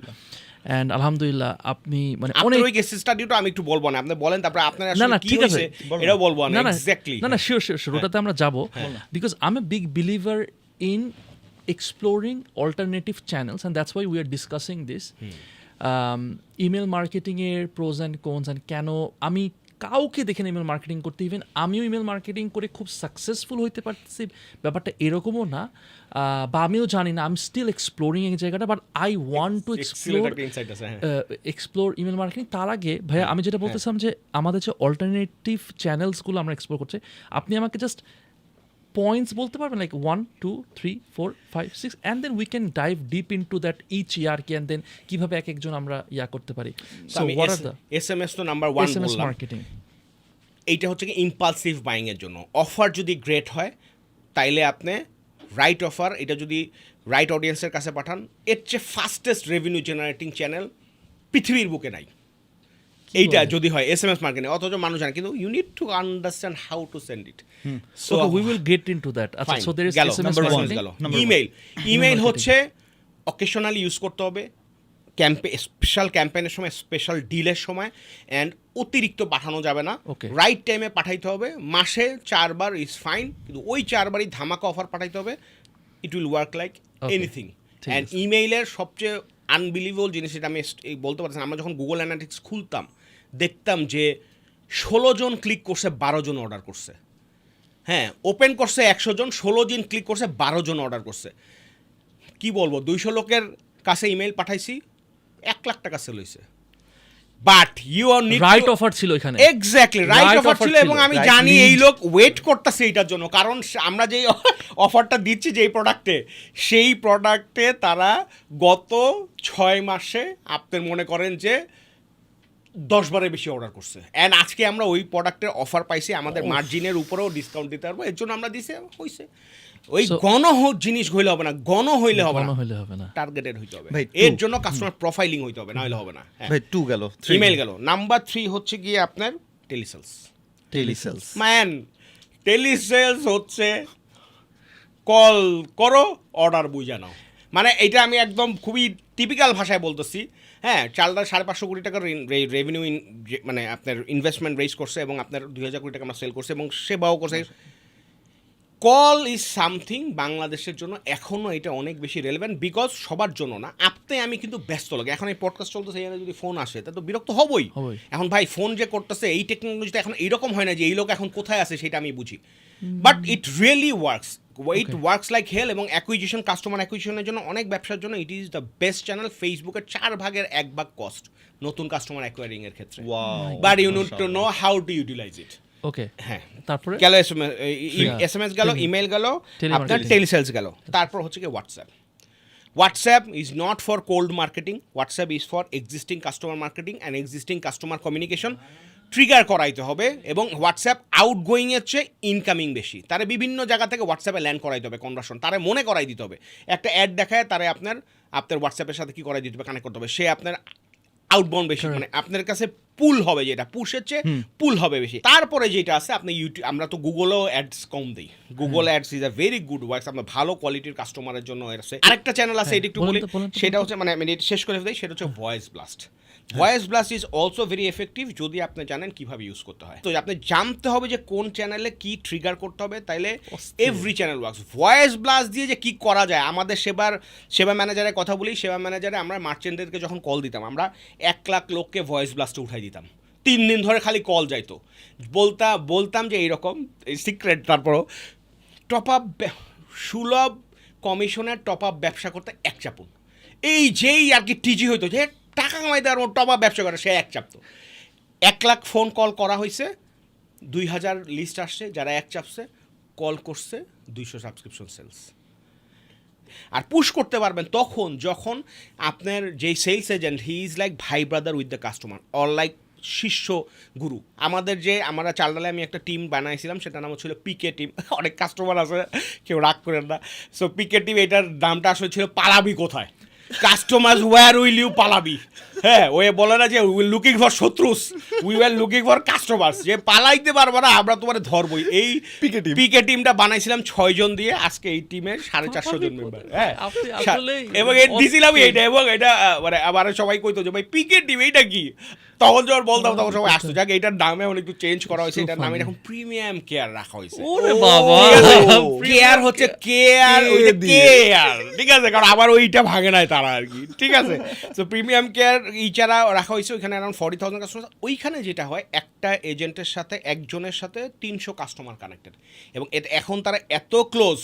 এন্ড আলহামদুলিল্লাহ আপনি মানে অনেক ওই কেস স্টাডিটা আমি একটু বলবো না, আপনি বলেন তারপর আপনার আসলে কি হইছে এটাও বলবো না। এক্স্যাক্টলি না শিওর ওটাতে আমরা যাব, because I M a big believer in exploring alternative channels, and that's why we are discussing this. Email marketing এর pros and cons, and কেন আমি কাউকে দেখে না ইমেল মার্কেটিং করতে, ইভেন আমিও ইমেল মার্কেটিং করে খুব সাকসেসফুল হইতে পারতেছি ব্যাপারটা এরকমও না, বা আমিও জানি না, আই এম স্টিল এক্সপ্লোরিং এই জায়গাটা, but I want to explore email marketing. তার আগে ভাইয়া আমি যেটা বলতেছিলাম যে আমাদের যে অল্টারনেটিভ চ্যানেলসগুলো আমরা এক্সপ্লোর করছি, আপনি আমাকে জাস্ট points বলতে পারবেন, like 1 2 3 4 5 6, and then we can dive deep into that each hierarchy, and then কিভাবে এক একজন আমরা করতে পারি। So what are the SMS তো নাম্বার 1 SMS বললাম, মার্কেটিং এইটা হচ্ছে কি ইম্পালসিভ বাইং এর জন্য। অফার যদি গ্রেট হয় তাইলে আপনি রাইট অফার, এটা যদি রাইট অডিয়েন্সের কাছে পাঠান, এর চেয়ে ফাস্টেস্ট রেভিনিউ জেনারেটিং চ্যানেল পৃথিবীর বুকে নাই। এইটা বলে? যদি হয় SMS মার্কেটিং, অথচ মানুষ জানে, কিন্তু you need to understand how to send it. So Okay, we will get into that. আচ্ছা, so there is গেল SMS নাম্বার ওয়ান marketing. গেল। ইমেইল হচ্ছে অকেশনালি ইউজ করতে হবে, স্পেশাল ক্যাম্পেইনের সময়, স্পেশাল ডিলের সময়, অ্যান্ড অতিরিক্ত পাঠানো যাবে না, Okay. রাইট টাইমে পাঠাইতে হবে। মাসে 4 বার ইজ ফাইন, কিন্তু ওই 4 বারই ধামাকা অফার পাঠাইতে হবে। ইট will work like Okay. Anything. ঠিক অ্যান্ড আছে। ইমেইলের সবচেয়ে আনবিলিভেবল জিনিস, এটা আমি বলতে পারছি না, আমরা যখন গুগল অ্যানালিটিক্স খুলতাম দেখতাম যে 16 জন ক্লিক করছে, 12 জন অর্ডার করছে। হ্যাঁ, ওপেন করছে 100 জন, 16 জন ক্লিক করছে, 12 জন অর্ডার করছে। কি বলবো, 200 লোকের কাছে ইমেল পাঠাইছি, 1 লাখ টাকা সেল হইছে। But you are need right offer ছিল এখানে। Exactly right Right offer offer ছিল, ছিল, এবং আমি right জানি lead. এই লোক ওয়েট করতেছে এইটার জন্য, কারণ আমরা যেই অফারটা দিচ্ছি যেই প্রোডাক্টে, সেই প্রোডাক্টে তারা গত 6 মাসে আপনার মনে করেন যে 10 বারের বেশি অর্ডার করছে। অ্যান্ড আজকে আমরা ওই প্রোডাক্টের অফার পাইছি, আমাদের মার্জিনের উপরেও ডিসকাউন্ট দিতে পারবো, এর জন্য আমরা দিছি, হইছে। ওই So- জিনিস হইলে হবে না, হইলে হবে মনে না, হইলে হবে না। টার্গেটেড হইতে হবে। ভাই, এর two. জন্য কাস্টমার প্রোফাইলিং হইতে হবে, না হলে হবে না। ভাই 2 গেল, 3 ইমেল গেল। নাম্বার 3 হচ্ছে গিয়ে আপনার টেলিসেলস। টেলিসেলস। ম্যান, টেলিসেলস হচ্ছে কল করো, অর্ডার বুঝে নাও। মানে এটা আমি একদম খুবই টিপিক্যাল ভাষায় বলতেছি। হ্যাঁ, চালদা 550 কোটি টাকার রেভিনিউ, মানে আপনার ইনভেস্টমেন্ট রেজ করছে, এবং আপনার 2000 কোটি টাকা আমরা সেল করছে, এবং সেবাও করছে। কল ইজ সামথিং বাংলাদেশের জন্য এখনও এটা অনেক বেশি রেলেভেন্ট, বিকজ সবার জন্য না। আপনি আমি কিন্তু ব্যস্ত লাগে, এখন এই পডকাস্ট চলতেছে, এখানে যদি ফোন আসে তা তো বিরক্ত হবই। এখন ভাই ফোন যে করতেছে, এই টেকনোলজিটা এখন এইরকম হয় না যে এই লোক এখন কোথায় আছে সেটা আমি বুঝি, but it really works, it works like hell. এবং অ্যাকুইজিশন, কাস্টমার অ্যাকুইজিশনের জন্য, অনেক ব্যবসার জন্য it is the best channel. ফেসবুকের 4 ভাগের 1 ভাগ কস্ট নতুন কাস্টমার অ্যাকোয়ারিং এর ক্ষেত্রে, wow. But you need to know how to utilize it. Okay, হ্যাঁ, তারপরে গেল SMS গেল, ইমেল গেল, আপনার টেলিসেলস গেল। তারপর হচ্ছে কি WhatsApp. WhatsApp is not for cold marketing, WhatsApp is for existing customer marketing and existing customer communication. Trigger করাইতে হবে, এবং হোয়াটসঅ্যাপ আউটগোয়িংয়ের চেয়ে ইনকামিং বেশি। তারা বিভিন্ন জায়গা থেকে হোয়াটসঅ্যাপে ল্যান্ড করাইতে হবে, কনভার্সন তারা মনে করাই দিতে হবে। একটা অ্যাড দেখায় তারা আপনার হোয়াটসঅ্যাপের সাথে কি করাই দিতে হবে, কানেক্ট করতে হবে। সে আপনার আউটবাউন্ড বেশি, মানে আপনার কাছে পুল হবে, যেটা পুশের চেয়ে পুল হবে বেশি। তারপরে যেটা আছে, আপনি ইউটিউব, আমরা তো গুগলও অ্যাডস কম দিই। Google ads is a very good works, আপনার ভালো কোয়ালিটির কাস্টমারের জন্য আছে। আরেকটা চ্যানেল আছে, এটা একটু বলি, সেটা হচ্ছে, মানে আমি এটা শেষ করে দিই, সেটা হচ্ছে voice blast. Voice blast is also very effective, যদি আপনি জানেন কিভাবে ইউজ করতে হয়। তো আপনি জানতে হবে যে কোন চ্যানেলে কি ট্রিগার করতে হবে, তাইলে every channel works. Voice blast দিয়ে যে কি করা যায়, আমাদের সেবা ম্যানেজারের কথা বলি, সেবা ম্যানেজারে আমরা মার্চেন্টদেরকে যখন কল দিতাম, আমরা 1 লাখ লোককে ভয়েস ব্লাস্টে উঠাই দিতাম। 3 দিন ধরে খালি কল যাইতো, বলতাম যে এইরকম সিক্রেট। তারপরও টপ আপ, সুলভ কমিশনের টপ আপ ব্যবসা করতে 1 চাপুন। এই যেই আর কি টিজি হইতো যে টাকা কামাই দেওয়ার মতো টপ আপ ব্যবসা করে, সে 1 চাপতো। 1 লাখ ফোন কল করা হয়েছে, 2000 লিস্ট আসছে, যারা 1 চাপছে, কল করছে 200 সাবস্ক্রিপশন সেলস। আর পুশ করতে পারবেন তখন যখন আপনার যেই sales agent, he is like ভাই brother with the customer, or like শিষ্য গুরু। আমাদের যে আমরা চালডালে আমি একটা টিম বানাইছিলাম, সেটার নাম ছিল পিকে টিম। অনেক কাস্টমার আছে, কেউ রাগ করেন না। সো পিকে টিম, এটার নামটা আসলে ছিল পালাবি কোথায়, কাস্টমার ওয়্যার উইল ইউ পালাবি। হ্যাঁ, ওয়ে বলে না যে উই লুকিং ফর শত্রুস, we were looking for customers, যে পালাইতে পারবো না আমরা তোমার ধরবই। এই পিকে টিমটা বানাইছিলাম 6 জন দিয়ে, আজকে এই টিমের 450 জন মেম্বার। হ্যাঁ, এবং দিছিলাম এইটা, এবং এটা মানে আবার সবাই কইতো যে ভাই পিকে টিম এইটা কি, তখন যখন বলতাম তখন সবাই আসতো। যাক, এটার নামে অনেক একটু চেঞ্জ করা হয়েছে, এটার নামে এখন প্রিমিয়াম কেয়ার রাখা হয়েছে। ওরে বাবা, কেয়ার হচ্ছে কেয়ার, ওইটা কেয়ার, ঠিক আছে, কারণ আবার ওইটা ভাঙে নাই তারা আর কি, ঠিক আছে। তো প্রিমিয়াম কেয়ার ইচারা রাখা হয়েছে, ওইখানে অ্যারাউন্ড 40,000 কাস্টমার। ওইখানে যেটা হয়, একটা এজেন্টের সাথে, একজনের সাথে 300 কাস্টমার কানেক্টেড, এবং এটা এখন তারা এত ক্লোজ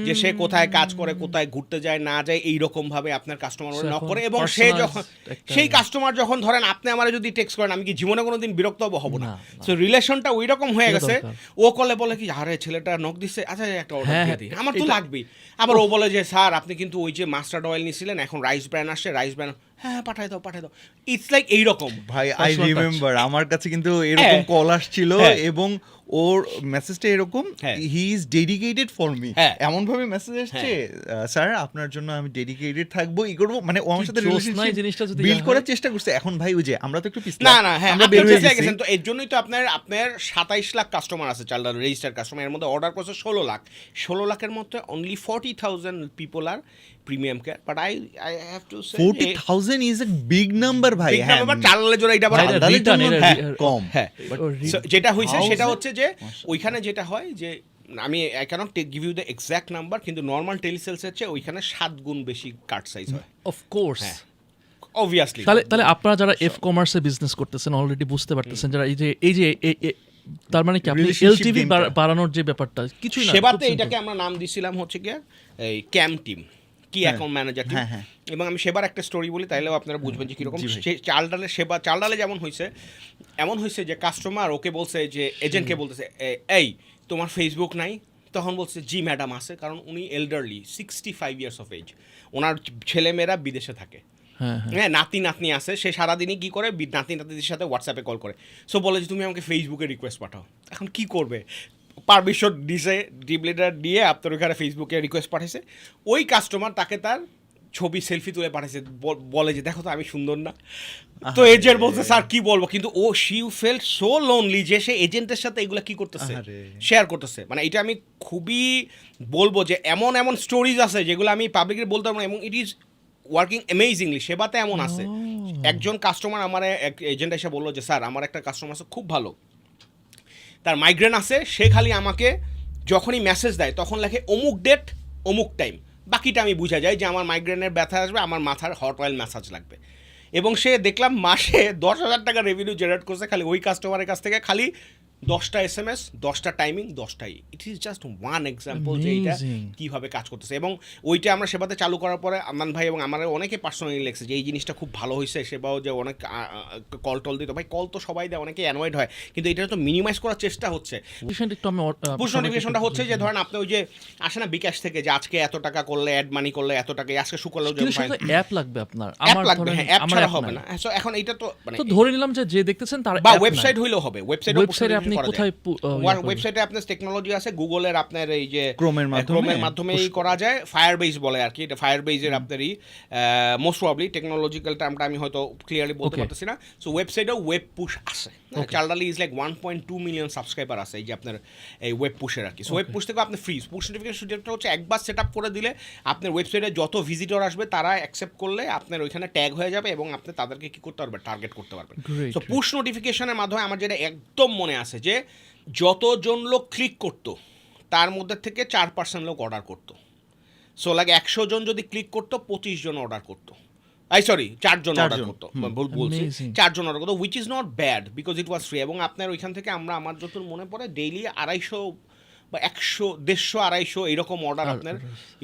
যে সে কোথায় কাজ করে, কোথায় ঘুরতে যায় না যায়, এইরকম ভাবে আপনার কাস্টমার নক করে। এবং সে যখন, সেই কাস্টমার যখন ধরেন আপনি আমার যদি টেক্সট করেন, আমি কি জীবনে কোনোদিন বিরক্ত হব না। সো রিলেশনটা ওই রকম হয়ে গেছে। ও কলে বলে কি, আরে ছেলেটা নক দিচ্ছে, আচ্ছা একটা অর্ডার দিয়ে দিই, আমার তো লাগবেই। আবার ও বলে যে স্যার আপনি কিন্তু ওই যে মাস্টার্ড অয়েল নিয়েছিলেন, এখন রাইস ব্র্যান্ড আসছে, রাইস ব্র্যান্ড, হ্যাঁ পাঠাই দাও। ইটস লাইক এইরকম। ভাই আই রিমেম্বার, আমার কাছে কিন্তু এরকম কল আসছিল, এবং ওর মেসেজটা এরকম, হ্যাঁ। He is dedicated for me, হ্যাঁ। এমন ভাবে মেসেজ আসছে, স্যার আপনার জন্য আমি ডেডিকেটেড থাকবো, ই করবো, মানে ও আমার কি সাথে জোস না এই জিনিসটা যদি বিল্ড হয়? করার চেষ্টা করছে। এখন ভাই ওই যে আমরা তো একটু পিছলা, না না, হ্যাঁ আমরা আপনি বের হয়ে বুঝে গেছি। গেছেন। তো এর জন্যই তো আপনার 27 লাখ কাস্টমার আছে চালডাল রেজিস্টার কাস্টমার, এর মধ্যে অর্ডার করছে 16 লাখের মধ্যে only 40,000 people are premium care. But I have to say 40,000 is a big number ভাই। হ্যাঁ, চালডালের জন্য এটা আবার ভাই, এটা আলাদা। return, জন্য এটা হ্যাঁ, re- কম। হ্যাঁ ও So, যেটা হয়েছে Thousand? সেটা হচ্ছে যে ওইখানে যেটা হয় যে আমি I cannot give you the exact number, কিন্তু নর্মাল টেলিসেলসের চেয়ে ওইখানে 7 গুণ বেশি কার্ড সাইজ হয় অফ কোর্স। হ্যাঁ অবভিয়াসলি। তাহলে আপনারা যারা এফ কমার্সে বিজনেস করতেছেন অলরেডি বুঝতে পারতেছেন, যারা এই যে তার মানে কি আপনি Relationship এলটিভি gain-টা। বাড়ানোর যে ব্যাপারটা কিছুই না, সেবাতে খুব এটাকে simple। আমরা নাম দিছিলাম হচ্ছে কি এই ক্যাম টিম, কি অ্যাকাউন্ট ম্যানেজার টিম। হ্যাঁ, হ্যাঁ। এবং আমি সেবার একটা স্টোরি বলি, তাইলেও আপনারা বুঝবেন যে কিরকম জি ভাই। চালডালের সেবা। চালডালে যেমন হয়েছে এমন হয়েছে যে কাস্টমার ওকে বলছে যে এজেন্টকে বলতেছে এই তোমার ফেসবুক নাই? তখন বলছে জি ম্যাডাম আছে, কারণ উনি এল্ডারলি 65 ইয়ার্স অফ এজ, ওনার ছেলেমেয়েরা বিদেশে থাকে, হ্যাঁ হ্যাঁ হ্যাঁ নাতনি আছে, সে সারাদিনই কী করে নাতিদের সাথে হোয়াটসঅ্যাপে কল করে। সো বলে যে তুমি আমাকে ফেসবুকে রিকোয়েস্ট পাঠাও। এখন কি করবে, পারমিশন দিছে, ডিপ লিডার দিয়ে আপনার ওইখানে ফেসবুকে রিকোয়েস্ট পাঠাইছে। ওই কাস্টমার তাকে তার ছবি সেলফি তুলে পাঠাইছে, বলে যে দেখো তো আমি সুন্দর না। তো এজেন্ট বলছে স্যার কি বলবো, কিন্তু ও শি ফেল্ট সো লোনলি যে সে এজেন্টের সাথে এগুলো কি করতেছে, আরে। শেয়ার করতেছে। মানে এটা আমি খুবই বলবো যে এমন এমন স্টোরিজ আছে যেগুলো আমি পাবলিকলি বলতে পারবো না, এবং ইট ইজ ওয়ার্কিং অ্যামেজিংলি। সেবাতে এমন আছে, একজন কাস্টমার আমার এক এজেন্ট এসে বললো যে স্যার আমার একটা কাস্টমার আছে খুব ভালো, তার মাইগ্রেন আছে, সে খালি আমাকে যখনই মেসেজ দেয় তখন লেখে অমুক ডেট অমুক টাইম, বাকিটা আমি বুঝা যায় যে আমার মাইগ্রেনের ব্যথা আসবে, আমার মাথার হট অয়েল ম্যাসাজ লাগবে। এবং সে দেখলাম মাসে 10,000 টাকা রেভিনিউ জেনারেট করছে খালি ওই কাস্টমারের কাছ থেকে, খালি 10টা SMS, 10টা টাইমিং, 10টাই। It is just one example যে এটা Amazing. কীভাবে কাজ করতেছে। এবং ওইটা আমরা সেবাতে চালু করার পরে আমান ভাই এবং আমার অনেকে পার্সোনালি লেগেছে যে এই জিনিসটা খুব ভালো হয়েছে। সেবাও যে অনেক কল টল দিত, ভাই কল তো সবাই দেয়, অনেকে অ্যানয়েড হয়, কিন্তু এটা তো মিনিমাইজ করার চেষ্টা হচ্ছে। Notification একটু আমি পুশ নোটিফিকেশনটা হচ্ছে যে ধরেন আপনি ওই যে আসে না বিকাশ থেকে যে আজকে এত টাকা করলে অ্যাড মানি করলে এত টাকা, আজকে শুক্রবার কিন্তু সাথে অ্যাপ লাগবে আপনার, অ্যাপ আমার লাগবে, ধরেন হ্যাঁ অ্যাপ আমার ছাড়া app হবে নাই। না। So এখন এটা তো মানে তো ধরে নিলাম যে দেখতেছেন তার বা app নাই। ওয়েবসাইট হইলেও হবে, ওয়েবসাইটে আপনি কোথায় ওয়েবসাইটে আপনার টেকনোলজি আছে, গুগলের আপনার এই যে Chrome-এর মাধ্যমে করা যায়, ফায়ারবেস বলে আর কি, এটা ফায়ারবেসের আপনারই মোস্ট প্রবাবলি টেকনোলজিক্যাল টার্মটা আমি হয়তো ক্লিয়ারলি বলতে Okay. পারতেছি না। সো ওয়েবসাইটেও ওয়েব পুশ আছে, চালডালি ইজ লাইক 1.2 মিলিয়ন সাবস্ক্রাইবার আছে এই যে আপনার এই ওয়েব পুশের আর কি। সো ওয়েব পুশ থেকে আপনি ফ্রি পুশ নোটিফিকেশনটা হচ্ছে একবার সেট আপ করে দিলে আপনার ওয়েবসাইটে যত ভিজিটর আসবে তারা অ্যাকসেপ্ট করলে আপনার ওইখানে ট্যাগ হয়ে যাবে এবং আপনি তাদেরকে কি করতে পারবেন, টার্গেট করতে পারবেন। Great, সো পুশ নোটিফিকেশনের মাধ্যমে আমার যেটা একদম মনে আছে যে যতজন লোক ক্লিক করতো তার মধ্যে থেকে 4% লোক অর্ডার করতো। সো লাইক 100 জন যদি ক্লিক করতো 25 জন অর্ডার করতো, সরি 4 জন অর্ডার করতো, বলছি Amazing. 4 জন অর্ডার করতো, which is not bad because it was free. এবং আপনার ওইখান থেকে আমরা আমার যতদূর মনে পড়ে ডেইলি 250 বা 100, 150, 250 এরকম অর্ডার আপনার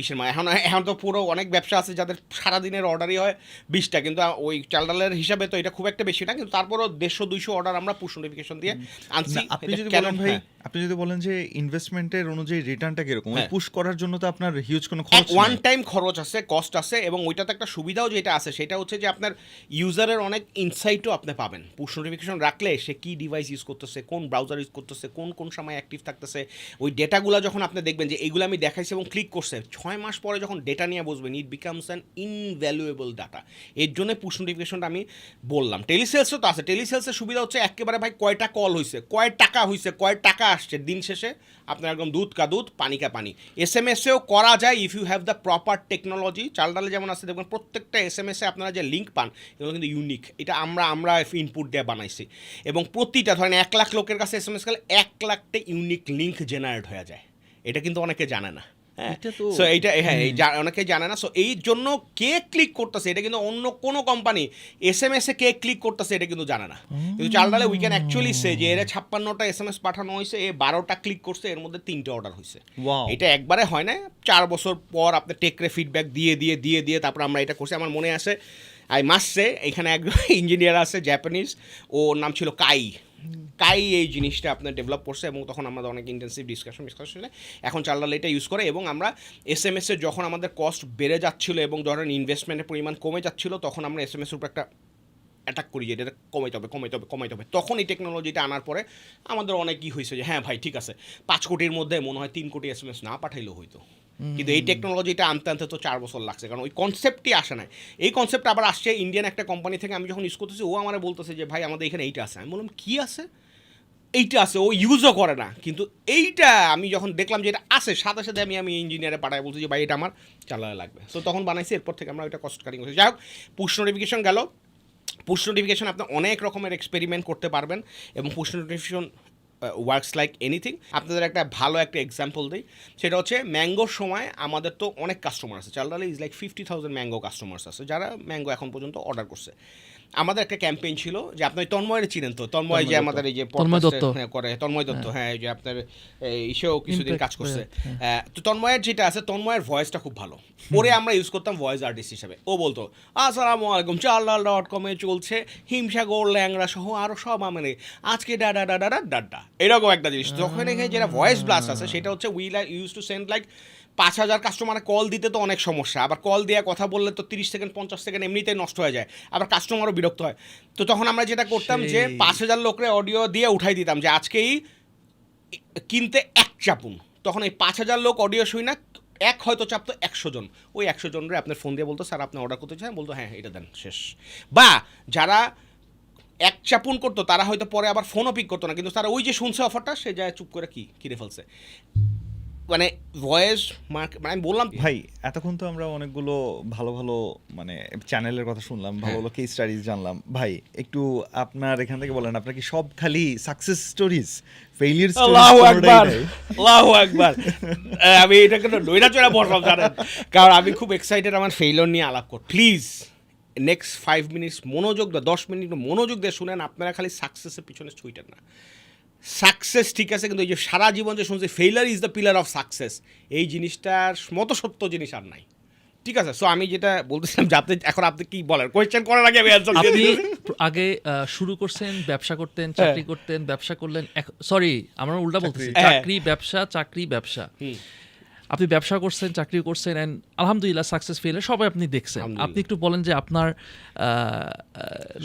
ইসের মানে এখন তো পুরো অনেক ব্যবসা আছে যাদের সারাদিনের অর্ডারই হয় 20টা, কিন্তু ওই চালডালের হিসাবে তো এটা খুব একটা বেশি না, কিন্তু তারপরও 150-200 অর্ডার আমরা পুশ নোটিফিকেশন দিয়ে আনছি। না, আপনি এটা যদি কেন বলেন ভাই, হ্যাঁ। আপনি যদি বলেন যে ইনভেস্টমেন্টের অনুযায়ী রিটার্নটা কিরকম, হ্যাঁ। পুশ করার জন্য তো আপনার হিউজ কোনো খরচ ওয়ান নেই। টাইম খরচ আছে, কস্ট আছে, এবং ওইটাতে একটা সুবিধাও যেটা আছে সেটা হচ্ছে যে আপনার ইউজারের অনেক ইনসাইটও আপনি পাবেন। পুশ নোটিফিকেশন রাখলে সে কি ডিভাইস ইউজ করতেছে, কোন ব্রাউজার ইউজ করতেছে, কোন সময় অ্যাক্টিভ থাকতেছে, ওই ডেটাগুলো যখন আপনি দেখবেন যে এইগুলো আমি দেখাইছি এবং ক্লিক করছে, 6 মাস পরে যখন ডেটা নিয়ে বসবেন it becomes an invaluable data. এর জন্য পুশ নোটিফিকেশনটা আমি বললাম। টেলিসেলসও তো আছে, টেলিসেলসের সুবিধা হচ্ছে একেবারে ভাই কয়টা কল হয়েছে, কয় টাকা হয়েছে, কয় টাকা আসছে, দিন শেষে আপনার একদম দুধ কা দুধ পানি কা পানি। SMS-এও করা যায় if you have the proper technology. চালডালে যেমন আছে দেখবেন প্রত্যেকটা SMS-এ আপনারা যে লিঙ্ক পান এগুলো কিন্তু ইউনিক, এটা আমরা ইনপুট দিয়ে বানাইছি, এবং প্রতিটা ধরেন 1 লাখ লোকের কাছে SMS গেলে 1 লাখটা ইউনিক লিঙ্ক জেনারেট হয়ে যায়। এটা কিন্তু অনেকে জানে না। হ্যাঁ, এটা তো- সো এইটা হ্যাঁ অনেকে জানে না। সো এই জন্য কে ক্লিক করতেছে এটা কিন্তু অন্য কোনো কোম্পানি SMS-এ কে ক্লিক করতেছে এটা কিন্তু জানে না, কিন্তু চালডালে উই ক্যান অ্যাকচুয়ালি সে যে এর 56টা SMS পাঠানো হয়েছে, 12টা ক্লিক করছে, এর মধ্যে 3টে অর্ডার হয়েছে। Wow. এটা একবারে হয় না, 4 বছর পর আপনি টেকরে ফিডব্যাক দিয়ে তারপর আমরা এটা করছি। আমার মনে আছে আই মাস্ট সে এখানে একজন ইঞ্জিনিয়ার আছে জাপানিজ, ওর নাম ছিল কাই এই জিনিসটা আপনার ডেভেলপ করছে, এবং তখন আমাদের অনেক ইন্টেন্সিভ ডিসকাশন এখন চালডাল এটা ইউজ করে। এবং আমরা SMS-এর যখন আমাদের কস্ট বেড়ে যাচ্ছিলো এবং ধরেন ইনভেস্টমেন্টের পরিমাণ কমে যাচ্ছিলো তখন আমরা SMS-এর উপর একটা অ্যাটাক করি যে এটা কমাইতে হবে তখন এই টেকনোলজিটা আনার পরে আমাদের অনেক কি হয়েছে যে হ্যাঁ ভাই ঠিক আছে 5 কোটির মধ্যে মনে হয় 3 কোটি SMS না পাঠাইলেও হইতো, কিন্তু এই টেকনোলজিটা আনতে তো 4 বছর লাগছে, কারণ ওই কনসেপ্টই আসে না। এই কনসেপ্ট আবার আসছে ইন্ডিয়ান একটা কোম্পানি থেকে, আমি যখন ইউজ করতেছি ও আমার বলতেছে যে ভাই আমাদের এখানে এইটা আছে, আমি বললাম কি আছে, এইটা আছে, ও ইউজও করে না, কিন্তু এইটা আমি যখন দেখলাম যে এটা আছে সাথে সাথে আমি ইঞ্জিনিয়ারে পাঠাই বলছি যে ভাই এটা আমার চালানো লাগবে, সো তখন বানাইছি, এরপর থেকে আমরা ওইটা কস্ট কাটিং করছি। যাই হোক, পুশ নোটিফিকেশন গেল, পুশ নোটিফিকেশন আপনি অনেক রকমের এক্সপেরিমেন্ট করতে পারবেন এবং push notification works like anything. আপনাদের একটা ভালো একটা এক্সাম্পল দিই, সেটা হচ্ছে ম্যাঙ্গোর সময় আমাদের তো অনেক কাস্টমার আছে, চালডালে ইজ লাইক 50,000 ম্যাঙ্গো কাস্টমার্স আছে যারা ম্যাঙ্গো এখন পর্যন্ত অর্ডার করছে। আমাদের একটা ক্যাম্পেইন ছিল যে আপনি তন্ময়ের চিনেন তো, তন্ময় যে আমাদের এই যে তন্ময় দত্ত করে, তন্ময় দত্ত, হ্যাঁ এই যে আপনার ইসেও কিছুদিন কাজ করছে। তো তন্ময়ের যেটা আছে, তন্ময়ের ভয়েসটা খুব ভালো, ওরে আমরা ইউজ করতাম ভয়েস আর্টিস্ট হিসাবে। ও বলতো আসসালামু আলাইকুম, চালডাল.com-এ চলছে হিমসাগর ল্যাংরা সহ আরও সব মানে আজকে ডাডা এরকম একটা জিনিস। তখন এখানে যেটা ভয়েস ব্লাস্ট আছে সেটা হচ্ছে we use to send like 5,000 কাস্টমারে কল দিতে তো অনেক সমস্যা, আবার কল দিয়ে কথা বললে তো 30 সেকেন্ড 50 সেকেন্ড এমনিতেই নষ্ট হয়ে যায়, আবার কাস্টমারও বিরক্ত হয়। তো তখন আমরা যেটা করতাম যে 5,000 লোকরে অডিও দিয়ে উঠাই দিতাম যে আজকেই কিনতে এক চাপুন, তখন এই 5,000 লোক অডিও শুই না, এক হয়তো চাপতো 100 জন, ওই 100 জনরে আপনার ফোন দিয়ে বলতো স্যার আপনি অর্ডার করতে চান, বলতো হ্যাঁ এটা দেন, শেষ। বা যারা এক চাপুন করতো তারা হয়তো পরে আবার ফোনও পিক করতো না, কিন্তু তারা ওই যে শুনছে অফারটা সে যায় চুপ করে কিনে ফেলছে। মানে ভয়েস মানে আমি বললাম ভাই এতক্ষণ তো আমরা অনেকগুলো ভালো ভালো মানে চ্যানেলের কথা শুনলাম, ভালো ভালো কেস স্টাডিজ জানলাম। ভাই একটু আপনার এখান থেকে বলেন, আপনার কি সব খালি সাকসেস স্টোরিজ, ফেইলিয়ার স্টোরিজ? আল্লাহু আকবার। আমি এটাকে নইরা চড়া বললাম জানেন, কারণ আমি খুব এক্সাইটেড আমার ফেইলিওর নিয়ে আলাপ কর। প্লিজ নেক্সট 5 মিনিটস মনোযোগ দিয়ে 10 মিনিট মনোযোগ দিয়ে শুনেন, আপনারা খালি সাকসেসের পিছনে ছুইটেন না। সাকসেস ঠিক আছে, কিন্তু এই যে সারা জীবন যে শুনছি failure is the pillar of success, এই জিনিসটার মতো সত্য জিনিস আর নাই, ঠিক আছে? সো আমি যেটা বলতেছিলাম যাতে এখন আপনি কি বলেন, কোয়েশ্চেন করার আগে আমি অ্যানসার দিয়ে আপনি দিই। আগে শুরু করছেন, ব্যবসা করতেন, চাকরি করতেন, ব্যবসা করলেন, সরি আমরা উল্টা বলতেছি, চাকরি ব্যবসা, চাকরি ব্যবসা। আপনি ব্যবসা করছেন, চাকরি করছেন, এন্ড আলহামদুলিল্লাহ সাকসেস ফেইলিয়ার সবাই আপনি দেখছেন। আপনি একটু বলেন যে আপনার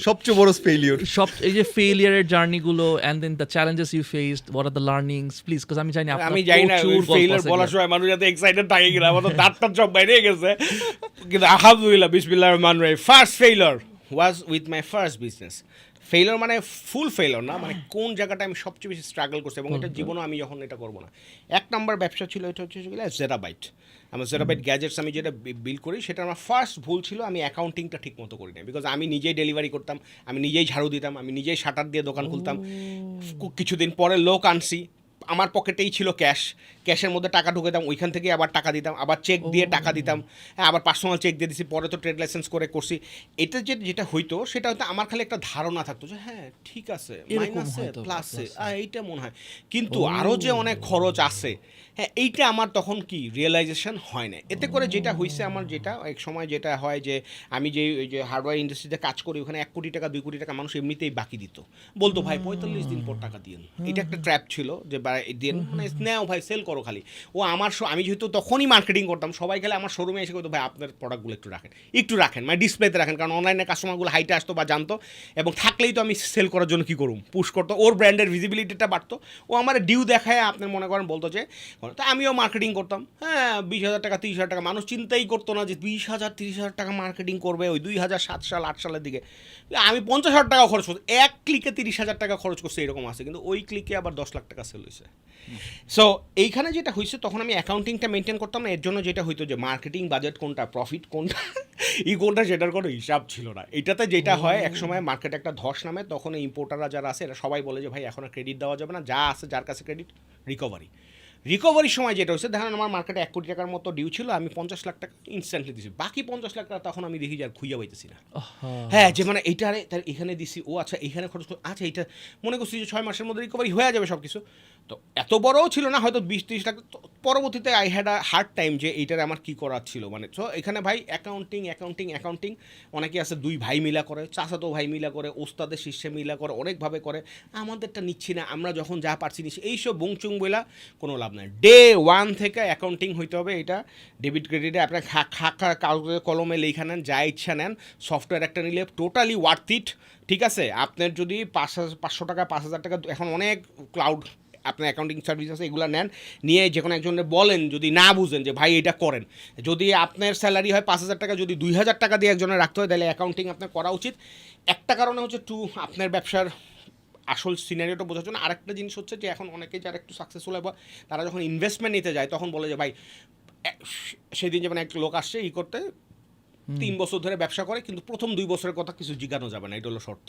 সবচেয়ে বড় ফেইলিওর, সব এই যে ফেইলিয়ারের জার্নিগুলো and then the challenges you faced, what are the learnings, please, cause আমি জানি আপনার আমি জানি না প্রচুর গল্প ফেইলার আছে বলার এগুলো। সময় মানুষ যাতে এক্সাইটেড থাকে কিনা, আমার তো দাঁতটা সব বাইরে গেছে, কিন্তু আলহামদুলিল্লাহ বিসমিল্লাহির রহমানির রহিম। First failure was with my first business. Failure মানে ফুল ফেইলার না, মানে কোন জায়গাটা আমি সবচেয়ে বেশি স্ট্রাগল করছি এবং এটা জীবনও আমি যখন এটা করবো না। 1 নম্বর ব্যবসা ছিল এটা হচ্ছে জেরাবাইট। আমার জেরাবাইট গ্যাজেটস আমি যেটা বিল করি, সেটা আমার ফার্স্ট ভুল ছিল, আমি অ্যাকাউন্টিংটা ঠিক মতো করি না, বিকজ আমি নিজেই ডেলিভারি করতাম, আমি নিজেই ঝাড়ু দিতাম, আমি নিজেই শাটার দিয়ে দোকান খুলতাম। কিছুদিন পরে লোক আনছি, আমার পকেটেই ছিল ক্যাশ, ক্যাশের মধ্যে টাকা ঢুকে দিতাম, ওইখান থেকে আবার টাকা দিতাম, আবার চেক দিয়ে টাকা দিতাম, হ্যাঁ আবার পার্সোনাল চেক দিয়ে দিছি, পরে তো ট্রেড লাইসেন্স করে করছি। এটা যেটা হইতো সেটা হয়তো আমার খালি একটা ধারণা থাকতো যে হ্যাঁ ঠিক আছে, মাইনাসে প্লাসে এইটা মনে হয়, কিন্তু আরও যে অনেক খরচ আছে, হ্যাঁ এইটা আমার তখন কি রিয়েলাইজেশন হয় না। এতে করে যেটা হয়েছে আমার, যেটা এক সময় যেটা হয় যে আমি যে হার্ডওয়্যার ইন্ডাস্ট্রিতে কাজ করি, ওখানে 1 কোটি টাকা 2 কোটি টাকা মানুষ এমনিতেই বাকি দিত, বলতো ভাই 45 দিন পর টাকা দিন। এটা একটা ট্র্যাপ ছিল যে দিন মানে নেও ভাই সেল করো খালি। ও আমার আমি যেহেতু তখনই মার্কেটিং করতাম, সবাই খালি আমার শোরুমে এসে করতো ভাই আপনার প্রোডাক্টগুলো একটু রাখেন মানে ডিসপ্লেতে রাখেন, কারণ অনলাইনে কাস্টমারগুলো হাইটে আসতো বা জানতো, এবং থাকলেই তো আমি সেল করার জন্য কী করুম, পুশ করতো, ওর ব্র্যান্ডের ভিজিবিলিটিটা বাড়তো। ও আমার ডিউ দেখায় আপনার মনে করেন বলতো যে, তো আমিও মার্কেটিং করতাম, হ্যাঁ 20,000 টাকা 30,000 টাকা, মানুষ চিন্তাই করতো না যে 20,000 30,000 টাকা মার্কেটিং করবে ওই 2007 সাল 8 সালের দিকে। আমি 50,000 টাকা খরচ করছি, এক ক্লিকে 30,000 টাকা খরচ করছে, এরকম আছে, কিন্তু ওই ক্লিকে আবার 10 লাখ টাকা সেল হয়েছে। সো এইখানে যেটা হয়েছে, তখন আমি অ্যাকাউন্টিংটা মেনটেন করতাম না, এর জন্য যেটা হইতো যে মার্কেটিং বাজেট কোনটা, প্রফিট কোনটা, কোনটা সেটার কোনো হিসাব ছিল না। এটাতে যেটা হয়, একসময় মার্কেটে একটা ধস নামে, তখন ইম্পোর্টাররা যারা আছে এরা সবাই বলে যে ভাই এখন ক্রেডিট দেওয়া যাবে না, যা আছে যার কাছে ক্রেডিট রিকভারির সময় যেটা হচ্ছে, ধরেন আমার মার্কেটে 1 কোটি টাকার মতো ডিউ ছিল, আমি 50 লাখ টাকা ইনস্ট্যান্টলি দিছি, বাকি 50 লাখ টাকা তখন আমি দেখি যে আর খুঁজে পাইতেছি না। হ্যাঁ যে মানে এইটা এখানে দিছি, ও আচ্ছা এইখানে খরচ, আচ্ছা এইটা মনে করছি যে 6 মাসের মধ্যে রিকভারি হয়ে যাবে সব কিছু, তো এত বড়ও ছিল না, হয়তো 20-30 লাখ। তো পরবর্তীতে I had a hard time যে এইটার আমার কী করার ছিল, মানে তো এখানে ভাই অ্যাকাউন্টিং অনেকে আছে 2 ভাই মিলা করে, চাচাতো ভাই মিলা করে, ওস্তাদের শিষ্যে মিলা করে, অনেকভাবে করে। আমাদেরটা নিচ্ছি না, আমরা যখন যা পারছি নিচ্ছি, এইসব বংচুং বইলা কোনো লাভ নাই। ডে 1 থেকে অ্যাকাউন্টিং হইতে হবে। এটা ডেবিট ক্রেডিটে আপনার কাগজে কলমে লেখা নেন, যা ইচ্ছা নেন। সফটওয়্যার একটা নিলে টোটালি ওয়ার্থ ইট, ঠিক আছে। আপনার যদি 500 টাকা 5,000 টাকা, এখন অনেক ক্লাউড আপনার অ্যাকাউন্টিং সার্ভিস আছে, এগুলো নেন, নিয়ে যে কোনো একজনের বলেন, যদি না বুঝেন যে ভাই এটা করেন, যদি আপনার স্যালারি হয় 5,000 টাকা, যদি 2,000 টাকা দিয়ে একজনের রাখতে হয়, তাহলে অ্যাকাউন্টিং আপনার করা উচিত। একটা কারণে হচ্ছে আপনার ব্যবসার আসল সিনারিওটা বোঝার জন্য। আরেকটা জিনিস হচ্ছে যে এখন অনেকে যারা একটু সাকসেসফুল হয়, তারা যখন ইনভেস্টমেন্ট নিতে যায় তখন বলে যে ভাই, সেদিন যেমন এক লোক আসছে করতে 3 বছর ধরে ব্যবসা করে, কিন্তু প্রথম 2 বছরের কথা কিছু জিজ্ঞানো যাবে না, এটা হলো শর্ত।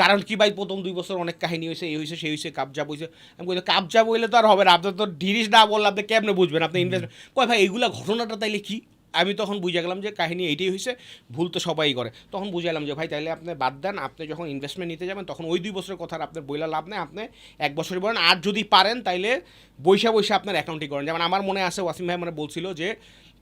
কারণ কি ভাই, প্রথম 2 বছর অনেক কাহিনী হয়েছে, এই হয়েছে সেই হয়েছে, কাবজাব হয়েছে। আমি বলি কাবজাব হইলে তো আর হবে না, আপনার তো ডিরিস না বললে আপনি কেমনে বুঝবেন আপনি ইনভেস্টমেন্ট কয় ভাই, এইগুলা ঘটনাটা তাইলে কি। আমি তখন বুঝে গেলাম যে কাহিনী এইটাই হয়েছে, ভুল তো সবাই করে। তখন বুঝে গেলাম যে ভাই তাইলে আপনি বাদ দেন, আপনি যখন ইনভেস্টমেন্ট নিতে যাবেন তখন ওই 2 বছরের কথা আপনার বইলা লাভ নেই, আপনি 1 বছরই বলেন। আর যদি পারেন তাইলে বৈশা আপনার অ্যাকাউন্টিং করেন। যেমন আমার মনে আছে ওয়াসিম ভাই মানে বলছিল যে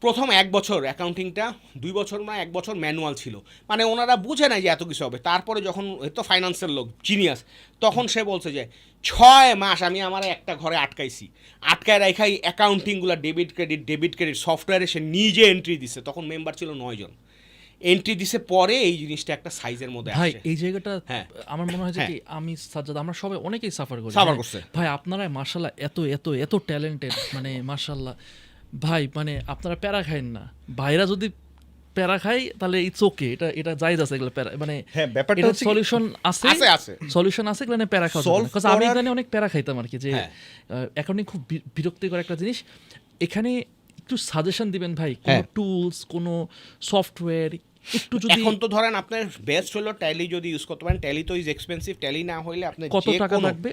প্রথম 1 বছর অ্যাকাউন্টিংটা, 2 বছর না 1 বছর ম্যানুয়াল ছিল, মানে ওনারা বুঝে নাই যে এত কিছু হবে। তারপরে যখন তো ফাইন্যান্সের লোক জিনিয়াস, তখন সে বলছে যে 6 মাস আমি আমার একটা ঘরে আটকায় রাখাই অ্যাকাউন্টিংগুলো, ডেবিট ক্রেডিট সফটওয়্যারে সে নিজে এন্ট্রি দিছে। তখন মেম্বার ছিল 9 জন, এন্ট্রি দিছে। পরে এই জিনিসটা একটা সাইজের মধ্যে ভাই আসে। এই জায়গাটা হ্যাঁ। আমার মনে হয় যে হ্যাঁ। কি, আমি সাজ্জাদ, আমরা সবাই অনেকেই সাফার করি, সাফার হ্যাঁ। করছে। ভাই আপনারা মার্শাল্লাহ এত এত এত ট্যালেন্টেড, মানে মার্শাল্লাহ ভাই, মানে আপনারা প্যারা খাইন না। ভাইরা যদি প্যারা খাই তাহলে ইটস ওকে, এটা জায়েজ আছে, এগুলো প্যারা মানে হ্যাঁ, ব্যাপারটা এটা হচ্ছে কি- সলিউশন আছে, আছে। সলিউশন আছে, এগুলো নিয়ে প্যারা খাওয়া যাবে Solve না। 'Cause আমি করার- জানি অনেক প্যারা খাইতাম আর কি, যে হ্যাঁ। অ্যাকাউন্টিং খুব বিরক্তিকর একটা জিনিস। এখানে একটু সাজেশন দিবেন ভাই, কোনো হ্যাঁ। টুলস, কোনো সফটওয়্যার একটু যদি। এখন তো ধরেন আপনার বেস্ট হলো ট্যালি যদি ইউজ করতে পারেন। ট্যালি তো ইজ এক্সপেন্সিভ, ট্যালি না হইলে আপনি কত টাকা লাগবে?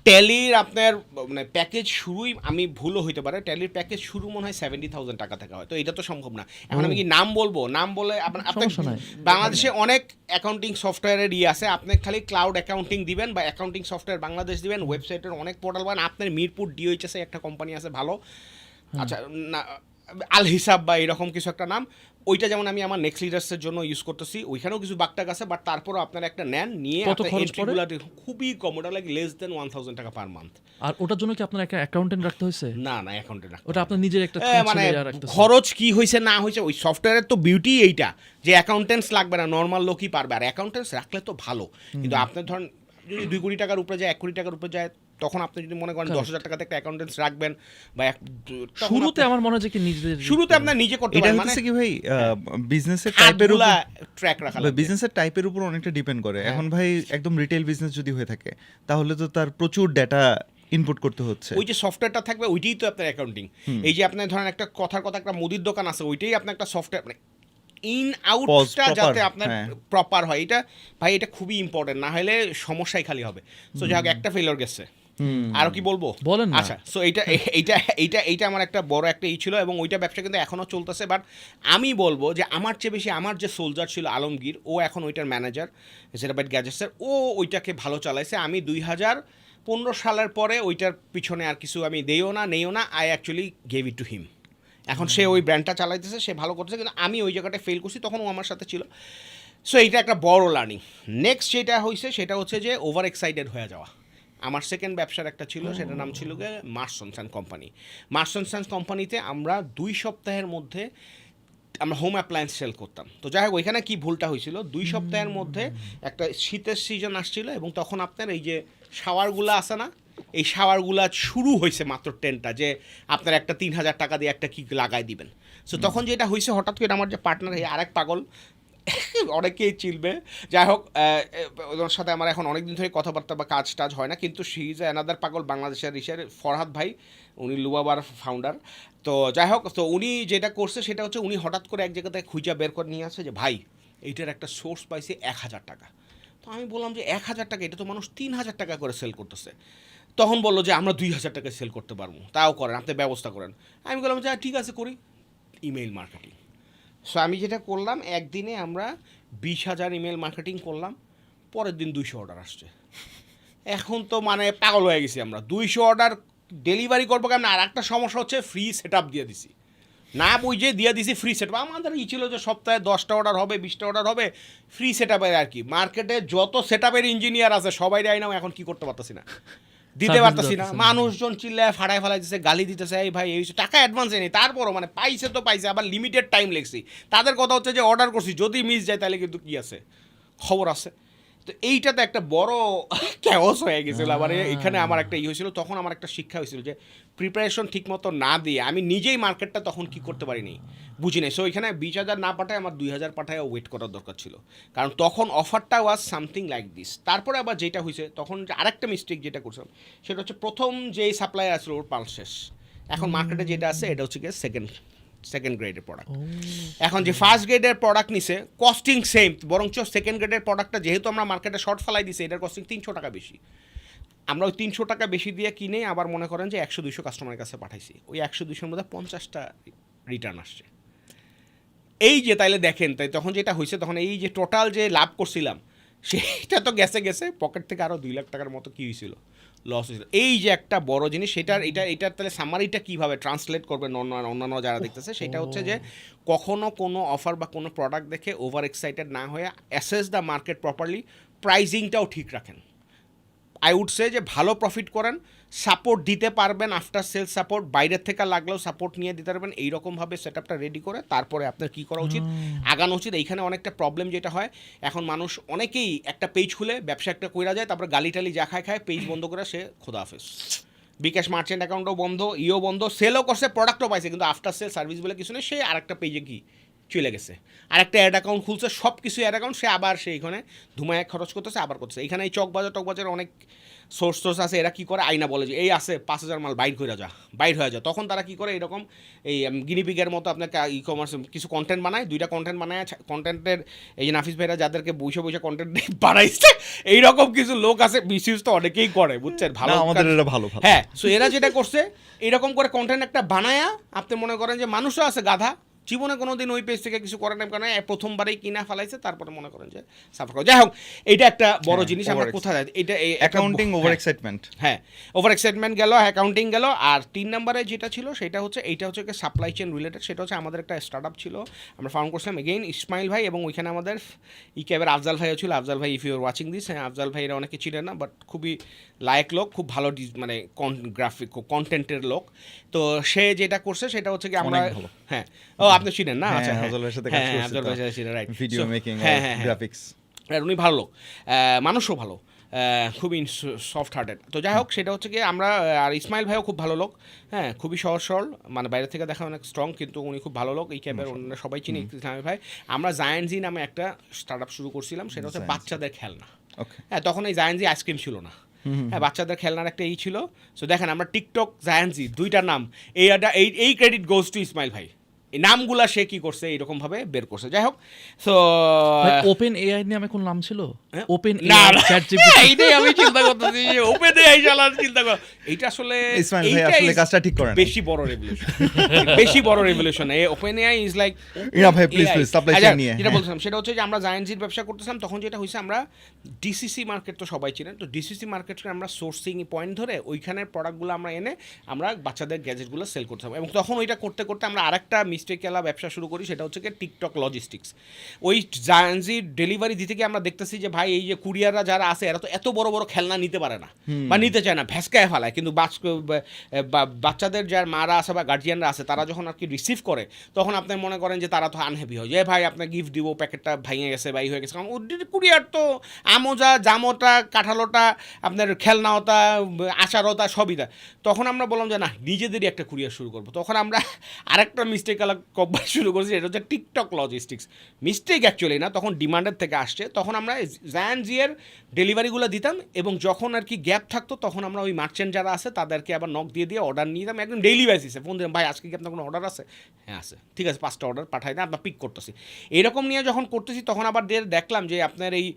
ট্যালির আপনার মানে প্যাকেজ শুরুই, আমি ভুলও হইতে পারে, ট্যালির প্যাকেজ শুরু মনে হয় 70,000 টাকা থেকে হয়। তো এটা তো সম্ভব না। এখন আমি কি নাম বলবো? নাম বলে আপনার সমস্যা নাই। বাংলাদেশে অনেক অ্যাকাউন্টিং সফটওয়্যারের আছে। আপনি খালি ক্লাউড অ্যাকাউন্টিং দিবেন বা অ্যাকাউন্টিং সফটওয়্যার বাংলাদেশ দিবেন, ওয়েবসাইটের অনেক পোর্টাল পান। আপনার মিরপুর ডিওএইচএসে একটা কোম্পানি আছে ভালো, আচ্ছা না, আল হিসাব বা এরকম কিছু একটা নাম, ওইটা যেমন আমি আমার নেক্সট লিডার্সের জন্য ইউজ করতেছি। ওইখানেও কিছু বাগটাগ আছে, বাট তারপরও আপনারা একটা নেন, নিয়ে কত খরচ পড়ে? খুবই কম, ওটা লাগে লেস দেন 1,000 টাকা পার মান্থ। আর ওটার জন্য কি আপনার একটা অ্যাকাউন্টেন্ট রাখতে হয়েছে? না অ্যাকাউন্টে রাখতে ওটা আপনার নিজের একটা মানে রাখতে খরচ কি হয়েছে না হয়েছে, ওই সফটওয়্যারের তো বিউটি এইটা যে অ্যাকাউন্টেন্টস লাগবে না, নর্মাল লোকই পারবে। আর অ্যাকাউন্টেন্টস রাখলে তো ভালো, কিন্তু আপনার ধরেন যদি 2 কোটি টাকার উপরে যায়, 1 কোটি টাকার উপরে যায়, তখন আপনি যদি মনে করেন 10,000 টাকাতে একটা অ্যাকাউন্টেন্টস রাখবেন বা তখন শুরুতে আপনি- আমার মনে হয় যে কি নিজেদের শুরুতে আপনার নিজে করতে এটা পারেন, মানে হচ্ছে কি ভাই, বিজনেসের টাইপের হাতগুলা উপর, ট্র্যাক রাখা লাগবে। বিজনেসের টাইপের উপর অনেকটা ডিপেন্ড করে। এখন ভাই একদম রিটেল বিজনেস যদি হয়ে থাকে, তাহলে তো তার প্রচুর ডেটা ইনপুট করতে হচ্ছে। ওই যে সফটওয়্যারটা থাকবে ওইটাই তো আপনার অ্যাকাউন্টিং। এই যে আপনার ধরেন একটা কথার কথা একটা মুদির দোকান আছে, ওইটাই আপনার একটা সফটওয়্যার, মানে ইন আউটটা proper, যাতে আপনার হ্যাঁ। প্রপার হয়। এটা ভাই এটা খুবই ইম্পর্টেন্ট, না হলে সমস্যাই খালি হবে। সো যাই হোক, একটা ফেলিওর গেছে, আরো কি বলবো বলেন না। আচ্ছা, সো এইটা আমার একটা বড় একটা ছিল, এবং ওইটা ব্যবসা কিন্তু এখনো চলতেছে। বাট আমি বলবো যে আমার চেয়ে বেশি আমার যে সোলজার ছিল আলমগীর, ও এখন ওইটার ম্যানেজার জেরাবাইট গ্যাজেটসের, ও ওইটাকে ভালো চালাইছে। আমি 2015 সালের পরে ওইটার পিছনে আর কিছু আমি নেইও না, I actually gave it to him. এখন সে ওই ব্র্যান্ডটা চালাইতেছে, সে ভালো করতেছে, কিন্তু আমি ওই জায়গাটায় ফেল করছি, তখন ও আমার সাথে ছিল। সো এইটা একটা বড় লার্নিং। নেক্সট যেটা হয়েছে সেটা হচ্ছে যে ওভার এক্সাইটেড হয়ে যাওয়া। আমার সেকেন্ড ব্যবসার একটা ছিল, সেটার নাম ছিল গিয়ে মার্সন্স অ্যান্ড কোম্পানি। মার্সন্স অ্যান্ড কোম্পানিতে আমরা 2 সপ্তাহের মধ্যে আমরা হোম অ্যাপ্লায়েন্স সেল করতাম। তো যাই হোক, ওইখানে কী ভুলটা হয়েছিল, 2 সপ্তাহের মধ্যে একটা শীতের সিজন আসছিল, এবং তখন আপনার এই যে শাওয়ারগুলো আছে না, এই শাওয়ারগুলা শুরু হয়েছে মাত্র 10টা, যে আপনার একটা 3,000 টাকা দিয়ে একটা কি লাগাই দিবেন। সো তখন যেটা হয়েছে, হঠাৎ করে আমার যে পার্টনার, এই আরেক পাগল, অনেকেই চিনবে, যাই হোক, ওর সাথে আমার এখন অনেক দিন ধরে কথাবার্তা বা কাজ টাজ হয় না, কিন্তু শি ইজ অ্যানাদার পাগল, বাংলাদেশের ফরহাদ ভাই, উনি লুবাবার ফাউন্ডার। তো যাই হোক, তো উনি যেটা করছে সেটা হচ্ছে, উনি হঠাৎ করে এক জায়গাতে খুঁজা বের করে নিয়ে আসে যে ভাই এইটার একটা সোর্স পাইছে 1,000 টাকা। তো আমি বললাম যে 1,000 টাকা, এটা তো মানুষ 3,000 টাকা করে সেল করতেছে। তখন বললো যে আমরা 2,000 টাকায় সেল করতে পারবো, তাও করেন, আপনি ব্যবস্থা করেন। আমি বললাম যে ঠিক আছে করি, ইমেইল মার্কেটিং। সো আমি যেটা করলাম, একদিনে আমরা 20,000 ইমেল মার্কেটিং করলাম, পরের দিন 200 অর্ডার আসছে। এখন তো মানে পাগল হয়ে গেছি আমরা, 200 অর্ডার ডেলিভারি করবো কেমন। আর একটা সমস্যা হচ্ছে ফ্রি সেট আপ দিয়ে দিছি, না বুঝে দিয়ে দিছি ফ্রি সেট আপ। আমাদের ই ছিল যে সপ্তাহে 10টা অর্ডার হবে, 20টা অর্ডার হবে, ফ্রি সেট আপের আর কি। মার্কেটে যত সেট আপের ইঞ্জিনিয়ার আছে সবাই আইনাও এখন কি করতে পারতেছি না, দিতে Service পারতেছি না। দিতেছে না। মানুষজন চিল্লায় ফাটায় ফেলাইতেছে, গালি দিতেছে, এই ভাই এই টাকা অ্যাডভান্সে নেই, তারপরও মানে পাইছে তো পাইছে, আবার লিমিটেড টাইম লেগছি। তাদের কথা হচ্ছে যে অর্ডার করছি, যদি মিস যায় তাহলে কিন্তু কি আছে, খবর আছে। তো এইটাতে একটা বড় ক্যাওস হয়ে গেছিলো। আবার এখানে আমার একটা হয়েছিল, তখন আমার একটা শিক্ষা হয়েছিল যে প্রিপারেশন ঠিক মতো না দিয়ে আমি নিজেই মার্কেটটা তখন কি করতে পারিনি, বুঝি নাই। সো এখানে 20,000 না পাঠায় আমার 2,000 পাঠায় ওয়েট করার দরকার ছিল, কারণ তখন অফারটা ওয়াজ সামথিং লাইক দিস। তারপরে আবার যেটা হয়েছে তখন আরেকটা মিস্টেক যেটা করছিলাম সেটা হচ্ছে, প্রথম যেই সাপ্লাই আসলো ওর পাল শেষ। এখন মার্কেটে যেটা আছে এটা হচ্ছে গিয়ে সেকেন্ড গ্রেডের প্রোডাক্ট। এখন যে ফার্স্ট গ্রেডের প্রোডাক্ট নিছে কস্টিং সেম, বরঞ্চ সেকেন্ড গ্রেডের প্রোডাক্টটা যেহেতু আমরা মার্কেটে শর্ট ফেলাই দিছি, এটার কস্টিং 300 টাকা বেশি। আমরা ওই 300 টাকা বেশি দিয়ে কিনে আবার মনে করেন যে 100-200 কাস্টমারের কাছে পাঠাইছি, ওই 100-200-র মধ্যে 50টা রিটার্ন আসছে। এই যে তাইলে দেখেন, তাই তখন যেটা হয়েছে, তখন এই যে টোটাল যে লাভ করছিলাম সেইটা তো গেছে পকেট থেকে আরও 2 লাখ টাকার মতো কী হয়েছিল, লস হয়েছিল। এই যে একটা বড় জিনিস, এটার তাহলে সামারিটা কীভাবে ট্রান্সলেট করবে অন্যান্য যারা দেখতেছে, সেটা হচ্ছে যে কখনো কোনো অফার বা কোনো প্রোডাক্ট দেখে ওভার এক্সাইটেড না হয়ে অ্যাসেস দ্য মার্কেট প্রপারলি, প্রাইজিংটাও ঠিক রাখেন। আই উড সে যে ভালো প্রফিট করেন, সাপোর্ট দিতে পারবেন, আফটার সেল সাপোর্ট বাইরের থেকে লাগলেও সাপোর্ট নিয়ে দিতে পারবেন, এইরকমভাবে সেট আপটা রেডি করে তারপরে আপনার কী করা উচিত, আগানো উচিত। এইখানে অনেকটা প্রবলেম যেটা হয়, এখন মানুষ অনেকেই একটা পেজ খুলে ব্যবসা একটা কইরা যায়, তারপরে গালি টালি যা খায় পেজ বন্ধ করে সে খোদা হাফেজ, বিকাশ মার্চেন্ট অ্যাকাউন্টও বন্ধ, বন্ধ, সেলও করছে, প্রোডাক্টও পাইছে, কিন্তু আফটার সেল সার্ভিস বলে কিছু নেই, সে আরেকটা পেজে কি চলে গেছে, আরেকটা অ্যাড অ্যাকাউন্ট খুলছে, সব কিছু অ্যাড অ্যাকাউন্ট, সে আবার এইখানে ধুমায় খরচ করতেছে, আবার করতেছে। এখানে এই চকবাজার অনেক সোর্স আছে, এরা কী করে আইনা বলে যে এই আছে 5,000 মাল বাইর হয়ে যা, তখন তারা কী করে এরকম এই গিনিপিগের মতো আপনাকে ই কমার্স কিছু কন্টেন্ট বানায়, 2টা কন্টেন্ট বানায়, কন্টেন্টের এই যে নাফিস ভাইরা যাদেরকে বসে কন্টেন্ট বানাইছে, এইরকম কিছু লোক আছে, মিসইউজ তো অনেকেই করে, বুঝছেন, ভালো আমাদের এটা ভালো হ্যাঁ। সো এরা যেটা করছে, এরকম করে কন্টেন্ট একটা বানায়া, আপনি মনে করেন যে মানুষও আছে গাধা, জীবনে কোনো দিন ওই পেজ থেকে কিছু করে না, কারণ প্রথমবারেই কিনা ফেলাইছে, তারপরে মনে করেন যে সাফার করে। যাই হোক, এটা একটা বড় জিনিস। আমরা কোথায় যাই, এটা অ্যাকাউন্টিং ওভার এক্সাইটমেন্ট, হ্যাঁ, ওভার এক্সাইটমেন্ট গেল, অ্যাকাউন্টিং গেল। আর 3 নম্বরে যেটা ছিল সেটা হচ্ছে, এইটা হচ্ছে সাপ্লাই চেন রিলেটেড। সেটা হচ্ছে আমাদের একটা স্টার্ট আপ ছিল, আমরা ফাউন্ড করছিলাম এগেইন ইসমাইল ভাই, এবং ওইখানে আমাদের ক্যাবের আফজাল ভাইও ছিল। আফজাল ভাই, if you are watching this, হ্যাঁ, আফজাল ভাই এরা অনেকে ছিলেন না, বাট খুবই লায়ক লোক, খুব ভালো মানে গ্রাফিক কন্টেন্টের লোক। তো সে যেটা করছে সেটা হচ্ছে কি, আমরা হ্যাঁ, ও আপনি ছিলেন না, আচ্ছা, আফজাল ভাইয়ের সাথে কাজ করছি, আফজাল ভাই ছিলেন, রাইট, ভিডিও মেকিং, গ্রাফিক্স, উনি ভালো লোক, মানুষও ভালো, খুবই সফট হার্টেড। তো যাই হোক, সেটা হচ্ছে কি আমরা, আর ইসমাইল ভাইও খুব ভালো লোক, হ্যাঁ, খুবই সহজ সরল, মানে বাইরে থেকে দেখা অনেক স্ট্রং, কিন্তু উনি খুব ভালো লোক। এই ক্যাবের অন্যান্য সবাই চিনি ইসমাইল ভাই। আমরা জায়ান্টজি নামে একটা স্টার্ট আপ শুরু করছিলাম, সেটা হচ্ছে বাচ্চাদের খেলনা। হ্যাঁ, তখন এই জায়ান্টজি আইসক্রিম ছিল না, হ্যাঁ, বাচ্চাদের খেলনার একটা ছিল। সো দেখেন, আমরা টিকটক, জায়ান্টজি, 2টা নাম, এই ক্রেডিট গোজ টু ইসমাইল ভাই। এই নামগুলা সে কি করছে, এইরকম ভাবে বের করছে। যাই হোক, সো ওপেন এআই নিয়ে আমি কোন নাম ছিল, ওপেন না, চ্যাটজিপিটি, এইটাই আমি চিন্তা করতেছি যে ওপেন এআই চালার চিন্তা কর, এইটা আসলে ইসমাইল ভাই আসলে কাজটা ঠিক করেন, বেশি বড় রেভলিউশন। এই ওপেন এআই ইজ লাইক, ইয়া ভাই প্লিজ সাপ্লাই চেইন নিয়ে যেটা বলছিলাম সেটা হচ্ছে যে আমরা জায়ান্টজির ব্যবসা করতেছিলাম। তখন যেটা হয়েছে, আমরা ডিসিসি মার্কেট তো সবাই চিনেন, তো ডিসিসি মার্কেটকে আমরা সোর্সিং পয়েন্ট ধরে ওইখানের প্রোডাক্টগুলো আমরা এনে আমরা বাচ্চাদের গ্যাজেটগুলো সেল করতাম। এবং তখন ওইটা করতে করতে আমরা আরেকটা মিস্টেকেলা ব্যবসা শুরু করি, সেটা হচ্ছে কি টিকটক লজিস্টিক্স। ওই জায়ান্টজির ডেলিভারি দিতে গিয়ে আমরা দেখতেছি যে ভাই, এই যে কুরিয়াররা যারা আছে, এরা তো এত বড় বড় খেলনা নিতে পারে না বা নিতে চায় না, ভ্যাসকায় ফেলায়, কিন্তু বাচ্চাদের যার মারা আছে বা গার্জিয়ানরা আছে, তারা যখন আর কি রিসিভ করে, তখন আপনি মনে করেন যে তারা তো আনহ্যাপি হয়, যে ভাই আপনার গিফট দিব, প্যাকেটটা ভেঙে গেছে বা হয়ে গেছে, কারণ কুরিয়ার তো আমোজা, জামোটা, কাঁঠালোটা, আপনার খেলনাওটা, আচারতা, সবই দেয়। তখন আমরা বললাম যে না, নিজেদেরই একটা কুরিয়ার শুরু করবো। তখন আমরা আরেকটা মিস্টেক কভার শুরু করেছি, এটা হচ্ছে টিকটক লজিস্টিক্স। মিস্টেক অ্যাকচুয়ালি না, তখন ডিমান্ডের থেকে আসছে। তখন আমরা জায়ান্টজির ডেলিভারিগুলো দিতাম, এবং যখন আর কি গ্যাপ থাকতো, তখন আমরা ওই মার্চেন্ট যারা আছে তাদেরকে আবার নক দিয়ে অর্ডার নিয়ে দিতাম, একদম ডেইলি বেসিসে ফোন দিলাম, ভাই আজকে কি আপনার কোনো অর্ডার আছে? হ্যাঁ আছে, ঠিক আছে 5টা অর্ডার পাঠাই দেন, আপনার পিক করতেছি। এরকম নিয়ে যখন করতেছি, তখন আবার দেখলাম যে আপনার এই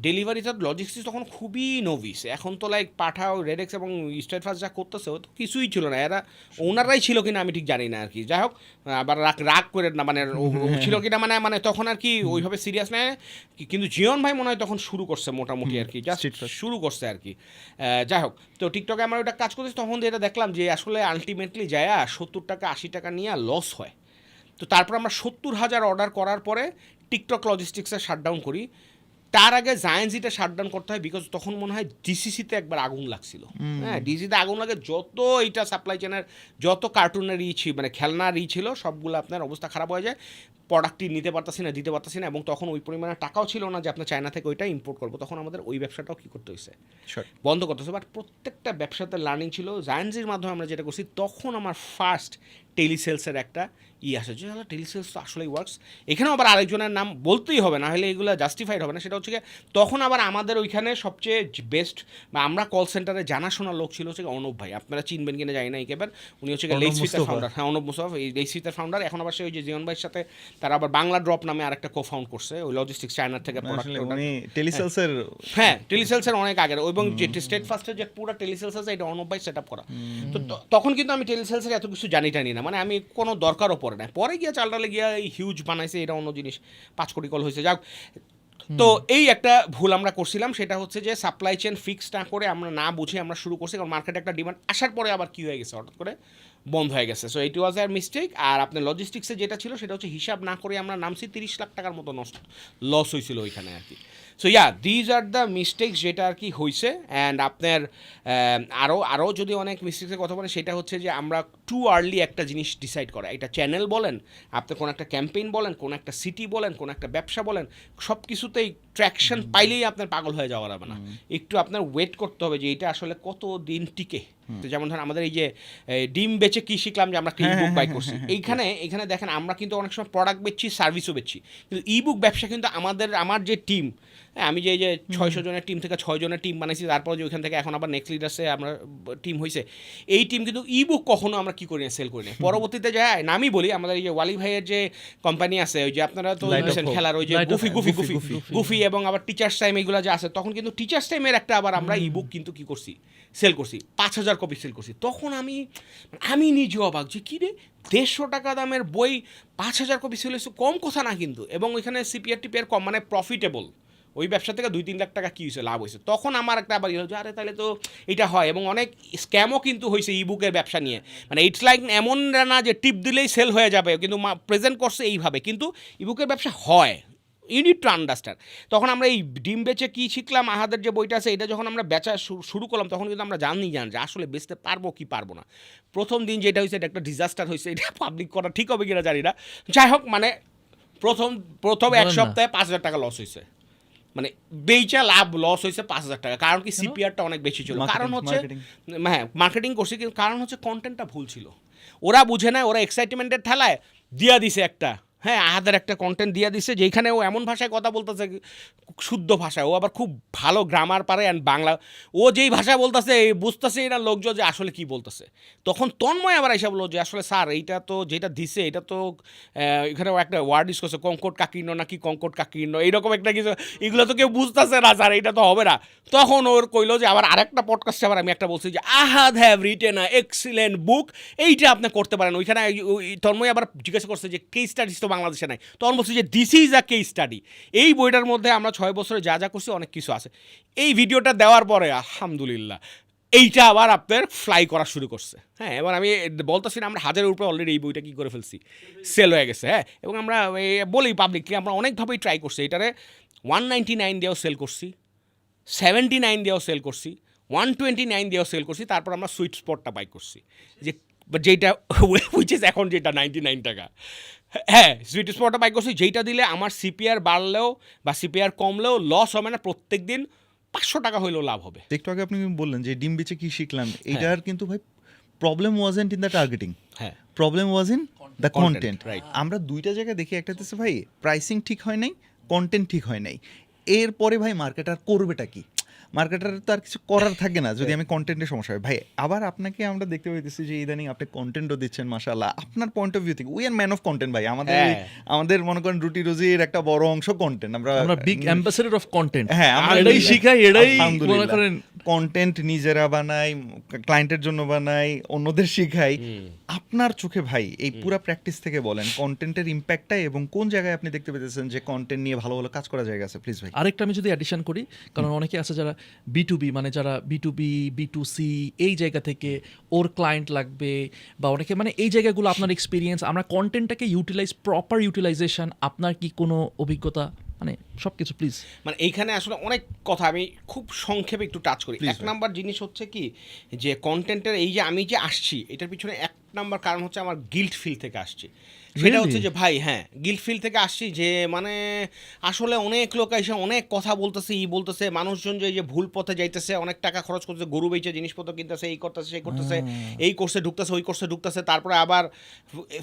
ডেলিভারিতে লজিস্টিক্স তখন খুবই নভিস। এখন তো লাইক পাঠাও, রেডেক্স এবং স্টেট ফার্স্ট যা করতেছে ও তো কিছুই ছিল না, এরা ওনারাই ছিল কিনা আমি ঠিক জানি না আর কি। যাই হোক, আবার রাগ করে না, মানে ছিল কিনা মানে তখন আর কি ওইভাবে সিরিয়াস নেয়। কিন্তু জিয়ন ভাই মনে হয় তখন শুরু করছে মোটামুটি আর কি, জাস্ট শুরু করছে আর কি। যাই হোক, তো টিকটকে আমরা ওটা কাজ করতেছি, তখন যেটা দেখলাম যে আসলে আলটিমেটলি যায় 70 টাকা 80 টাকা নিয়ে লস হয়। তো তারপর আমরা 70,000 অর্ডার করার পরে টিকটক লজিস্টিক্সে শাটডাউন করি। তার আগে জায়েন্টজিটা শাটডাউন করতে হয়, বিকজ তখন মনে হয় ডিসিসিতে একবার আগুন লাগছিল। হ্যাঁ, ডিসিতে আগুন লাগে, যত এইটা সাপ্লাই চেনের যত কার্টুনের মানে খেলনার ছিল সবগুলো আপনার অবস্থা খারাপ হয়ে যায়। প্রোডাক্টটি নিতে পারতাছি না, দিতে পারতাছি না, এবং তখন ওই পরিমাণে টাকাও ছিল না যে আপনার চায়না থেকে ওইটা ইম্পোর্ট করবো। তখন আমাদের ওই ব্যবসাটাও কী করতে হয়েছে, বন্ধ করতে হয়েছে। বাট প্রত্যেকটা ব্যবসাতে লার্নিং ছিল। জায়েন্টজির মাধ্যমে আমরা যেটা করছি, তখন আমার ফার্স্ট টেলিসেলসের একটা আসে যে টেলিসেলস তো আসলেই ওয়ার্কস। এখানেও আবার আরেকজনের নাম বলতেই হবে, না হলে এগুলো জাস্টিফাইড হবে না। সেটা হচ্ছে তখন আবার আমাদের ওইখানে সবচেয়ে বেস্ট বা আমরা কল সেন্টারে জানাশোনা লোক ছিল হচ্ছে অনুপ ভাই, আপনারা চিনবেন কিনা জানি না একেবারে। উনি হচ্ছে লেইসফিতার ফাউন্ডার। হ্যাঁ, অনুপ মুস্তফা এই লেইসফিতার ফাউন্ডার। এখন আবার সে ওই যে জিয়ন ভাইয়ের সাথে তারা আবার বাংলা ড্রপ নামে আরেকটা কো-ফাউন্ড করছে, ওই লজিস্টিক্স চায়নার থেকে প্রোডাক্ট। টেলিসেলসের, হ্যাঁ, টেলিসেলসের অনেক আগের, এবং যে স্টেট ফার্স্টের যে পুরো টেলিসেলস আছে এটা অনুপ ভাই সেট আপ করা। তো তখন কিন্তু আমি টেলিসেলসের এত কিছু জানি না, মানে আমি কোনো দরকারও পড়ে না। পরে গিয়ে চালডালে গিয়া এই হিউজ বানাইছে, এটা অন্য জিনিস, 5 কোটি কল হয়েছে। যাক, তো এই একটা ভুল আমরা করছিলাম, সেটা হচ্ছে যে সাপ্লাই চেন ফিক্স না করে আমরা না বুঝে আমরা শুরু করছি, কারণ মার্কেটে একটা ডিমান্ড আসার পরে আবার কী হয়ে গেছে, হঠাৎ করে বন্ধ হয়ে গেছে। So it was R mistake. আর আপনার লজিস্টিক্সে যেটা ছিল সেটা হচ্ছে হিসাব না করে আমরা নামছি, 30 লাখ টাকার মতো লস হয়েছিল ওইখানে আর কি। So these are the mistakes যেটা আর কি হয়েছে। অ্যান্ড আপনার আরও যদি অনেক মিস্টেক্সের কথা বলে, সেটা হচ্ছে যে আমরা টু আর্লি একটা জিনিস ডিসাইড করা। এটা চ্যানেল বলেন, আপনি কোনো একটা ক্যাম্পেইন বলেন, কোনো একটা সিটি বলেন, কোনো একটা ব্যবসা বলেন, সব কিছুতেই ট্র্যাকশন পাইলেই আপনার পাগল হয়ে যাওয়া যাবে না। একটু আপনার ওয়েট করতে হবে যে এটা আসলে কত দিন টিকে। তো যেমন ধরেন আমাদের এই যে ডিম বেচে কি শিখলাম, যে আমরা ই বুক বাই করছি, এইখানে দেখেন আমরা কিন্তু অনেক সময় প্রোডাক্ট বেচছি, সার্ভিসও বেচছি, কিন্তু ই বুক ব্যবসা কিন্তু আমার যে টিম, আমি যে 600 জনের টিম থেকে 6 জনের টিম বানাইছি, তারপর যে ওইখান থেকে এখন আবার নেক্সট লিডার্সে আমরা টিম হয়েছে, এই টিম কিন্তু ই বুক কখনো আমরা কি করি না, সেল করি না। পরবর্তীতে যায় না, আমি বলি আমাদের এই যে ওয়ালি ভাইয়ের যে কোম্পানি আছে, ওই যে আপনারা তো খেলার ওই যে গুফি এবং আবার টিচার্স টাইম এইগুলো যে আছে, তখন কিন্তু টিচার্স টাইমের একটা আবার আমরা ই বুক কিন্তু কি করছি, সেল করছি, 5,000 কপি সেল করছি। তখন আমি নিজেও অবাক যে কী রে, 150 টাকা দামের বই 5,000 কপি সেল হয়েছে, কম কথা না কিন্তু। এবং ওইখানে সিপিআর টিপিআর কম, মানে প্রফিটেবল। ওই ব্যবসা থেকে 2-3 লাখ টাকা কী হয়েছে, লাভ হয়েছে। তখন আমার একটা আবার ইয়ে হচ্ছে, আরে তাহলে তো এটা হয়। এবং অনেক স্ক্যামও কিন্তু হয়েছে ই বুকের ব্যবসা নিয়ে, মানে ইটস লাইক এমন না যে টিপ দিলেই সেল হয়ে যাবে, কিন্তু প্রেজেন্ট করছে এইভাবে, কিন্তু ই বুকের ব্যবসা হয়। You need to understand. তখন আমরা এই ডিম বেচে কী শিখলাম, আহাদের যে বইটা আছে, এটা যখন আমরা বেচা শুরু করলাম, তখন কিন্তু আমরা জানি যে আসলে বেচতে পারবো কি পারবো না। প্রথম দিন যেটা হয়েছে, এটা একটা ডিজাস্টার হয়েছে, এটা পাবলিক করা ঠিক হবে কিনা জানি না। যাই হোক, মানে প্রথম 1 সপ্তাহে 5,000 টাকা লস হয়েছে, মানে বেচা লাভ লস হয়েছে 5,000 টাকা। কারণ কি, সিপিআরটা অনেক বেশি ছিল। কারণ হচ্ছে, হ্যাঁ, মার্কেটিং করছি, কিন্তু কারণ হচ্ছে কন্টেন্টটা ভুল ছিল। ওরা বুঝে না, ওরা এক্সাইটমেন্টের ঠেলায় দিয়া দিছে একটা, হ্যাঁ, আহাদের একটা কন্টেন্ট দিয়ে দিচ্ছে, যেখানে ও এমন ভাষায় কথা বলতেছে, শুদ্ধ ভাষায়, ও আবার খুব ভালো গ্রামার পারে, অ্যান্ড বাংলা ও যেই ভাষায় বলতেছে বুঝতেছে না লোকজন যে আসলে কি বলতেছে। তখন তন্ময় আবার এসে বললো যে আসলে স্যার এইটা তো যেটা দিছে, এটা তো এখানে একটা ওয়ার্ড ইউজ করছে, কঙ্কট কাকীর্ণ নাকি কঙ্কট কাকীর্ণ, এইরকম একটা কিছু, এগুলো তো কেউ বুঝতেছে না স্যার, এইটা তো হবে না। তখন ওর কইলো যে আবার আরেকটা পডকাস্টে আবার আমি একটা বলছি যে আহাদ হ্যাভ রিটেন আ এক্সিলেন্ট বুক, এইটা আপনি করতে পারেন। ওইখানে তন্ময় আবার জিজ্ঞাসা করছে যে কেস স্টাডিজ তো বাংলাদেশে নাই, তখন বলছি যে this is a case study. এই বইটার মধ্যে আমরা 6 বছরে যা যা করছি অনেক কিছু আছে। এই ভিডিওটা দেওয়ার পরে আলহামদুলিল্লাহ এইটা আবার আপনার ফ্লাই করা শুরু করছে। হ্যাঁ, এবার আমি বলতেছি না, আমরা 1000-এর উপরে অলরেডি এই বইটা কী করে ফেলছি, সেল হয়ে গেছে। হ্যাঁ, এবং আমরা বলি পাবলিকলি, আমরা অনেকভাবেই ট্রাই করছি। এটারে 199 দিয়েও সেল করছি, 79 দিয়েও সেল করছি, 129 দিয়েও সেল করছি, তারপর আমরা সুইট স্পটটা বাই করছি, যেটা উইচ ইজ এখন যেটা 99 টাকা। হ্যাঁ, সুইট স্পটটা বাই করছি, যেইটা দিলে আমার সিপিআর বাড়লেও বা সিপিআর কমলেও লস হবে না, প্রত্যেক দিন 500 টাকা হইলেও লাভ হবে। একটু আগে আপনি বললেন যে ডিম বেচে কি শিখলাম, এটার কিন্তু ভাই problem wasn't in the targeting, হ্যাঁ, problem was in the content. Right. আমরা দুইটা জায়গায় দেখি, একটাতে ভাই প্রাইসিং ঠিক হয় নাই, কন্টেন্ট ঠিক হয় নাই, এরপরে ভাই মার্কেটার করবেটা কি? মার্কেটারের তো আর কিছু করার থাকে না যদি আমি কন্টেন্টের সমস্যা হয়। ভাই আবার আপনাকে আমরা দেখতে পাইতেছি যে ইদানিং আপনি কন্টেন্টও দিচ্ছেন মাশাআল্লাহ, আপনার পয়েন্ট অফ ভিউ থেকে we are man of content ভাই। আমাদের মনে করেন রুটি রুজির একটা বড় অংশ কন্টেন্ট। আমরা বিগ অ্যাম্বাসেডর অফ কন্টেন্ট। হ্যাঁ, আমরা এটাই শিখাই, এটাই মনে করেন কন্টেন্ট নিজেরা বানাই, ক্লায়েন্টের জন্য বানাই, অন্যদের শিখাই। আপনার চোখে ভাই এই পুরো প্র্যাকটিস থেকে বলেন কন্টেন্টের ইম্প্যাক্টটা এবং কোন জায়গায় আপনি দেখতে পেতেছেন যে কন্টেন্ট নিয়ে ভালো ভালো কাজ করা জায়গা আছে, প্লিজ ভাই। আরেকটা আমি যদি অ্যাডিশন করি, কারণ অনেকে আছে যারা B2B মানে যারা B2B B2C এই জায়গা থেকে ওর ক্লায়েন্ট লাগবে, বা অনেকে মানে এই জায়গাগুলো আপনার এক্সপিরিয়েন্স, আমরা কন্টেন্টটাকে প্রপার ইউটিলাইজেশন, আপনার কি কোনো অভিজ্ঞতা, মানে সব কিছু প্লিজ। মানে এইখানে আসলে অনেক কথা আমি খুব সংক্ষেপে একটু টাচ করি। এক নাম্বার জিনিস হচ্ছে কি যে কন্টেন্টের এই যে আমি যে আসছি এটার পিছনে এক নাম্বার কারণ হচ্ছে আমার গিল্ট ফিল থেকে আসছি। সেটা হচ্ছে যে ভাই হ্যাঁ গিল্ট ফিল থেকে আসছি যে মানে আসলে অনেক লোক এসে অনেক কথা বলতেছে, বলতেছে মানুষজন যে এই যে ভুল পথে যাইতেছে, অনেক টাকা খরচ করতেছে, গরু বেচে জিনিসপত্র কিনতেছে, এই করতেছে সেই করতেছে, এই কোর্সে ঢুকতেছে ওই কোর্সে ঢুকতেছে, তারপরে আবার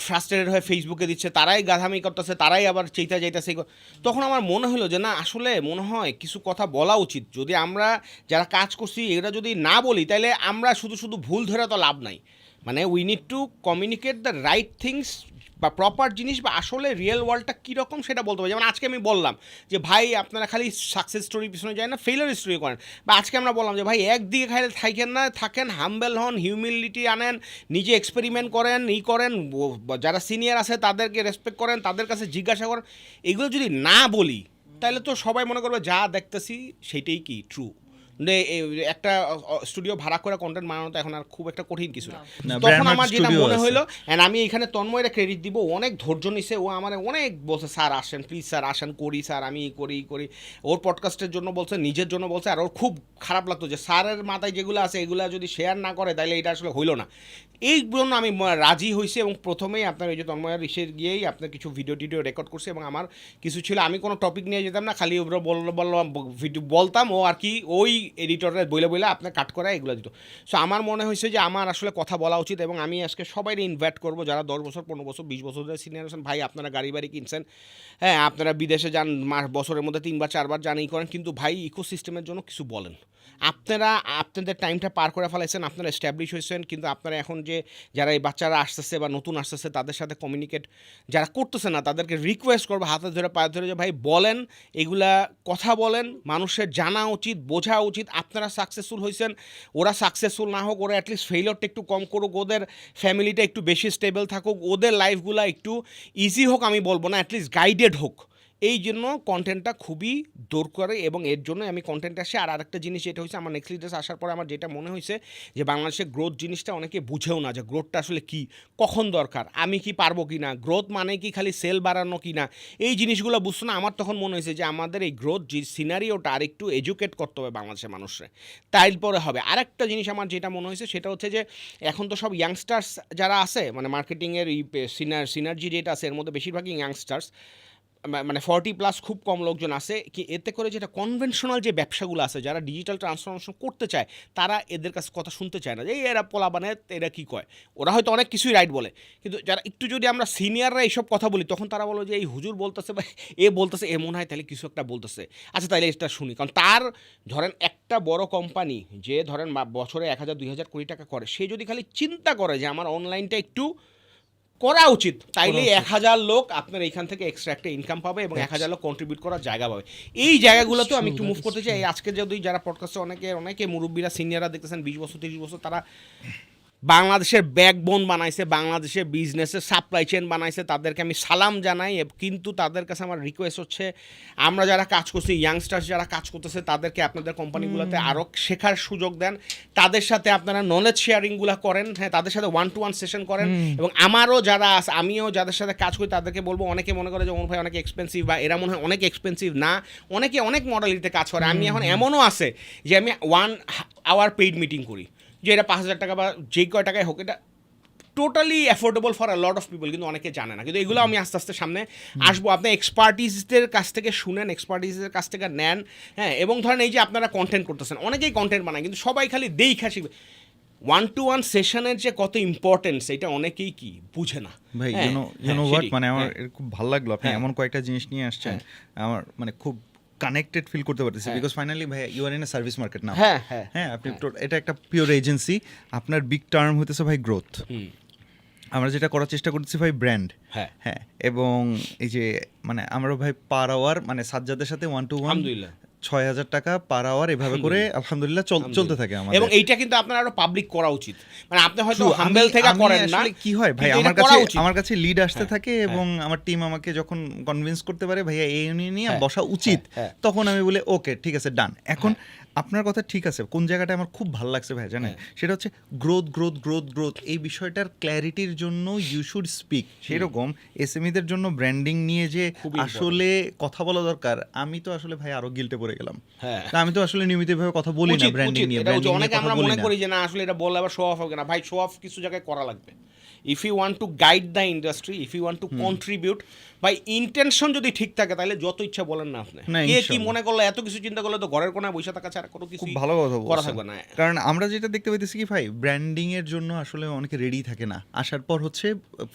ফ্রাস্ট্রেটেড হয়ে ফেসবুকে দিচ্ছে, তারাই গাধামি করতেছে, তারাই আবার চেইতা যাইতেছে। তখন আমার মনে হলো যে না আসলে মনে হয় কিছু কথা বলা উচিত। যদি আমরা যারা কাজ করছি এরা যদি না বলি তাহলে আমরা শুধু শুধু ভুল ধরে তো লাভ নাই। মানে we need to communicate the right things বা প্রপার জিনিস, বা আসলে রিয়েল ওয়ার্ল্ডটা কীরকম সেটা বলতে পারি। যেমন আজকে আমি বললাম যে ভাই আপনারা খালি সাকসেস স্টোরির পিছনে যায় না, ফেলিওর স্টোরি করেন। বা আজকে আমরা বললাম যে ভাই একদিকে খাইলে থাকেন না, থাকেন হাম্বেল হন, হিউমিলিটি আনেন, নিজে এক্সপেরিমেন্ট করেন, করেন, যারা সিনিয়র আছে তাদেরকে রেসপেক্ট করেন, তাদের কাছে জিজ্ঞাসা করেন। এগুলো যদি না বলি তাহলে তো সবাই মনে করবে যা দেখতেছি সেটাই কি ট্রু। একটা স্টুডিও ভাড়া করে কন্টেন্ট বানানো তো এখন আর খুব একটা কঠিন কিছু না। তখন আমার যেটা মনে হলো, এন্ড আমি এখানে তন্ময়ের ক্রেডিট দিব, অনেক ধৈর্য নিছে ও, আমার অনেক বলছে স্যার আসেন প্লিজ স্যার আসেন, করি স্যার আমি করি। ওর পডকাস্টের জন্য বলছে, নিজের জন্য বলছে, আর ওর খুব খারাপ লাগতো যে স্যারের মাথায় যেগুলো আছে এগুলো যদি শেয়ার না করে তাহলে এটা আসলে হইলো না। এই জন্য আমি রাজি হয়েছি এবং প্রথমেই আপনার ওই যে তন্ময়ের ইসের গিয়েই আপনার কিছু ভিডিও রেকর্ড করছি এবং আমার কিছু ছিল, আমি কোনো টপিক নিয়ে যেতাম না, খালি ওরা বললাম ভিডিও বলতাম, ও আর কি ওই এডিটরের বইলে আপনার কাট করা এগুলো দিত। সো আমার মনে হয়েছে যে আমার আসলে কথা বলা উচিত এবং আমি আজকে সবাই ইনভাইট করবো যারা 10 বছর 15 বছর 20 বছর ধরে সিনিয়র আছেন। ভাই আপনারা গাড়ি বাড়ি কিনছেন, হ্যাঁ আপনারা বিদেশে যান, বছরের মধ্যে 3 বার 4 বার জানি করেন, কিন্তু ভাই ইকোসিস্টেমের জন্য কিছু বলেন। আপনারা আপনাদের টাইমটা পার করে ফেলাইছেন, আপনারা এস্টাবলিশ হয়েছেন, কিন্তু আপনারা এখন যে যারা এই বাচ্চারা আসতেছে বা নতুন আসতেছে তাদের সাথে কমিউনিকেট যারা করতেছে না তাদেরকে রিকোয়েস্ট করবো হাতে ধরে পায়ে ধরে যে ভাই বলেন, এগুলা কথা বলেন, মানুষের জানা উচিত, বোঝা উচিত। আপনারা সাকসেসফুল হয়েছেন, ওরা সাকসেসফুল না হোক, ওরা অ্যাটলিস্ট ফেইলিওরটা একটু কম করুক, ওদের ফ্যামিলিটা একটু বেশি স্টেবল থাকুক, ওদের লাইফগুলো একটু ইজি হোক, আমি বলবো না অ্যাটলিস্ট গাইডেড হোক। এই জন্য কন্টেন্টটা খুবই দরকার এবং এর জন্য আমি কন্টেন্ট আসে। আর আরেকটা জিনিস যেটা হয়েছে আমার নেক্সট লিডার্স আসার পরে আমার যেটা মনে হয়েছে যে বাংলাদেশের গ্রোথ জিনিসটা অনেকে বুঝেও না, যে গ্রোথটা আসলে কি, কখন দরকার, আমি কি পারবো কি না, গ্রোথ মানে কি খালি সেল বাড়ানো কি না, এই জিনিসগুলো বুঝতো না। আমার তখন মনে হয়েছে যে আমাদের এই গ্রোথ যে সিনারিওটা আর একটু এডুকেট করতে হবে বাংলাদেশের মানুষরা, তারপরে হবে। আরেকটা জিনিস আমার যেটা মনে হয়েছে সেটা হচ্ছে যে এখন তো সব ইয়াংস্টার্স যারা আছে, মানে মার্কেটিংয়ের এই সিনার্জি যেটা আছে এর মধ্যে বেশিরভাগই ইয়াংস্টার্স, মানে 40+ খুব কম লোকজন আছে কি। এতে করে যেটা কনভেনশনাল যে ব্যবসাগুলো আছে, যারা ডিজিটাল ট্রান্সফরমেশন করতে চায় তারা এদের কাছে কথা শুনতে চায় না, যে এরা পোলা বানায়, এরা কী কয়, ওরা হয়তো অনেক কিছুই রাইট বলে, কিন্তু যারা একটু যদি আমরা সিনিয়ররা এইসব কথা বলি তখন তারা বলো যে এই হুজুর বলতেছে বা এ বলতেছে, এ মনে হয় তাহলে কিছু একটা বলতেছে, আচ্ছা তাহলে এটা শুনি। কারণ তার ধরেন একটা বড় কোম্পানি যে ধরেন বছরে 1000-2000 কোটি টাকা করে, সে যদি খালি চিন্তা করে যে আমার অনলাইনটা একটু করা উচিত, তাইলে 1000 লোক আপনার এইখান থেকে এক্সট্রা একটা ইনকাম পাবে এবং 1000 লোক কন্ট্রিবিউট করার জায়গা পাবে। এই জায়গাগুলোতে আমি একটু মুভ করতে চাই। আজকে যদি যারা পডকাস্টে অনেকে মুরব্বীরা সিনিয়ররা দেখতেছেন 20 বছর 30 বছর, তারা বাংলাদেশের ব্যাকবোন বানাইছে, বাংলাদেশের বিজনেসের সাপ্লাই চেন বানাইছে, তাদেরকে আমি সালাম জানাই। কিন্তু তাদের কাছে আমার রিকোয়েস্ট হচ্ছে, আমরা যারা কাজ করছি, ইয়াংস্টার্স যারা কাজ করতেছে, তাদেরকে আপনাদের কোম্পানিগুলোতে আরও শেখার সুযোগ দেন, তাদের সাথে আপনারা নলেজ শেয়ারিংগুলো করেন, হ্যাঁ তাদের সাথে 1-to-1 সেশন করেন। এবং আমারও যারা আছে, আমিও যাদের সাথে কাজ করি তাদেরকে বলবো, অনেকে মনে করে যে ওর ভাই অনেক এক্সপেন্সিভ বা এরা মনে হয় অনেক এক্সপেন্সিভ না, অনেকে অনেক মডেলিটিতে কাজ করে। আমি এখন এমনও আছে যে আমি 1 আওয়ার পেইড মিটিং করি, যে এটা 5000 টাকা বা যে কয় টাকায় হোক, এটা totally affordable for a lot of people, কিন্তু অনেকে জানে না। কিন্তু এগুলো আমি আস্তে আস্তে সামনে আসবো, আপনি এক্সপার্টিসদের কাছ থেকে শুনেন, এক্সপার্টিসদের কাছ থেকে নেন, হ্যাঁ। এবং ধরেন এই যে আপনারা কন্টেন্ট করতেছেন, অনেকেই কন্টেন্ট বানায় কিন্তু সবাই খালি দেখা শিখবে। 1-to-1 সেশনের যে কত ইম্পর্টেন্স এটা অনেকেই কি বুঝে না ভাই। ইউনো হোয়াট, মানে আমার খুব ভালো লাগলো আপনি এমন কয়েকটা জিনিস নিয়ে আসছেন, আমার মানে খুব কানেক্টেড ফিল করতে পারতেছি, হ্যাঁ। বিকজ ফাইনালি ভাই you are in a service market না। হ্যাঁ হ্যাঁ হ্যাঁ, আপনি এটা একটা পিওর এজেন্সি, আপনার বিগ টার্ম হইতেছে ভাই গ্রোথ। হুম, আমরা যেটা করার চেষ্টা করতেছি ভাই ব্র্যান্ড। হ্যাঁ হ্যাঁ, এবং এই যে মানে আমরা ভাই পার আওয়ার মানে সাজ্জাদের সাথে 1 to 1 আলহামদুলিল্লাহ 6,000 টাকা পার আওয়ার এভাবে করে আলহামদুলিল্লাহ চলতে থাকে আমাদের। এবং এইটা কিন্তু আপনার আরো পাবলিক করা উচিত, মানে আপনি হয়তো True, হাম্বেল থেকে আমি করেন না, আসলে কি হয় ভাই, কিন্তু আমার এটা করা কাছে উচিত। আমার কাছে লিড আসতে হ্যাঁ, থাকে এবং আমার টিম আমাকে যখন কনভিন্স করতে পারে ভাইয়া এই নিয়ে হ্যাঁ, বসা উচিত, হ্যাঁ। তখন আমি বলি ওকে ঠিক আছে ডান। এখন আপনার কথা ঠিক আছে, কোন জায়গাটা আমার খুব ভালো লাগছে ভাই জানেন, সেটা হচ্ছে গ্রোথ গ্রোথ গ্রোথ গ্রোথ, এই বিষয়টার ক্ল্যারিটির জন্য ইউ শুড স্পিক। সেরকম এসএমইদের জন্য ব্র্যান্ডিং নিয়ে যে খুবই আসলে কথা বলা দরকার, আমি তো আসলে ভাই আরো গিল্টে পড়ে গেলাম। হ্যাঁ। তা আমি তো আসলে নিয়মিতভাবে কথা বলি না উচিত, ব্র্যান্ডিং উচিত, নিয়ে, এটা উচিত। ব্র্যান্ডিং নিয়ে অনেকে কথা আমরা বলি মনে না। করি যে না আসলে এটা বললে আবার শো অফ হবে না, ভাই শো অফ কিছু জায়গায় করা লাগবে। If you want to guide the industry, if you want to contribute, ভাই ইন্টেনশন যদি ঠিক থাকে তাহলে যত ইচ্ছা বলেন না আপনি। না, কে কি ইনশাআল্লাহ। মনে করলো, এত কিছু চিন্তা করলে তো ঘরের কোনায় বসে থাকা ছাড়া কোনো কিছু খুব ভালো কথা করা বলছেন। থাকবে না। কারণ আমরা যেটা দেখতে পাইতেছি কি ভাই, ব্র্যান্ডিং এর জন্য আসলে অনেকে রেডি থাকে না, আসার পর হচ্ছে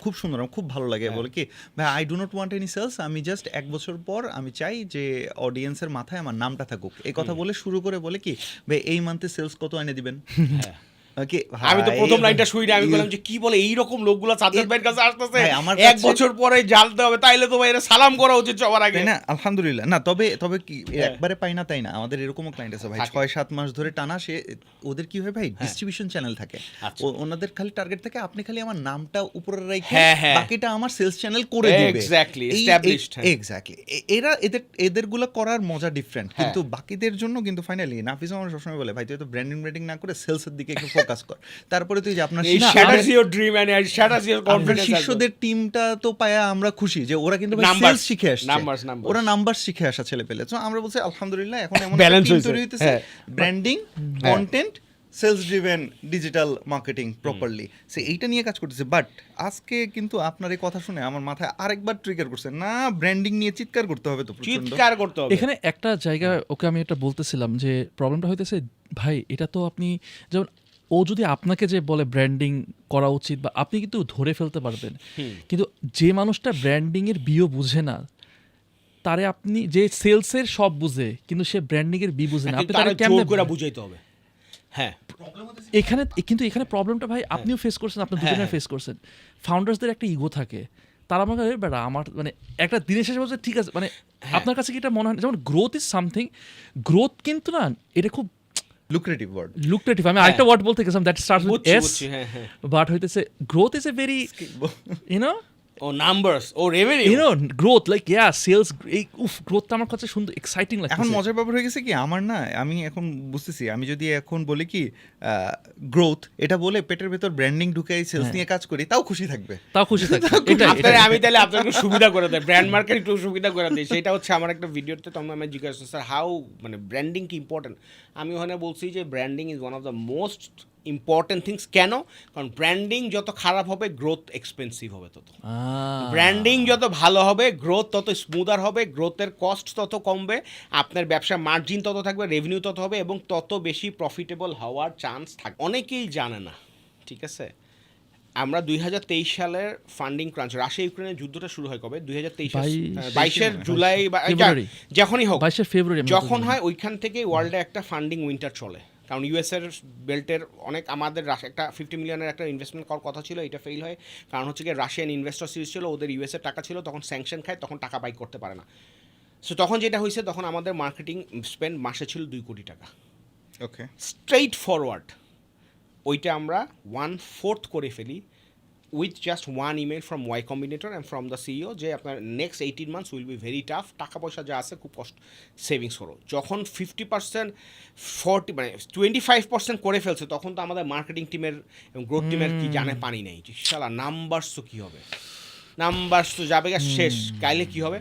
খুব সুন্দর, আমার খুব ভালো লাগে, বলে কি ভাই I do not want any sales, আমি জাস্ট 1 বছর পর আমি চাই যে অডিয়েন্সের মাথায় আমার নামটা থাকুক, এই কথা বলে শুরু করে বলে কি ভাই এই মান্থে সেলস কত এনে দিবেন। Okay, আমি তো ভাই, প্রথম লাইনটা শুই না, আমি you- বললাম যে কি বলে এইরকম লোকগুলো সাজ্জাদ ভাইয়ের কাছে আসতেছে ভাই, আমার 1 কাছে- বছর পরে জানতে হবে, তাইলে তো ভাই এটা সালাম করা উচিত সবার আগে। তাই না, আলহামদুলিল্লাহ। না তবে তবে কি একবারে পাই না তাই না, আমাদের এরকমও ক্লায়েন্ট আছে ভাই থাকে। 6-7 মাস ধরে টানা, সে ওদের কি হয় ভাই ডিস্ট্রিবিউশন চ্যানেল থাকে, আচ্ছা। ওনাদের খালি টার্গেট থাকে আপনি খালি আমার নামটা উপরে রেখে হ্যাঁ, হ্যাঁ। বাকিটা আমার সেলস চ্যানেল করে দিবে। Exactly, established, হ্যাঁ। এক্স্যাক্টলি, এরা এদেরগুলো করার মজা ডিফারেন্ট, কিন্তু বাকিদের জন্য কিন্তু ফাইনালি নাফিস আমার সবসময় বলে ভাই তুই তো ব্র্যান্ডিং না করে সেলসের দিকে একটু ফোকাস কর, তারপরে তুই যে আপনার এই না, shatters your dream and it shatters your আপনার confidence as well. শিষ্যদের টিমটা তো পায়া আমরা খুশি যে ওরা কিন্তু Numbers, সেলস শিখে আসছে, numbers. ওরা নাম্বার শিখে আসা ছেলে পেলে। তো আমরা বলছি আলহামদুলিল্লাহ এখন এমন Balance টিম হয়েছে, তৈরি হইতেছে, হ্যাঁ। Branding, content, sales driven, digital marketing properly, সে এইটা নিয়ে কাজ করতেছে। বাট আজকে কিন্তু আপনার এই কথা শুনে আমার মাথায় আরেকবার ট্রিগার করছে, না ব্র্যান্ডিং নিয়ে চিৎকার করতে হবে তো প্রচন্ড। চিৎকার করতে হবে। এখানে একটা জায়গায় ওকে আমি এটা বলতেছিলাম যে প্রবলেমটা হইতেছে ভাই, এটা তো আপনি যেমন ও যদি আপনাকে যে বলে ব্র্যান্ডিং করা উচিত, বা আপনি কিন্তু ধরে ফেলতে পারবেন, কিন্তু যে মানুষটা ব্র্যান্ডিং এর বিও বুঝে না, তারে আপনি যে সেলসের সব বুঝে কিন্তু সে ব্র্যান্ডিং এর বি বুঝে না, আপনি কিন্তু তারে আরো জোর কেমনে করে বুঝাইতে হবে। হ্যাঁ, এখানে কিন্তু এখানে প্রবলেমটা ভাই আপনিও ফেস করছেন, আপনার দুজনে ফেস করছেন। ফাউন্ডার্সদের একটা ইগো থাকে, তারা মনে করে বেটা আমার মানে একটা দিনের শেষে বলছে ঠিক আছে, মানে আপনার কাছে কি এটা মনে হয় না? যেমন গ্রোথ ইজ সামথিং, গ্রোথ কিন্তু না এটা খুব লুক্রেটিভ ওয়ার্ড। লুক্রেটিভ। আমি আরেকটা ওয়ার্ড বলতে গেছিলাম দ্যাট স্টার্টস উইথ বুঝছি, এস, বুঝছি, হ্যাঁ, হ্যাঁ। বাট হইতেছে growth is a very you know of numbers, of revenue. You know growth like yeah sales, এই উফ গ্রোথটা আমার কাছে সুন্দর এক্সাইটিং লাগে। এখন মজার ব্যাপার হয়ে গেছে কি আমার, না আমি এখন বুঝতেছি, আমি যদি এখন বলি কি গ্রোথ এটা বলে পেটের ভেতর ব্র্যান্ডিং ঢুকাই সেলস নিয়ে কাজ করি, তাও খুশি থাকবে। তাও খুশি থাকবে। আপনারা আমি তাহলে আপনাকে সুবিধা করে দেয়, ব্র্যান্ড মার্কেট একটু সুবিধা করে দিই। সেটা হচ্ছে আমার একটা ভিডিওতে তখন আমি জিজ্ঞাসা করছি স্যার হাউ মানে ব্র্যান্ডিং কি ইম্পর্টেন্ট। আমি ওখানে বলছি যে branding is one of the most important things. কেন? কারণ ব্র্যান্ডিং যত খারাপ হবে গ্রোথ এক্সপেন্সিভ হবে তত, ব্র্যান্ডিং যত ভালো হবে গ্রোথ তত স্মুদার হবে, গ্রোথের কস্ট তত কমবে, আপনার ব্যবসার মার্জিন তত থাকবে, রেভিনিউ তত হবে এবং তত বেশি প্রফিটেবল হওয়ার চান্স থাকে। অনেকেই জানে না, ঠিক আছে। আমরা 2023 সালের ফান্ডিং ক্রাঞ্চ, রাশিয়া ইউক্রেনের যুদ্ধটা শুরু হয় কবে? 2023 জুলাই বা ফেব্রুয়ারি, যখনই হোক, 22 ফেব্রুয়ারি যখন হয় ওইখান থেকে ওয়ার্ল্ডে একটা ফান্ডিং উইন্টার চলে। কারণ ইউএসের বেল্টের অনেক আমাদের একটা 50 মিলিয়নের একটা ইনভেস্টমেন্ট করার কথা ছিল, এটা ফেল হয়। কারণ হচ্ছে কি রাশিয়ান ইনভেস্টর সিরিজ ছিল, ওদের ইউএসের টাকা ছিল, তখন স্যাংশন খায়, তখন টাকা বাই করতে পারে না। সো তখন যেটা হয়েছে, তখন আমাদের মার্কেটিং স্পেন্ড মাসে ছিল 2 কোটি টাকা। ওকে, স্ট্রেইট ফরওয়ার্ড ওইটা আমরা 1/4 করে ফেলি with just one email from Y Combinator and from the CEO যে আপনার next 18 months will be very tough, টাকা পয়সা যা আছে খুব কষ্ট সেভিংস করো। যখন 50% 40 মানে 25% করে ফেলছে, তখন তো আমাদের মার্কেটিং টিমের এবং গ্রোথ টিমের কি জানে পানি নেই যে শালা নাম্বারস তো কী হবে, নাম্বারস তো যাবে গা শেষ, কাইলে কী হবে।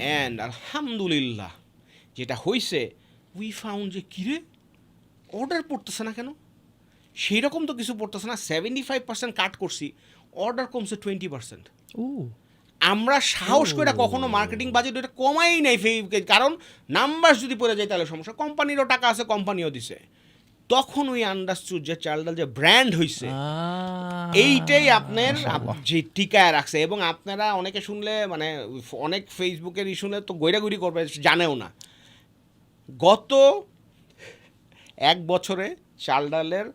অ্যান্ড আলহামদুলিল্লাহ যেটা হয়েছে, উই ফাউন্ড যে কিরে অর্ডার পড়তেছে না কেন, সেই রকম তো কিছু পড়তেছে না। 75% কাট করছি, অর্ডার কমছে 20%। ও আমরা সাহস করে কখনো মার্কেটিং বাজেট এটা কমাই নাই, কারণ নাম্বার যদি পড়ে যায় তাহলে সমস্যা। কোম্পানিরও টাকা আছে, কোম্পানিও দিছে। তখন ওই আন্ডারস্টুড যে চালডাল যে ব্র্যান্ড হয়েছে, এইটাই আপনার যে টিকায় রাখছে। এবং আপনারা অনেকে শুনলে মানে অনেক ফেসবুকের শুনলে তো গৈরাগুড়ি করবে, জানেও না গত 1 বছরে চাল ডালের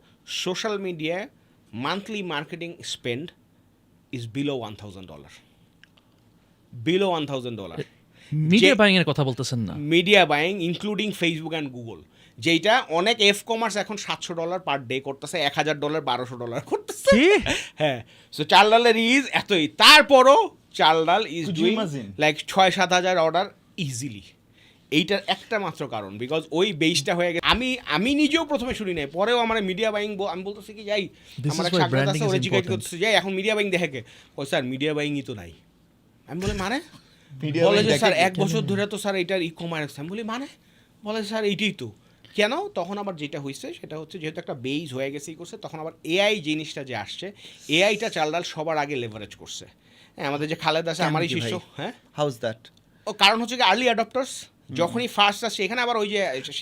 সোশ্যাল মিডিয়ায় monthly marketing spend is below $1,000, below $1,000 media buying এর কথা বলতেছেন না? Media buying including Facebook and Google, যেটা অনেক কমার্স এখন $700 পার ডে করতেছে, $1,000 $1,200 করতেছে। হ্যাঁ, সো চাল ডালের ইজ এতই, তারপরও চাল ডাল ইজ ডুইং লাইক 6-7 হাজার অর্ডার ইজিলি। এইটার একটা মাত্র কারণ বিকজ ওই বেসটা হয়ে গেছে। আমি নিজেও প্রথমে শুনি নাই, পরেও আমার মিডিয়া বাইং আমি বলতেছি কি যাই আমার এক সাক্ষাৎ আছে, ওরা জিজ্ঞাসা করতেছে যাই এখন মিডিয়া বাইং দেখে কে, ওই স্যার মিডিয়া বাইংই তো নাই। আমি বলি মানে, বলে যে স্যার 1 বছর ধরে তো স্যার এটার ই-কমার্স। আমি বলি মানে, বলে স্যার এইটাই তো। কেন? তখন আবার যেটা হয়েছে সেটা হচ্ছে যেহেতু একটা বেস হয়ে গেছে করছে, তখন আবার এআই জিনিসটা যে আসছে, এআইটা চাল ডাল সবার আগে লেভারেজ করছে। হ্যাঁ, আমাদের যে খালেদ আছে আমারই শিষ্য। হ্যাঁ, হাউজ দ্যাট? ও কারণ হচ্ছে কি আর্লি অ্যাডাপ্টার্স যখনই ফার্স্ট আসছে, এখানে আবার ওই যে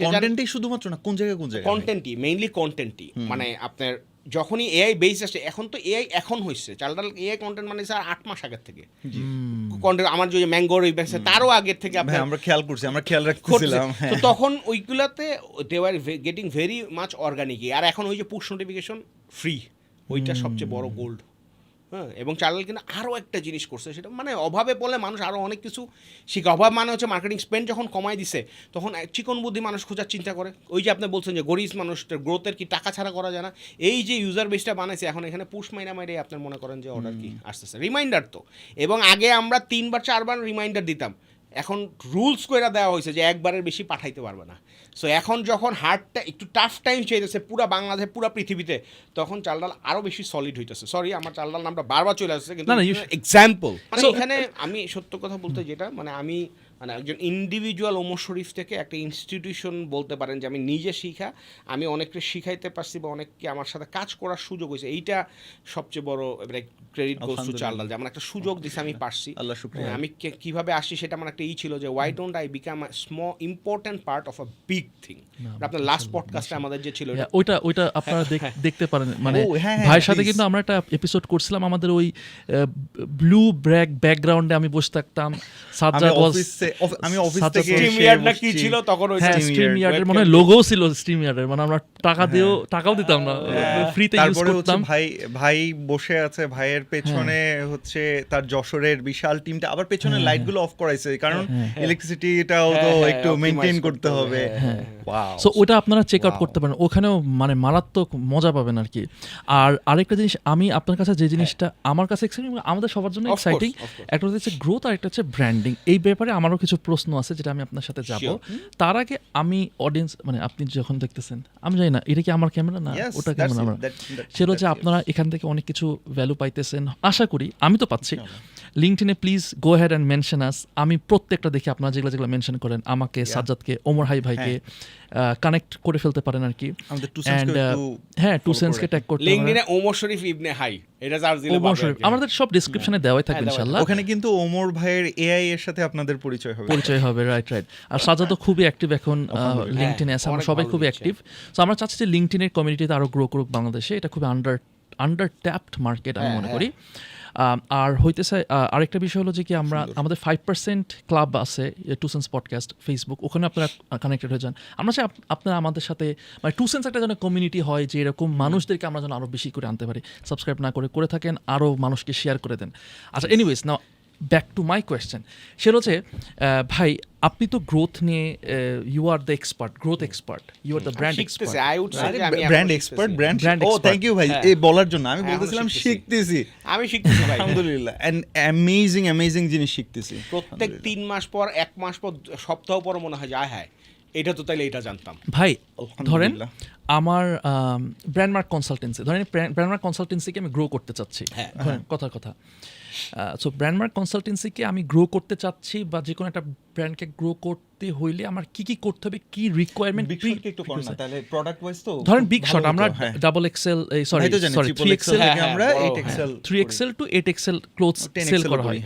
কন্টেন্টই শুধুমাত্র না, কোন জায়গায় কন্টেন্টই মেইনলি কন্টেন্টই, মানে আপনার যখনই এআই বেস আসছে, এখন তো এআই এখন হয়েছে চাল ডাল এআই কন্টেন্ট মানে স্যার 8 মাস আগের থেকে কন্টেন্ট। আমার যে ম্যাঙ্গোর ওই ব্যাংক তারও আগের থেকে আমরা খেয়াল করছি, আমরা খেয়াল রাখতেছিলাম। তো তখন ওইগুলাতে they are getting very much organic. আর এখন ওই যে পুশ নোটিফিকেশন ফ্রি, ওইটা সবচেয়ে বড় গোল্ড। হ্যাঁ, এবং চাল ডাল কিন্তু আরও একটা জিনিস করছে, সেটা মানে অভাবে বলে মানুষ আরও অনেক কিছু শিখে। অভাব মানে হচ্ছে মার্কেটিং স্পেন্ড যখন কমাই দিছে, তখন চিকন বুদ্ধি মানুষ খোঁজার চিন্তা করে। ওই যে আপনি বলছেন যে গরিব মানুষটার গ্রোথের কি টাকা ছাড়া করা যায় না, এই যে ইউজার বেসটা বানাইছে এখন এখানে পুশ মাইনা মাইরে আপনার মনে করেন যে অর্ডার কি আসতেছে, রিমাইন্ডার তো। এবং আগে আমরা 3-4 রিমাইন্ডার দিতাম, এখন রুলস করে দেওয়া হয়েছে যে একবারের বেশি পাঠাইতে পারবে না। সো এখন যখন হার্ডটা একটু টাফ টাইম চাইতেছে পুরা বাংলাদেশে পুরা পৃথিবীতে, তখন চাল ডাল আরও বেশি সলিড হইতেছে। সরি আমার চাল ডাল নামটা বারবার চলে আসছে, কিন্তু এক্সাম্পল মানে এখানে আমি সত্য কথা বলতে যেটা মানে আমি মানে একজন ইন্ডিভিজুয়াল ওমর শরীফ থেকে একটা ইনস্টিটিউশন বলতে পারেন যে আমি নিজে শিখা, আমি অনেককে শিখাইতে পারছি বা অনেককে আমার সাথে কাজ করার সুযোগ হয়েছে, এইটা সবচেয়ে বড় ক্রেডিট গোস টু চাল ডাল, যে আমার একটা সুযোগ দিছে, আমি পারছি। আল্লাহ শুকরিয়া। আমি কিভাবে আসছি সেটা আমার একটা ছিল যে why don't I become a small important part of a big thing. আপনার লাস্ট পডকাস্টে আমাদের যে ছিল ওইটা আপনারা দেখতে পারেন, মানে হ্যাঁ, ভাইয়ের সাথে please। কিন্তু আমরা একটা এপিসোড করছিলাম, আমাদের ওই ব্লু ব্যাকগ্রাউন্ডে আমি বসে থাকতাম, সাজ্জাদ আমি অফিস সাজ্জাদ থেকে স্ট্রিমইয়ার্ড না কি ছিল তখন, ওই হ্যাঁ স্ট্রিমইয়ার্ডের মনে হয় লোগো ছিল স্ট্রিমইয়ার্ডের, মানে আমরা টাকাও দিতাম না, ফ্রিতে ইউজ তারপরে হচ্ছে করতাম। ভাই বসে আছে, ভাইয়ের পেছনে হচ্ছে তার যশোরের বিশাল টিমটা, আবার পেছনে লাইটগুলো অফ করাইছে কারণ ইলেকট্রিসিটিটাও তো একটু মেইনটেইন করতে হবে। ওয়াও, সো ওটা আপনারা চেক আউট করতে পারেন, ওখানেও মানে মারাত্মক মজা পাবেন আর কি। আর আরেকটা জিনিস আমি আপনার কাছে যে জিনিসটা আমার কাছে এক্সাইটিং, আমাদের সবার জন্য এক্সাইটিং, একটা হচ্ছে গ্রোথ আর একটা হচ্ছে ব্র্যান্ডিং। এই ব্যাপারে আমারও কিছু প্রশ্ন আছে যেটা আমি আপনার সাথে যাব। তার আগে আমি অডিয়েন্স মানে আপনি যখন দেখতেছেন, আমি জানি না এটা কি আমার ক্যামেরা না ওটা ক্যামেরা আমার, সেটা হচ্ছে আপনারা এখান থেকে অনেক কিছু ভ্যালু পাইতেছেন আশা করি, আমি তো পাচ্ছি। লিঙ্কডইনে please go head and mention us. আমি প্রত্যেকটা দেখি আপনারা যেগুলো মেনশন করেন, আমাকে, সাজ্জাদকে, ওমর ভাইকে কানেক্ট করে ফেলতে পারেন আর কি। হ্যাঁ, 2 সেন্সকে ট্যাগ করতে পারেন। লিঙ্কডইনে ওমর শরীফ ইবনে হাই এটা সার্চ দিলে পাবেন। আমাদের সব ডেসক্রিপশনে দেওয়াই থাকবে ইনশাআল্লাহ। ওখানে কিন্তু ওমর ভাইয়ের এআই এর সাথে আপনাদের পরিচয় হবে। রাইট। আর সাজ্জাদ তো খুবই অ্যাক্টিভ এখন লিঙ্কডইনে আছে, আমরা সবাই খুবই অ্যাক্টিভ। সো আমরা চাচ্ছি যে লিঙ্কডইনের কমিউনিটিতে আরো গ্রো করুক বাংলাদেশে, এটা খুবই আন্ডার ট্যাপড মার্কেট আমি মনে করি। আর হইতেছে আরেকটা বিষয় হলো যে কি আমাদের 5% ক্লাব আছে 2 সেন্স পডকাস্ট ফেসবুক, ওখানে আপনারা কানেক্টেড হয়ে যান। আমরা চাই আপনারা আমাদের সাথে মানে 2 সেন্স একটা যেন কমিউনিটি হয়, যে এরকম মানুষদেরকে আমরা যেন আরও বেশি করে আনতে পারি। সাবস্ক্রাইব না করে থাকেন, আরও মানুষকে শেয়ার করে দেন। আচ্ছা, anyways now back to my question, সেটা হচ্ছে ভাই আপনি তো গ্রোথ নিয়ে you are the expert, growth expert, you are the brand expert. Brand expert, oh thank you ভাই এই বলার জন্য। আমি বলতেছিলাম শিখতেছি ভাই, আলহামদুলিল্লাহ, এন্ড অ্যামেজিং জিনিস শিখতেছি। প্রত্যেক 3 মাস পর 1 মাস পর সপ্তাহ পর মনে হয় যায় হ্যাঁ এটা তো তাইলে এটা জানতাম। ভাই ধরেন আমার ব্র্যান্ডমার্ক কনসালটেন্সি, ধরেন ব্র্যান্ডমার্ক কনসালটেন্সিকে আমি গ্রো করতে চাচ্ছি, ধরেন কথা সো ব্র্যান্ডমার্ক কনসালটেন্সিকে আমি গ্রো করতে চাচ্ছি, বা যে কোনো একটা ব্র্যান্ডকে গ্রো করতে হইলে আমার কি করতে হবে, কি রিকোয়ারমেন্ট, একটু কর না তাহলে প্রোডাক্ট ওয়াইজ তো ধরেন বিগ শট আমরা ডাবল এক্সেল সরি 3XL থেকে আমরা 8XL 3XL to 8XL clothes sell করা হয়।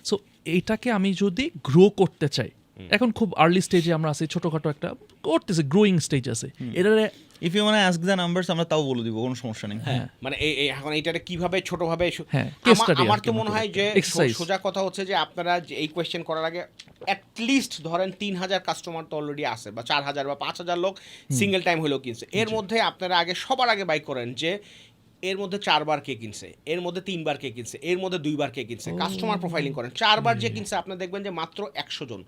সো এইটাকে আমি যদি গ্রো করতে চাই, এখন খুব আর্লি স্টেজে আমরা আছি, ছোটখাটো একটা করতেছে, গ্রোয়িং স্টেজ আছে এটারে। If you want ask the numbers আমরা তাও বলে দিব, কোনো সমস্যা নেই। হ্যাঁ মানে এই এখন এইটাকে কিভাবে ছোটভাবে হ্যাঁ, case study আমার আর কি তো মনে হয় যে exercise। সোজা কথা হচ্ছে যে আপনারা যে এই কোয়েশ্চেন করার আগে অ্যাটলিস্ট ধরেন 3,000 কাস্টমার তো অলরেডি আছে, বা 4,000 বা 5,000 লোক সিঙ্গেল টাইম হলেও কিনছে। এর মধ্যে আপনারা আগে সবার আগে বাই করেন যে এর মধ্যে 4 বার কে কিনছে, এর মধ্যে 3 বার কে কিনছে, এর মধ্যে 2 বার কে কিনছে। কাস্টমার প্রোফাইলিং করেন, 4 বার যে কিনছে আপনারা দেখবেন যে মাত্র 100 জন।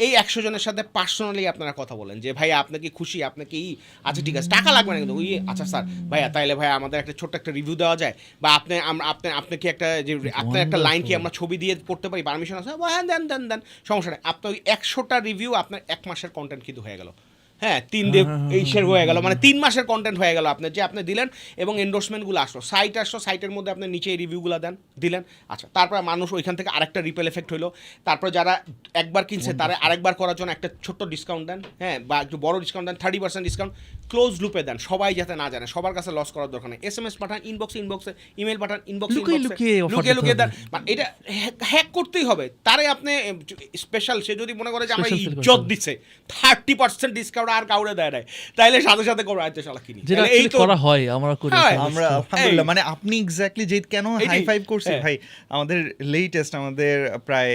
এই 100 জনের সাথে পার্সোনালি আপনারা কথা বলেন যে ভাই আপনি কি খুশি, আপনি কি আচ্ছা ঠিক আছে টাকা লাগবে না কিন্তু ওই আচ্ছা স্যার ভাইয়া তাইলে ভাইয়া আমাদের একটা ছোট্ট একটা রিভিউ দেওয়া যায়, বা আপনি কি একটা যে আপনার একটা লাইন কি আমরা ছবি দিয়ে করতে পারি, পারমিশন আছে, হ্যাঁ দেন সমস্যা নেই। আপনার ওই 100টা রিভিউ আপনার 1 মাসের কন্টেন্ট কিন্তু হয়ে গেল। হ্যাঁ 3 দিন এই শেয়ার হয়ে গেল, মানে 3 মাসের কন্টেন্ট হয়ে গেল আপনার, যে আপনি দিলেন এবং এন্ডোর্সমেন্টগুলো আসলো, সাইটের মধ্যে আপনি নিচে এই রিভিউগুলো দিলেন। আচ্ছা তারপর মানুষ ওইখান থেকে আরেকটা রিপেল এফেক্ট হলো, তারপর যারা একবার কিনছে তারা আরেকবার করার জন্য একটা ছোট্ট ডিসকাউন্ট দেন, হ্যাঁ বা একটু বড় ডিসকাউন্ট দেন, 30% ডিসকাউন্ট ক্লোজ লুপে দেন, সবাই যাতে না জানে, সবার কাছে লস করার দরকার নেই। SMS পাঠান ইনবক্সে, ইমেল পাঠান ইনবক্সে, লুকিয়ে দেন, মানে এটা হ্যাক করতেই হবে। তারে আপনি স্পেশাল, সে যদি মনে করে যে আমরা ইজ্জত দিচ্ছে 30% ডিসকাউন্ট আর কাউরে দেয় নাই, তাইলে সাথে সাথে করে আইতে শালা কিনি, যেটা এই তো করা হয় আমরা করি। আমরা আলহামদুলিল্লাহ, মানে আপনি এক্স্যাক্টলি যে কেন হাই ফাইভ করছি ভাই, আমাদের লেটেস্ট আমাদের প্রায়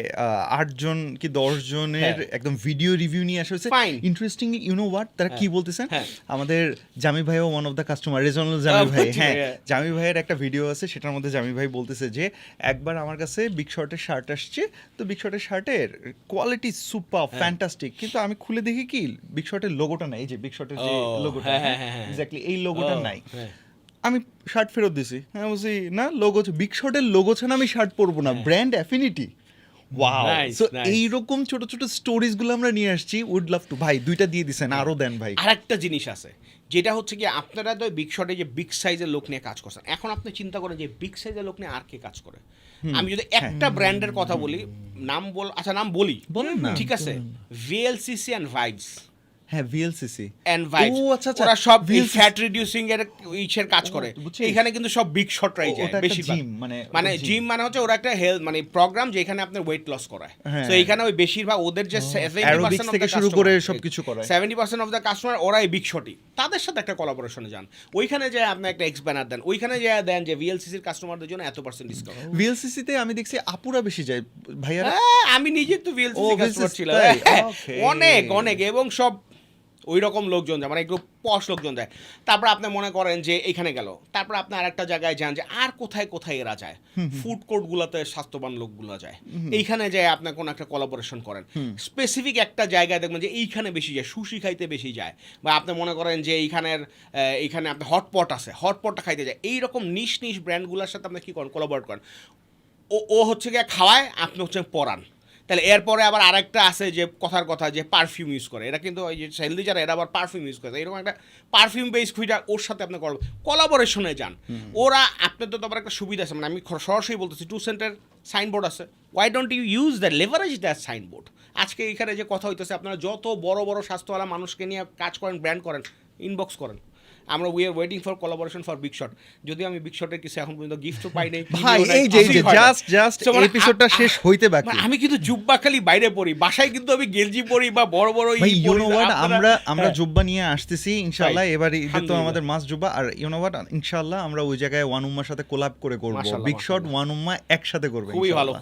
8 জন কি 10 জনের একদম ভিডিও রিভিউ নিয়ে আসা হয়েছে। ইন্টারেস্টিংলি ইউ নো হোয়াট, তারা কি বলতেছেন, আমাদের জামি ভাইও ওয়ান অফ দ্য কাস্টমার, রেজনাল জামি ভাই, হ্যাঁ জামি ভাইয়ের একটা ভিডিও আছে, সেটার মধ্যে জামি ভাই বলতেছে যে একবার আমার কাছে বিগ শর্টের শার্ট আসছে, তো বিগ শর্টের শার্টের কোয়ালিটি সুপার ফ্যান্টাস্টিক, কিন্তু আমি খুলে দেখি কি বিগ শর্টের লোগোটা নাই, এই যে বিগ শর্টের যে লোগোটা, এক্স্যাক্টলি এই লোগোটা নাই। আমি শার্ট ফেরত দিছি, হ্যাঁ বলছি না লোগো বিগ শর্টের লোগো ছাড়া আমি শার্ট পরবো না, ব্র্যান্ড অ্যাফিনিটি। ওয়াও, সো এইরকম ছোট ছোট স্টোরিজ গুলো আমরা নিয়ে আসছি। উড লাভ টু ভাই 2টা দিয়ে দিছেন, আরো দেন ভাই। আরেকটা জিনিস আছে যেটা হচ্ছে কি, আপনারা তো বিগ শটে যে বিগ সাইজের লোক নিয়ে কাজ করছেন, এখন আপনি চিন্তা করেন যে বিগ সাইজের লোক নিয়ে আর কে কাজ করে। আমি যদি একটা ব্র্যান্ডের কথা বলি, নাম বলি, ঠিক আছে, VLCC এন্ড ভাইবস। হ্যাঁ ভিএলসিসি এন্ড ভাইবস, ওরা সব ফ্যাট রিডিউসিং এর ইচ্ছের কাজ করে। এখানে কিন্তু সব বিগ শটরাই যায় বেশি, মানে জিম মানে হচ্ছে ওরা একটা হেলথ মানে প্রোগ্রাম যেখানে আপনার ওয়েট লস করায়। সো এখানে ওই বেশিরভাগ ওদের যে 70% থেকে শুরু করে সবকিছু করায়, 70% অফ দ্য কাস্টমার ওরাই বিগ শটই, তাদের সাথে একটা কোলাবোরেশনে যান, ওইখানে যায় আপনি একটা এক্স ব্যানার দেন, ওইখানে যায় দেন যে ভিএলসিসির কাস্টমারদের জন্য এত% ডিসকাউন্ট। ভিএলসিসি তে আমি দেখছি আপুরা বেশি যায় ভাইয়ারা, আমি নিজে তো ভিএলসিসি কাস্টমার ছিলাম, অনেক এবং সব ওই রকম লোকজন যায়, মানে একটু পশ লোকজন যায়। তারপর আপনি মনে করেন যে এখানে গেল, তারপর আপনি আরেকটা জায়গায় যান যে আর কোথায় কোথায় এরা যায়, ফুড কোর্টগুলোতে স্বাস্থ্যবান লোকগুলো যায়, এইখানে যায় আপনি কোনো একটা কোলাবোরেশন করেন, স্পেসিফিক একটা জায়গায় দেখবেন যে এইখানে বেশি যায়, সুশি খাইতে বেশি যায়, বা আপনি মনে করেন যে এইখানে আপনি হটপট আছে, হটপটটা খাইতে যায়। এইরকম নিশ ব্র্যান্ডগুলোর সাথে আপনি কী করেন, কোলাবোরেট করেন। ও হচ্ছে গিয়ে খাওয়ায়, আপনি হচ্ছে পরান। তাহলে এরপরে আবার আরেকটা আছে যে কথার কথা যে পারফিউম ইউজ করে, এরা কিন্তু ওই যে হেলদি যারা এরা আবার পারফিউম ইউজ করে, এরকম একটা পারফিউম বেস খুঁজা ওর সাথে আপনি কোলাবোরেশনে যান। ওরা আপনার তো আবার একটা সুবিধা আছে, মানে আমি সরাসরি বলতেছি 2 সেন্টের সাইনবোর্ড আছে, why don't you use the leverage that signboard. আজকে এখানে যে কথা হইতেছে, আপনারা যত বড় বড় স্বাস্থ্যওয়ালা মানুষকে নিয়ে কাজ করেন, ব্র্যান্ড করেন, ইনবক্স করেন, আমরা we are waiting for collaboration for big shot. যদিও আমি বিগ শটের কিছু এখন পর্যন্ত গিফটও পাই নাই ভাই, এই যে জাস্ট এপিসোডটা শেষ হইতে বাকি। আমি কিন্তু জুব্বা খালি বাইরে পরি, বাসায় কিন্তু আমি গেঞ্জি পরি বা বড় বড় ভাই ইউ নো হোয়াট, আমরা জুব্বা নিয়ে আসতেছি ইনশাআল্লাহ, এবারে ঈদে তো আমাদের মাস জুব্বা, আর ইউ নো হোয়াট ইনশাআল্লাহ আমরা ওই জায়গায় ওয়ান উম্মার সাথে কোলাব করে করব, বিগ শট ওয়ান উম্মা একসাথে করবে,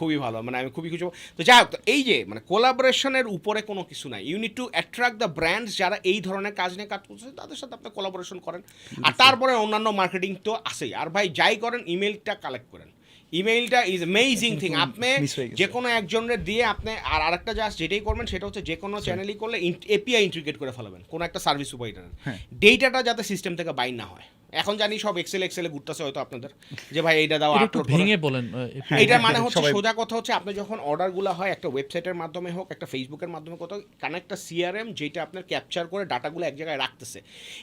খুবই ভালো, মানে আমি খুবই খুশি। তো যাই হোক, এই যে মানে কোলাবোরেশনের উপরে কোনো কিছু নাই, you need to attract the brands যারা এই ধরনের কাজ নিয়ে কাজ করছে, তাদের সাথে আপনি কোলাবোরেশন করেন। আর তারপরে অন্যান্য মার্কেটিং তো আছেই। আর ভাই যাই করেন, ইমেইলটা কালেক্ট করেন, ইমেইলটা ইজ অ্যামেজিং থিং। আপনি যে কোনো একজনের দিয়ে আপনি আর আরেকটা যেটাই করবেন সেটা হচ্ছে যে কোনো চ্যানেলই করলে এপিআই ইন্টিগ্রেট করে ফেলাবেন কোনো একটা সার্ভিস প্রোভাইডারের, ডেটাটা যাতে সিস্টেম থেকে বাইর না হয়। এখন জানি সব এক্সেলে ঘুরতেছে হয়তো আপনাদের যে ভাই এইটা দাও, আপলোড ভেঙে বলেন। এইটা মানে হচ্ছে সোজা কথা হচ্ছে, আপনি যখন অর্ডারগুলো হয় একটা ওয়েবসাইটের মাধ্যমে হোক, একটা ফেসবুকের মাধ্যমে কত কানেক্টটা সিআরএম যেটা আপনার ক্যাপচার করে ডাটাগুলো এক জায়গায় রাখতেছে,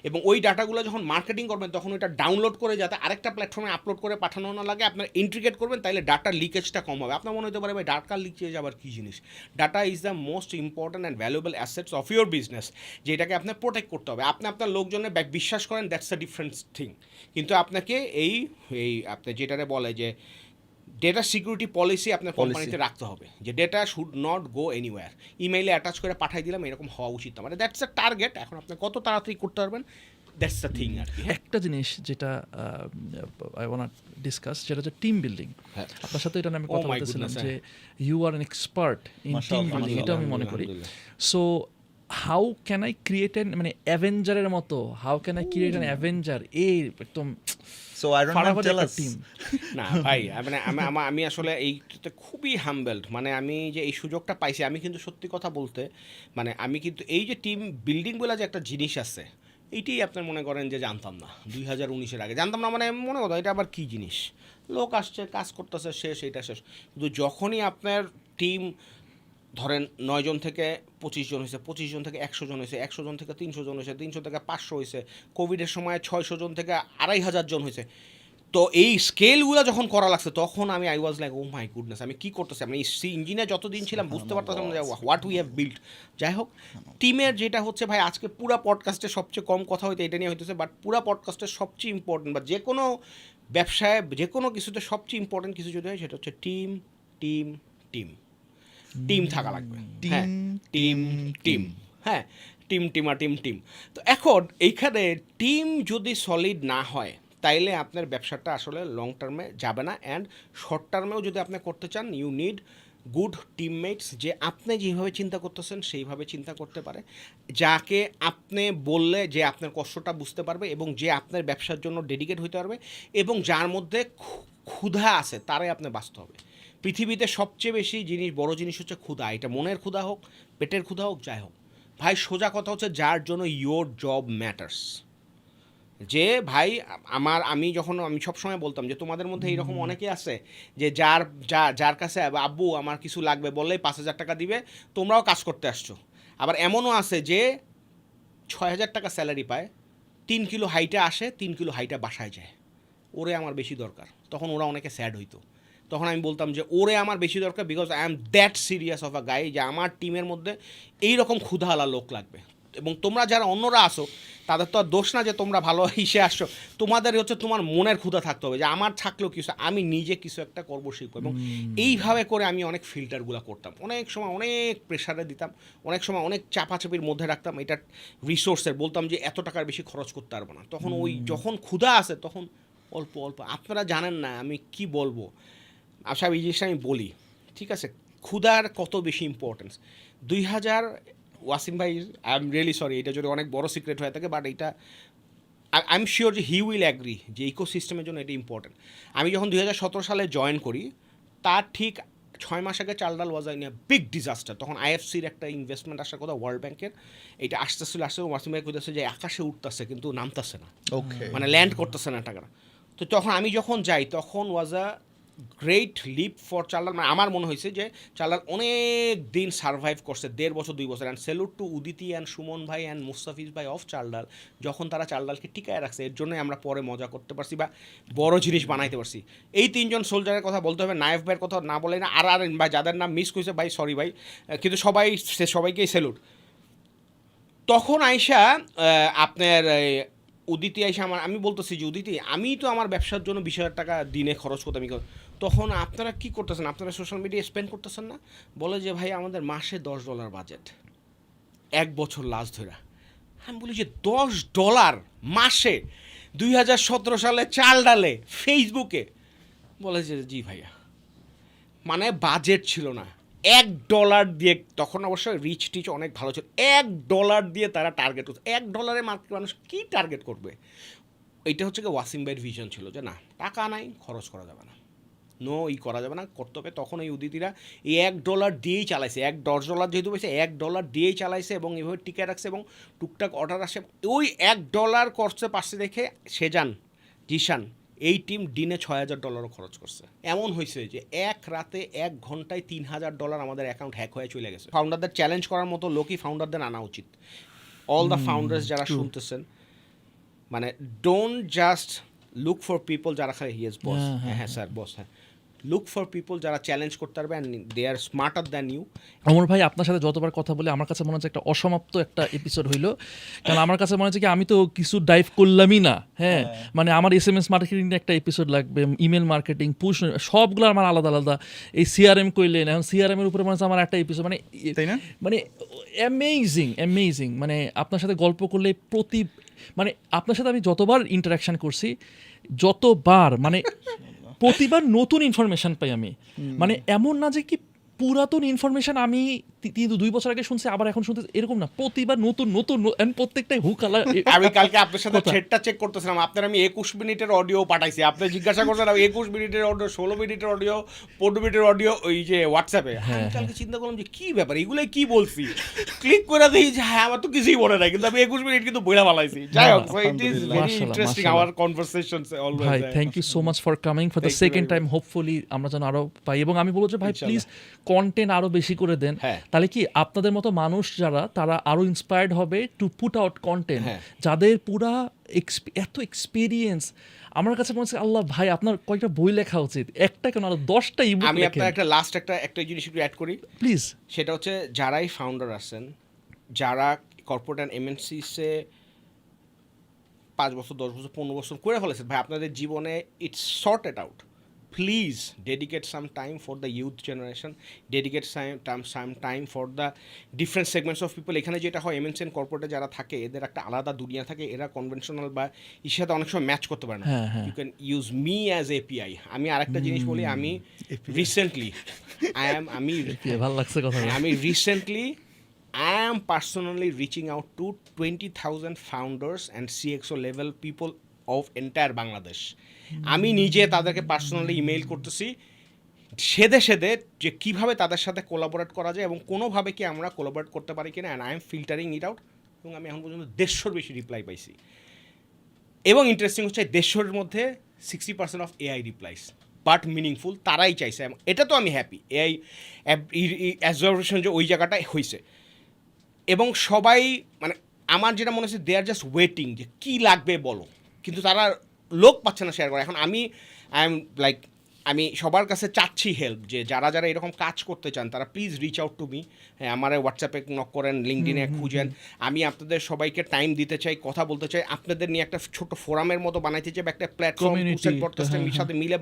এবং ওই ডাটাগুলো যখন মার্কেটিং করবেন তখন ওইটা ডাউনলোড করে যাতে আরেকটা প্ল্যাটফর্মে আপলোড করে পাঠানো না লাগে, আপনার ইন্টিগ্রেট করবেন, তাহলে ডাটা লিকেজটা কম হবে। আপনার মনে হতে পারে ভাই ডাটা লিকেজ আবার কী জিনিস? Data is the most important and valuable assets of your business, যেটাকে আপনার প্রোটেক্ট করতে হবে। আপনি আপনার লোকজনের বিশ্বাস করেন, দ্যাটস আ ডিফারেন্ট থিং, কিন্তু আপনাকে এই আপনি যেটারে বলে যে ডেটা সিকিউরিটি পলিসি আপনার Policy. কোম্পানিতে রাখতে হবে যে data should not go anywhere. ইমেইলে অ্যাটাচ করে পাঠাই দিলাম, এরকম হওয়া উচিত না। মানে দ্যাটস আ টার্গেট। এখন আপনি কত তাড়াতাড়ি করতে পারবেন, দ্যাটস দ্য থিং আর কি। একটা জিনিস যেটা আই ওয়ান্ট ডিসকাস, সেটা হচ্ছে টিম বিল্ডিং। হ্যাঁ। আপনার সাথে এটা নিয়ে আমি Oh কথা my বলতেছিলাম goodness, যে you are an expert in team মাশাআল্লাহ, বিল্ডিং, এটা আমি মনে করি। আলহামদুলিল্লাহ। So how can I create an, মানে অ্যাভেঞ্জারের মতো, how can I create an avenger, এই একদম সো আই ডোন্ট ফাটাফাটি একটা জেলাস টিম। না ভাই, মানে আমি আসলে এইটাতে খুবই হাম্বেলড। মানে আমি যে এই সুযোগটা পাইছি, আমি কিন্তু সত্যি কথা বলতে মানে আমি কিন্তু এই যে টিম বিল্ডিং বলে যে একটা জিনিস আছে, এইটাই আপনার মনে করেন যে জানতাম না 2019-এর আগে জানতাম না। মানে মনে কথা এটা আবার কী জিনিস, লোক আসছে কাজ করতেছে শেষ, এটা শেষ। কিন্তু যখনই আপনার টিম ধরেন 9 জন থেকে 25 জন হয়েছে, 25 জন থেকে 100 জন হয়েছে, 100 জন থেকে 300 জন হয়েছে, 300 থেকে 500 হয়েছে, কোভিডের সময় 600 জন থেকে 2500 জন হয়েছে, তো এই স্কেলগুলো যখন করা লাগছে তখন আমি I was like oh my goodness, আমি কী করতেছি। আমি ইঞ্জিনিয়ার যতদিন ছিলাম বুঝতে পারতাম যে হোয়াট উই হ্যাভ বিল্ড। যাই হোক, টিমের যেটা হচ্ছে ভাই, আজকে পুরা পডকাস্টে সবচেয়ে কম কথা হইতে এটা নিয়ে হইতেছে, বাট পুরা পডকাস্টের সবচেয়ে ইম্পর্টেন্ট বা যে কোনো ব্যবসায় যে কোনো কিছুতে সবচেয়ে ইম্পর্টেন্ট কিছু যদি হয় সেটা হচ্ছে টিম টিম টিম টিম থাকা লাগবে। হ্যাঁ, টিম টিম হ্যাঁ, টিম। তো এখন এইখানে টিম যদি সলিড না হয় তাইলে আপনার ব্যবসাটা আসলে লং টার্মে যাবে না। অ্যান্ড শর্ট টার্মেও যদি আপনি করতে চান, ইউ নিড গুড টিমমেটস, যে আপনি যেভাবে চিন্তা করতেছেন সেইভাবে চিন্তা করতে পারে, যাকে আপনি বললে যে আপনার কষ্টটা বুঝতে পারবে এবং যে আপনার ব্যবসার জন্য ডেডিকেট হইতে পারবে এবং যার মধ্যে ক্ষুধা আছে তারাই আপনি বাঁচতে হবে। পৃথিবীতে সবচেয়ে বেশি জিনিস, বড় জিনিস হচ্ছে ক্ষুধা। এটা মনের ক্ষুধা হোক, পেটের ক্ষুধা হোক, যাই হোক ভাই, সোজা কথা হচ্ছে যার জন্য ইয়োর জব ম্যাটার্স। যে ভাই আমি সবসময় বলতাম যে তোমাদের মধ্যে এইরকম অনেকে আছে যে যার কাছে আব্বু আমার কিছু লাগবে বললেই 5,000 টাকা দিবে, তোমরাও কাজ করতে আসছো। আবার এমনও আছে যে 6,000 টাকা স্যালারি পায়, 3 কিলো হাইটা আসে, 3 কিলো হাইটা বাসায় যায়, ওরে আমার বেশি দরকার। তখন ওরা অনেকে স্যাড হইতো। তখন আমি বলতাম যে ওরে আমার বেশি দরকার, because I am that serious of a guy যে আমার টিমের মধ্যে এইরকম ক্ষুধাওয়ালা লোক লাগবে। এবং তোমরা যারা অন্যরা আসো তাদের তো আর দোষ না যে তোমরা ভালো হিসে আসছো, তোমাদের হচ্ছে তোমার মনের ক্ষুধা থাকতে হবে যে আমার থাকলেও কিছু, আমি নিজে কিছু একটা করবো, শিখবো। এবং এইভাবে করে আমি অনেক ফিল্টারগুলো করতাম, অনেক সময় অনেক প্রেশারে দিতাম, অনেক সময় অনেক চাপাচাপির মধ্যে রাখতাম। এটা রিসোর্সের বলতাম যে এত টাকার বেশি খরচ করতে পারবো না। তখন ওই যখন ক্ষুধা আসে তখন অল্প অল্প, আপনারা জানেন না আমি কি বলবো। আচ্ছা, এই জিনিসটা আমি বলি, ঠিক আছে, ক্ষুধার কত বেশি ইম্পর্টেন্স। 2000 ওয়াসিম ভাই, আই এম রিয়েলি সরি, এটা যদি অনেক বড় সিক্রেট হয়ে থাকে, বাট এটা আই এম শিওর যে হি উইল অ্যাগ্রি যে ইকোসিস্টেমের জন্য এটা ইম্পর্টেন্ট। আমি যখন 2017 সালে জয়েন করি, তার ঠিক 6 মাস আগে চাল ডাল was in a big disaster. তখন আইএফসির একটা ইনভেস্টমেন্ট আসার কথা, ওয়ার্ল্ড ব্যাংকের, এটা আসতে ওয়াসিম ভাই কইতেছে যে আকাশে উঠতেছে কিন্তু নামতেছে না, ওকে, মানে ল্যান্ড করতেছে না টাকাটা। তো তখন আমি যখন যাই তখন ওয়াজ আ গ্রেট লিপ ফর চালডাল। মানে আমার মনে হয়েছে যে চালডাল অনেক দিন সার্ভাইভ করছে, 1.5 বছর 2 বছর। And salute to Uditi and Suman ভাই অ্যান্ড মুস্তাফিজ ভাই অফ চালডাল, যখন তারা চালডালকে টিকায় রাখছে। এর জন্যই আমরা পরে মজা করতে পারছি বা বড় জিনিস বানাইতে পারছি। এই 3 জন সোলজারের কথা বলতে হবে, নায়েফ ভাইয়ের কথা না বলে না, আর ভাই যাদের নাম মিস করেছে ভাই সরি ভাই, কিন্তু সবাইকেই স্যালুট। তখন আইসা আপনার উদিতি আইসা আমি বলতেছি যে উদিতি, আমি তো আমার ব্যবসার জন্য 20,000 টাকা দিনে খরচ করতে আমি, তখন আপনারা কি করতেছেন, আপনারা সোশ্যাল মিডিয়া স্পেন্ড করতেছেন না? বলে যে ভাই আমাদের মাসে $10 বাজেট, 1 বছর লাস্ট ধরে। আমি বলি যে $10 মাসে 2017 সালে চাল ডালে ফেসবুকে? বলে যে জি ভাইয়া, মানে বাজেট ছিল না, $1 দিয়ে, তখন অবশ্য রিচ টিচ অনেক ভালো ছিল, $1 দিয়ে তারা টার্গেট করছে। $1 মার্কেট মানুষ কী টার্গেট করবে? এইটা হচ্ছে কি ওয়াসিম ভাইয়ের ভিশন ছিল যে না, টাকা নাই, খরচ করা যাবে না, করা যাবে না, করতে হবে। তখন এই উদিতিরা এই $1 দিয়েই চালাইছে, $10 যেহেতু পেয়েছে $1 দিয়েই চালাইছে এবং এভাবে টিকে রাখছে এবং টুকটাক অর্ডার আসে। ওই $1 করতে পারছে দেখে সেজান, জিশান, এই টিম দিনে $6,000 খরচ করছে। এমন হয়েছে যে এক রাতে 1 ঘন্টায় $3,000 আমাদের অ্যাকাউন্ট হ্যাক হয়ে চলে গেছে। ফাউন্ডারদের চ্যালেঞ্জ করার মতো লোকই ফাউন্ডারদের আনা উচিত। অল দ্য ফাউন্ডার্স যারা শুনতেছেন, মানে don't just look for people যারা খালি ইয়েস বস, হ্যাঁ স্যার বস, হ্যাঁ, লুক ফর পিপল যারা চ্যালেঞ্জ করতে পারবে and they are smarter than you. Amar ভাই, আপনার সাথে যতবার কথা বলে আমার কাছে মনে হচ্ছে একটা অসমাপ্ত একটা এপিসোড হইলো, কারণ আমার কাছে মনে হচ্ছে কি আমি তো কিছু ডাইভ করলামই না। হ্যাঁ, মানে আমার SMS মার্কেটিং একটা এপিসোড লাগবে, ইমেল মার্কেটিং, পুশ, সবগুলো আমার আলাদা আলাদা। এই CRM কইলেন, এখন CRM এর উপরে মনে হচ্ছে আমার একটা এপিসোড, মানে তাই না? মানে অ্যামেজিং। মানে আপনার সাথে গল্প করলে মানে আপনার সাথে আমি যতবার ইন্টারাকশন করছি, যতবার মানে প্রতিবার নতুন ইনফরমেশন পাই আমি। মানে এমন না যে কি পুরাতন ইনফরমেশন আমি 2 বছর আগে শুনছি আবার এখন শুনতে, এরকম না, প্রতিবার নতুন প্রত্যেকটাই হুক আলা। আমি কালকে আপনার সাথে থ্রেডটা চেক করতেছিলাম, আপনার আমি 21 মিনিটের অডিও পাঠাইছি, আপনি জিজ্ঞাসা করছেন 21 মিনিটের অডিও, 16 মিনিটের অডিও, 15 মিনিটের অডিও ওই যে হোয়াটসঅ্যাপে। আমি কালকে চিন্তা করলাম যে কি ব্যাপার, এগুলো কি বলছি, ক্লিক করে দেখি যে হ্যাঁ আমার তো কিছুই মনে নাই, কিন্তু আমি 21 মিনিট কিন্তু বইলা ফেলাইছি। যাই হোক, so it is very interesting our conversations always. ভাই thank you so much for coming for the Thank you second very time, hopefully আমরা যেন আরো পাই। এবং আমি বলবো যে ভাই প্লিজ কন্টেন্ট আরো বেশি করে দেন, হ্যাঁ। তাহলে কি আপনাদের মতো মানুষ যারা তারা আরো ইন্সপায়ার্ড হবে টু পুট আউট কন্টেন্ট, হ্যাঁ। যাদের পুরা এত এক্সপিরিয়েন্স। আমার কাছে মনে হচ্ছে আল্লাহ ভাই আপনার কয়েকটা বই লেখা উচিত, একটা কেন আরো 10টা ইবুক আমি লেখেন আপনার একটা লাস্ট একটা জিনিস একটু অ্যাড করি, প্লিজ। সেটা হচ্ছে যারাই ফাউন্ডার আছেন, যারা কর্পোরেট অ্যান্ড এমএনসিসে 5 বছর 10 বছর 15 বছর করে ফেলেছেন, ভাই আপনাদের জীবনে it's sorted out, please dedicate some time for the youth generation, dedicate some time for the different segments of people. এখানে যেটা হয় এমএনসি এন্ড কর্পোরেটে যারা থাকে এদের একটা আলাদা দুনিয়া থাকে, এরা কনভেনশনাল বা এর সাথে অনেক সময় ম্যাচ করতে পারে না। You can use me as API. আমি আরেকটা জিনিস বলি, আমি রিসেন্টলি ভালো লাগছে কথা। আমি recently I am personally reaching out to 20,000 founders and CXO level people of entire Bangladesh. আমি নিজে তাদেরকে পার্সোনালি ইমেইল করতেছি সেদে যে কীভাবে তাদের সাথে কোলাবোরেট করা যায় এবং কোনোভাবে কি আমরা কোলাবোরেট করতে পারি কিনা, and I M filtering it out. এবং আমি এখন পর্যন্ত 150-র বেশি রিপ্লাই পাইছি। এবং ইন্টারেস্টিং হচ্ছে 150-র মধ্যে 60% of AI replies, but meaningful, তারাই চাইছে। এটা তো আমি হ্যাপি, এআই অ্যাবজর্ভেশন যে ওই জায়গাটায় হয়েছে। এবং সবাই মানে আমার যেটা মনে হচ্ছে দে আর জাস্ট ওয়েটিং যে কী লাগবে বলো, কিন্তু তারা লোক পাচ্ছে না শেয়ার করে। এখন আমি আমি সবার কাছে চাচ্ছি হেল্প, যে যারা এরকম কাজ করতে চান তারা please reach out to me. হ্যাঁ, আমার হোয়াটসঅ্যাপে নক করেন, লিঙ্কডিনে খুঁজেন। আমি আপনাদের সবাইকে টাইম দিতে চাই, কথা বলতে চাই, আপনাদের নিয়ে একটা ছোট ফোরামের মতো বানাইতে চাই, একটা প্ল্যাটফর্ম পডকাস্টের সাথে মিলে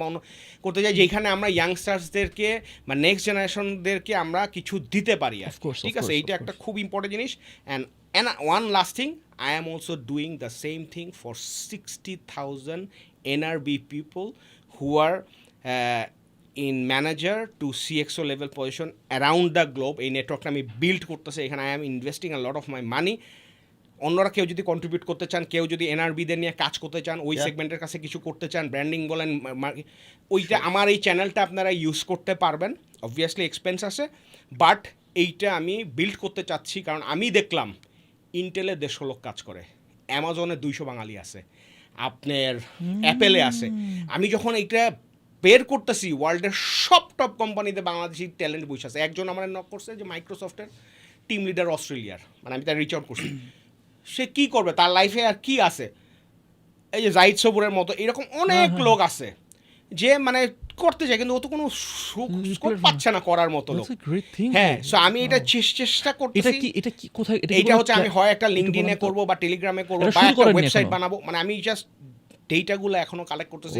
করতে চাই, যেখানে আমরা ইয়াংস্টার্সদেরকে বা নেক্সট জেনারেশনদেরকে আমরা কিছু দিতে পারি। ঠিক আছে, এইটা একটা খুব ইম্পর্টেন্ট জিনিস। And one last thing, I am also doing the same thing for 60,000 NRB people who are in manager to CXO level position around the globe. এই নেটওয়ার্কটা আমি বিল্ড করতেছি, এখানে I am investing a lot of my money. অন্যরা কেউ যদি contribute করতে চান, কেউ যদি এনআরবিদের নিয়ে কাজ করতে চান, ওই সেগমেন্টের কাছে কিছু করতে চান, ব্র্যান্ডিং বলেন, ওইটা আমার এই চ্যানেলটা আপনারা ইউজ করতে পারবেন। অবভিয়াসলি এক্সপেন্স আছে, বাট এইটা আমি বিল্ড করতে চাচ্ছি, কারণ আমি দেখলাম ইন্টেলে 150 লোক কাজ করে, অ্যামাজনে 200 বাঙালি আছে, আপনার অ্যাপেলে আছে। আমি যখন এইটা বের করতেছি, ওয়ার্ল্ডের সব টপ কোম্পানিতে বাংলাদেশি ট্যালেন্ট বসে আছে। একজন আমার নক করছে যে মাইক্রোসফটের টিম লিডার অস্ট্রেলিয়ার, মানে আমি তার রিচ আউট করছি। সে কী করবে, তার লাইফে আর কি আছে, এই যে জাহিদ সবুরের মতো এরকম অনেক লোক আছে যে মানে করতে চায়, কিন্তু ও তো কোনো স্কোপ পাচ্ছে না করার মতো লোক। হ্যাঁ, সো আমি এটা চেষ্টা করতেছি। এটা হচ্ছে আমি হয় একটা লিঙ্কডিনে করবো বা টেলিগ্রামে করবো বা একটা ওয়েবসাইট বানাবো। মানে আমি জাস্ট ডেটাগুলো এখনো কালেক্ট করতেছি,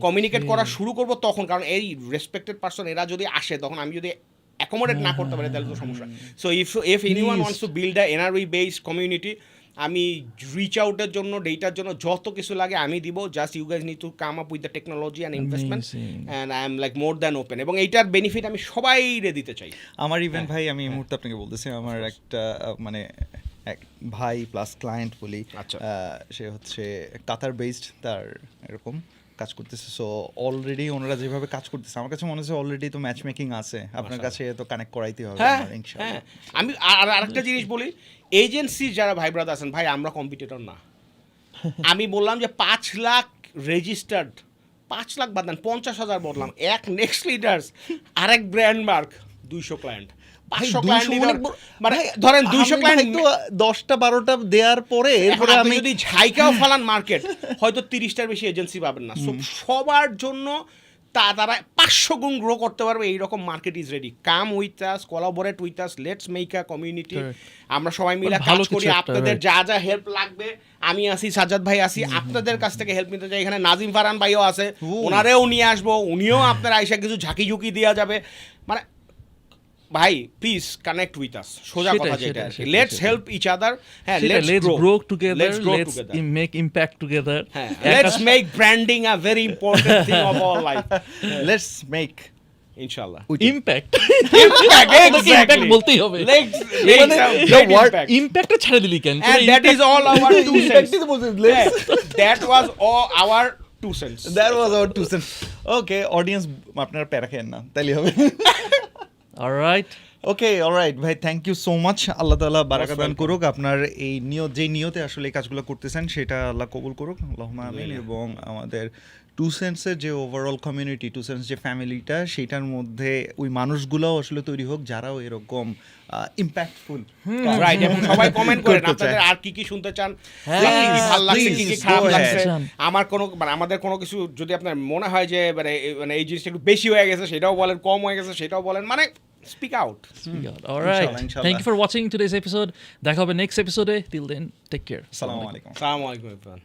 কমিউনিকেট করা শুরু করবো তখন। কারণ এই রেসপেক্টেড পারসন এরা যদি আসে, তখন আমি যদি অ্যাকোমোডেট না করতে পারি তাহলে তো সমস্যা। So if anyone wants to build a NRB based community, আমি রিচ আউটের জন্য, ডেটার জন্য যত কিছু লাগে আমি দিব। Just you guys need to come up with the technology and investment, and I am like more than open. এবং এইটার বেনিফিট আমি সবাইরে দিতে চাই। আমার ইভেন্ট ভাই, আমি এই মুহূর্তে আপনাকে বলতেছি, আমার একটা মানে এক ভাই প্লাস ক্লায়েন্ট বলি, সে হচ্ছে কাতার বেসড, তার এরকম কাজ করতেছে। সো অলরেডি ওনারা যেভাবে কাজ করতেছে, আমার কাছে মনে হচ্ছে অলরেডি তো ম্যাচ মেকিং আছে, আপনার কাছে তো কানেক্ট করাইতে হবে। হ্যাঁ, আমি আরেকটা জিনিস বলি, এজেন্সি যারা ভাই ব্রাদার আছেন, ভাই আমরা কম্পিটিটর না। আমি বললাম যে 5 লাখ রেজিস্টার্ড, 5 লাখ বাদ দেন, 50,000 বললাম, এক নেক্সট লিডার্স, আরেক ব্র্যান্ড মার্ক, 200 ক্লায়েন্ট, 500 ক্লায়েন্ট, মানে ধরেন 200 ক্লায়েন্ট তো 10টা-12টা দেওয়ার পরে এরপরে আমি যদি ঝাইকাও ফালান মার্কেট, হয়তো 30টার বেশি এজেন্সি পাবেন না। সবার জন্য তারা 500 গুণ গ্রো করতে পারবে, এইরকম market is ready. Come with us, collaborate with us, let's make a community. আমরা সবাই মিলে কাজ ভালো করি, কিছু একটা, আপনাদের right. যা যা হেল্প লাগবে আমি আসি, সাজ্জাদ ভাই আসি, আপনাদের কাছ থেকে হেল্প নিতে চাই। এখানে নাজিম ফারহান ভাইও আছে, ওনারেও নিয়ে আসবো, উনিও আপনার আইসা কিছু ঝাঁকি ঝুঁকি দেওয়া যাবে। মানে ভাই প্লিজ কানেক্ট উইথ আস, সোজা কথা যেটা, লেটস হেল্প ইচ আদার। হ্যাঁ, let's grow together, let's grow let's together, make impact together. Let's make branding a very important thing of all life, let's make ইনশাআল্লাহ। Impact Exactly. বলতেই হবে, Let's make some great impact. ইমপ্যাক্টটা ছেড়ে দিলি কেন? And that is all our 2 cents. Yeah, that was all our 2 cents. That was our 2 cents. Okay audience, আপনারা প্যারা খেয়েন না, তাইলে হবে। অলরাইট, ওকে অলরাইট ভাই, থ্যাংক ইউ সো মাচ। আল্লাহ তাআলা বারাকা দান welcome. করুক। আপনার এই যেই নিয়তে আসলে এই কাজগুলো করতেছেন সেটা আল্লাহ কবুল করুক, আল্লাহুম্মা আমিন। এবং আমাদের 2 সেন্টসের যে ওভারঅল কমিউনিটি, 2 সেন্টস যে ফ্যামিলিটা, সেটার মধ্যে ওই মানুষগুলোও আসলে তৈরি হোক যারাও এরকম ইম্প্যাক্টফুল। রাইট, এবং সবাই কমেন্ট করেন করতে আপনাদের চায়। আর কি কি শুনতে চান, হ্যাঁ, কি কি ভালো লাগছে, কি কি please, খারাপ go ahead. লাগছে, চান। আমার কোনো মানে আমাদের কোনো কিছু যদি আপনার মনে হয় যে মানে এই জিনিসটা একটু বেশি হয়ে গেছে সেটাও বলেন, কম হয়ে গেছে সেটাও বলেন, মানে স্পিক আউট। অলরাইট, ইনশাআল্লাহ। Thank you for watching today's episode. দেখা হবে নেক্সট এপিসোডে, টিল দেন টেক কেয়ার। আসসালামু আলাইকুম। আসসালামু আলাইকুম এভরিওয়ান।